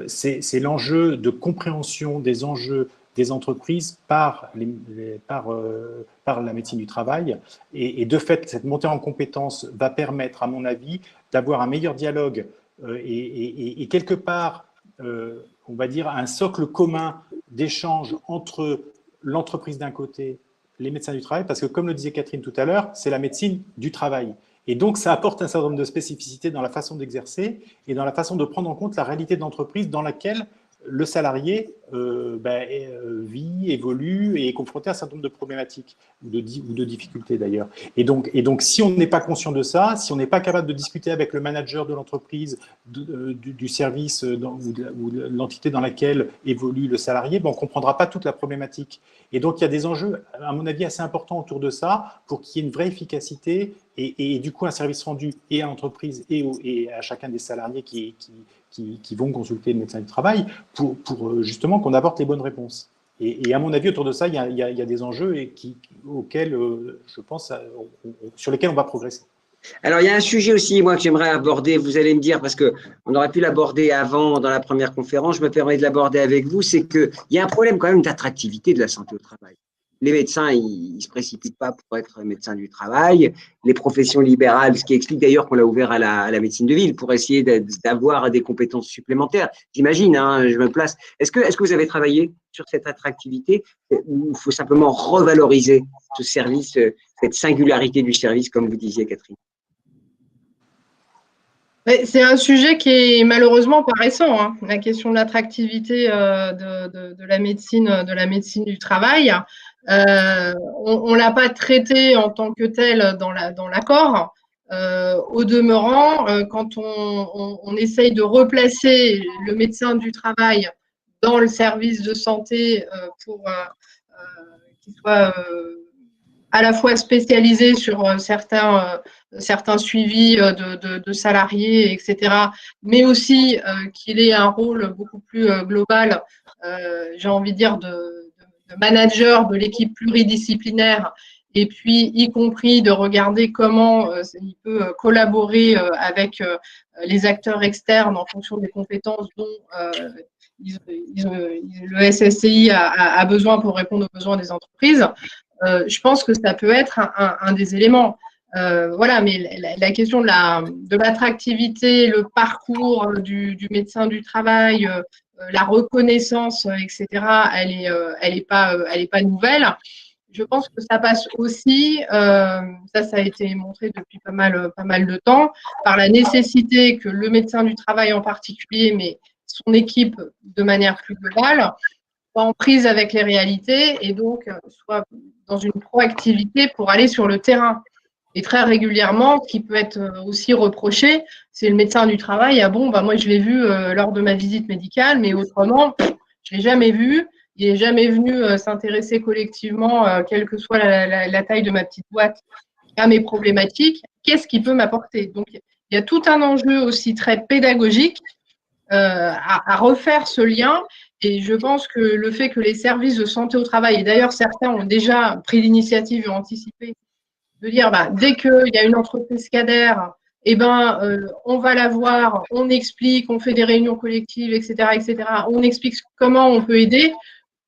c'est l'enjeu de compréhension des enjeux des entreprises par la médecine du travail. Et de fait, cette montée en compétences va permettre, à mon avis, d'avoir un meilleur dialogue et quelque part, on va dire, un socle commun d'échange entre l'entreprise d'un côté, les médecins du travail, parce que comme le disait Catherine tout à l'heure, c'est la médecine du travail. Et donc, ça apporte un certain nombre de spécificités dans la façon d'exercer et dans la façon de prendre en compte la réalité de l'entreprise dans laquelle le salarié vit, évolue et est confronté à un certain nombre de problématiques ou de difficultés d'ailleurs. Et donc, si on n'est pas conscient de ça, si on n'est pas capable de discuter avec le manager de l'entreprise, du service ou de l'entité dans laquelle évolue le salarié, on ne comprendra pas toute la problématique. Et donc, il y a des enjeux, à mon avis, assez importants autour de ça pour qu'il y ait une vraie efficacité et du coup un service rendu et à l'entreprise et à chacun des salariés qui vont consulter le médecin du travail pour justement qu'on apporte les bonnes réponses. Et à mon avis, autour de ça, il y a des enjeux auxquels, je pense, sur lesquels on va progresser. Alors, il y a un sujet aussi, moi, que j'aimerais aborder, vous allez me dire, parce qu'on aurait pu l'aborder avant dans la première conférence, je me permets de l'aborder avec vous, c'est qu'il y a un problème quand même d'attractivité de la santé au travail. Les médecins, ils ne se précipitent pas pour être médecins du travail. Les professions libérales, ce qui explique d'ailleurs qu'on l'a ouvert à la médecine de ville pour essayer d'avoir des compétences supplémentaires. J'imagine, je me place. Est-ce que vous avez travaillé sur cette attractivité ou il faut simplement revaloriser ce service, cette singularité du service, comme vous disiez, Catherine? C'est un sujet qui est malheureusement pas récent, la question de l'attractivité de la médecine du travail. On l'a pas traité en tant que tel dans l'accord. Au demeurant, quand on essaye de replacer le médecin du travail dans le service de santé pour qu'il soit à la fois spécialisé sur certains suivis de salariés, etc., mais aussi qu'il ait un rôle beaucoup plus global, j'ai envie de dire, de manager de l'équipe pluridisciplinaire, et puis y compris de regarder comment il peut collaborer avec les acteurs externes en fonction des compétences dont le SSCI a besoin pour répondre aux besoins des entreprises. Je pense que ça peut être un des éléments. Voilà, mais la question de l'attractivité, le parcours du médecin du travail, la reconnaissance, etc., elle est pas nouvelle. Je pense que ça passe aussi, ça a été montré depuis pas mal de temps, par la nécessité que le médecin du travail en particulier, mais son équipe de manière plus globale, soit en prise avec les réalités et donc soit dans une proactivité pour aller sur le terrain. Et très régulièrement, ce qui peut être aussi reproché, c'est le médecin du travail. Ah bon, moi je l'ai vu lors de ma visite médicale, mais autrement, je ne l'ai jamais vu. Il n'est jamais venu s'intéresser collectivement, quelle que soit la taille de ma petite boîte, à mes problématiques. Qu'est-ce qu'il peut m'apporter? Donc, il y a tout un enjeu aussi très pédagogique à refaire ce lien. Et je pense que le fait que les services de santé au travail, et d'ailleurs certains ont déjà pris l'initiative et anticipé, de dire dès qu'il y a une entreprise qui adhère, on va la voir, on explique, on fait des réunions collectives, etc., on explique comment on peut aider.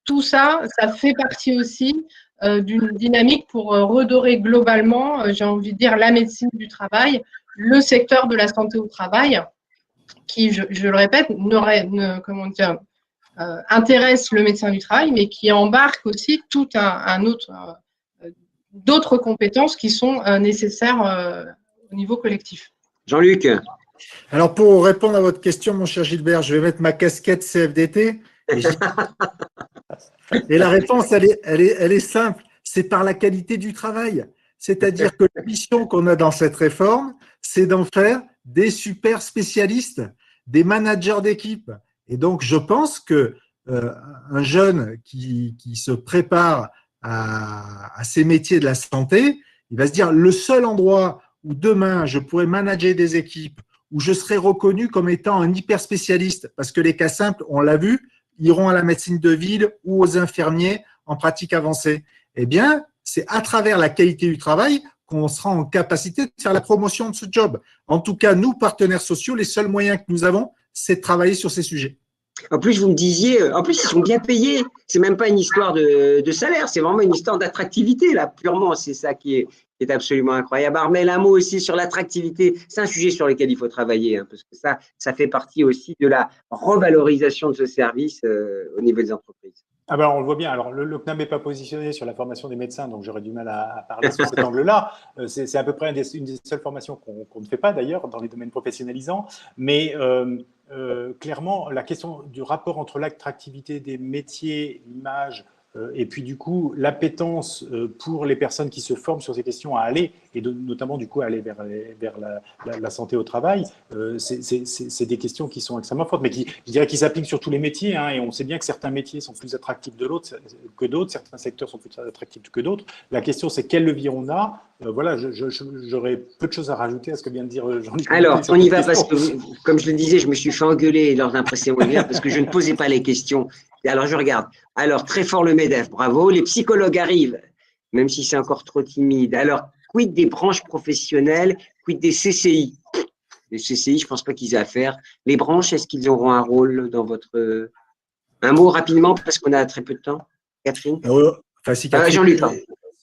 Tout ça, ça fait partie aussi d'une dynamique pour redorer globalement, j'ai envie de dire, la médecine du travail, le secteur de la santé au travail, qui, je le répète, intéresse le médecin du travail, mais qui embarque aussi tout d'autres compétences qui sont nécessaires au niveau collectif. Jean-Luc. Alors, pour répondre à votre question, mon cher Gilbert, je vais mettre ma casquette CFDT. Et la réponse, elle est simple. C'est par la qualité du travail. C'est-à-dire que la mission qu'on a dans cette réforme, c'est d'en faire des super spécialistes, des managers d'équipe. Et donc, je pense que un jeune qui se prépare à ces métiers de la santé, il va se dire le seul endroit où demain je pourrais manager des équipes, où je serai reconnu comme étant un hyper spécialiste, parce que les cas simples, on l'a vu, iront à la médecine de ville ou aux infirmiers en pratique avancée. Eh bien, c'est à travers la qualité du travail qu'on sera en capacité de faire la promotion de ce job. En tout cas, nous, partenaires sociaux, les seuls moyens que nous avons, c'est de travailler sur ces sujets. En plus, vous me disiez, en plus, ils sont bien payés. C'est même pas une histoire de salaire, c'est vraiment une histoire d'attractivité, là, purement. C'est ça qui est absolument incroyable. Armelle, un mot aussi sur l'attractivité. C'est un sujet sur lequel il faut travailler, parce que ça fait partie aussi de la revalorisation de ce service au niveau des entreprises. Ah ben, on le voit bien. Alors, le CNAM n'est pas positionné sur la formation des médecins, donc j'aurais du mal à parler sous cet angle-là. C'est à peu près une des seules formations qu'on ne fait pas, d'ailleurs, dans les domaines professionnalisants. Mais clairement, la question du rapport entre l'attractivité des métiers, l'image, et puis du coup, l'appétence pour les personnes qui se forment sur ces questions à aller, et notamment du coup à aller vers la santé au travail, c'est des questions qui sont extrêmement fortes, mais je dirais qu'ils s'appliquent sur tous les métiers, hein, et on sait bien que certains métiers sont plus attractifs que d'autres, certains secteurs sont plus attractifs que d'autres. La question, c'est quel levier on a. Voilà, j'aurais peu de choses à rajouter à ce que vient de dire Jean-Luc. Alors, on y va parce que, comme je le disais, je me suis fait engueuler lors d'un précédent webinaire parce que je ne posais pas les questions. Alors, je regarde. Alors, très fort le MEDEF, bravo. Les psychologues arrivent, même si c'est encore trop timide. Alors, quid des branches professionnelles, quid des CCI? Les CCI, je ne pense pas qu'ils aient à faire. Les branches, est-ce qu'ils auront un rôle dans votre… Un mot rapidement, parce qu'on a très peu de temps. Catherine? Si Jean-Luc.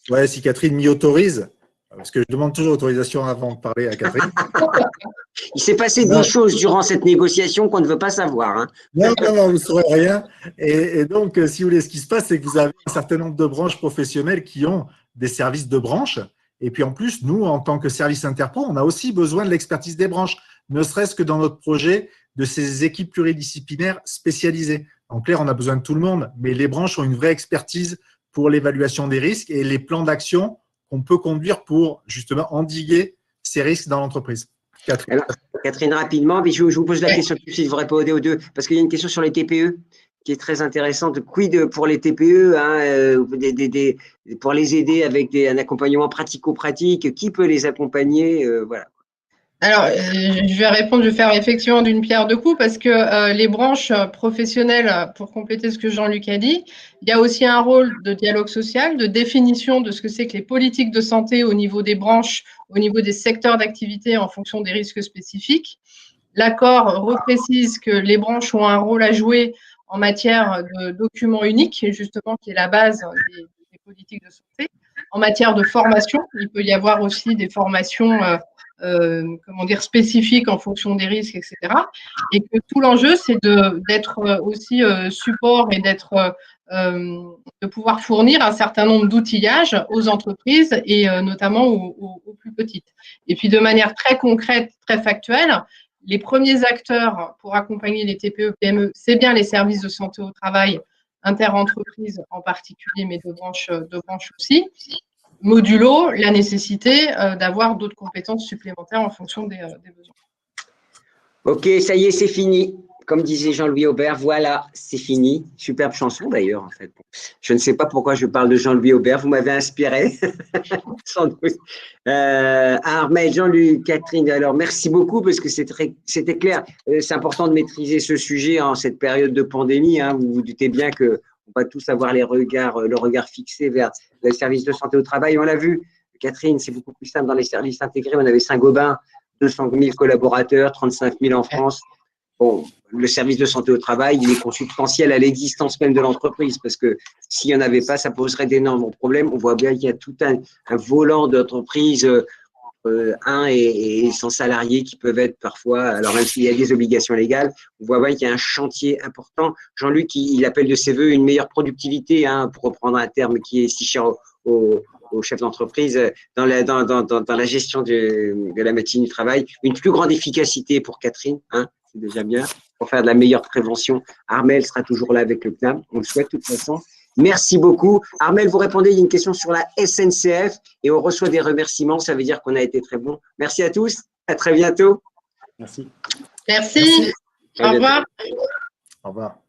Ouais, si Catherine m'y autorise, parce que je demande toujours autorisation avant de parler à Catherine. Il s'est passé des choses durant cette négociation qu'on ne veut pas savoir. Hein. Non, vous ne saurez rien. Et donc, si vous voulez, ce qui se passe, c'est que vous avez un certain nombre de branches professionnelles qui ont des services de branche. Et puis en plus, nous, en tant que service interpro, on a aussi besoin de l'expertise des branches, ne serait-ce que dans notre projet de ces équipes pluridisciplinaires spécialisées. En clair, on a besoin de tout le monde, mais les branches ont une vraie expertise pour l'évaluation des risques et les plans d'action qu'on peut conduire pour justement endiguer ces risques dans l'entreprise. Catherine, rapidement, mais je vous pose la question tout de suite, vous répondez aux deux, parce qu'il y a une question sur les TPE qui est très intéressante. Quid pour les TPE, hein, pour les aider avec un accompagnement pratico-pratique, qui peut les accompagner, voilà. Alors, je vais faire effectivement d'une pierre deux coups parce que les branches professionnelles, pour compléter ce que Jean-Luc a dit, il y a aussi un rôle de dialogue social, de définition de ce que c'est que les politiques de santé au niveau des branches, au niveau des secteurs d'activité en fonction des risques spécifiques. L'accord reprécise que les branches ont un rôle à jouer en matière de documents uniques, justement, qui est la base des politiques de santé. En matière de formation, il peut y avoir aussi des formations spécifiques en fonction des risques, etc. Et que tout l'enjeu, c'est d'être aussi support et de pouvoir fournir un certain nombre d'outillages aux entreprises et notamment aux plus petites. Et puis de manière très concrète, très factuelle, les premiers acteurs pour accompagner les TPE, PME, c'est bien les services de santé au travail, interentreprises en particulier, mais de branches aussi. Modulo la nécessité d'avoir d'autres compétences supplémentaires en fonction des besoins. Ok, ça y est, c'est fini. Comme disait Jean-Louis Aubert, voilà, c'est fini. Superbe chanson d'ailleurs, en fait. Je ne sais pas pourquoi je parle de Jean-Louis Aubert, vous m'avez inspiré. Sans doute. Armel, Jean-Luc, Catherine, alors merci beaucoup parce que c'était clair. C'est important de maîtriser ce sujet en cette période de pandémie. Hein. Vous vous doutez bien que on va tous avoir le regard fixé vers le service de santé au travail. On l'a vu, Catherine, c'est beaucoup plus simple dans les services intégrés. On avait Saint-Gobain, 200 000 collaborateurs, 35 000 en France. Bon, le service de santé au travail, il est consubstantiel à l'existence même de l'entreprise parce que s'il n'y en avait pas, ça poserait d'énormes problèmes. On voit bien qu'il y a tout un volant d'entreprise, 1 et 100 salariés qui peuvent être parfois, alors même s'il y a des obligations légales, on voit bien qu'il y a un chantier important. Jean-Luc, il appelle de ses voeux une meilleure productivité, hein, pour reprendre un terme qui est si cher aux chefs d'entreprise, dans la gestion de la médecine du travail, une plus grande efficacité pour Catherine, hein, c'est déjà bien, pour faire de la meilleure prévention. Armel sera toujours là avec le CNAM, on le souhaite de toute façon. Merci beaucoup. Armel, vous répondez, il y a une question sur la SNCF et on reçoit des remerciements, ça veut dire qu'on a été très bon. Merci à tous, à très bientôt. Merci. Merci. Au revoir. Au revoir.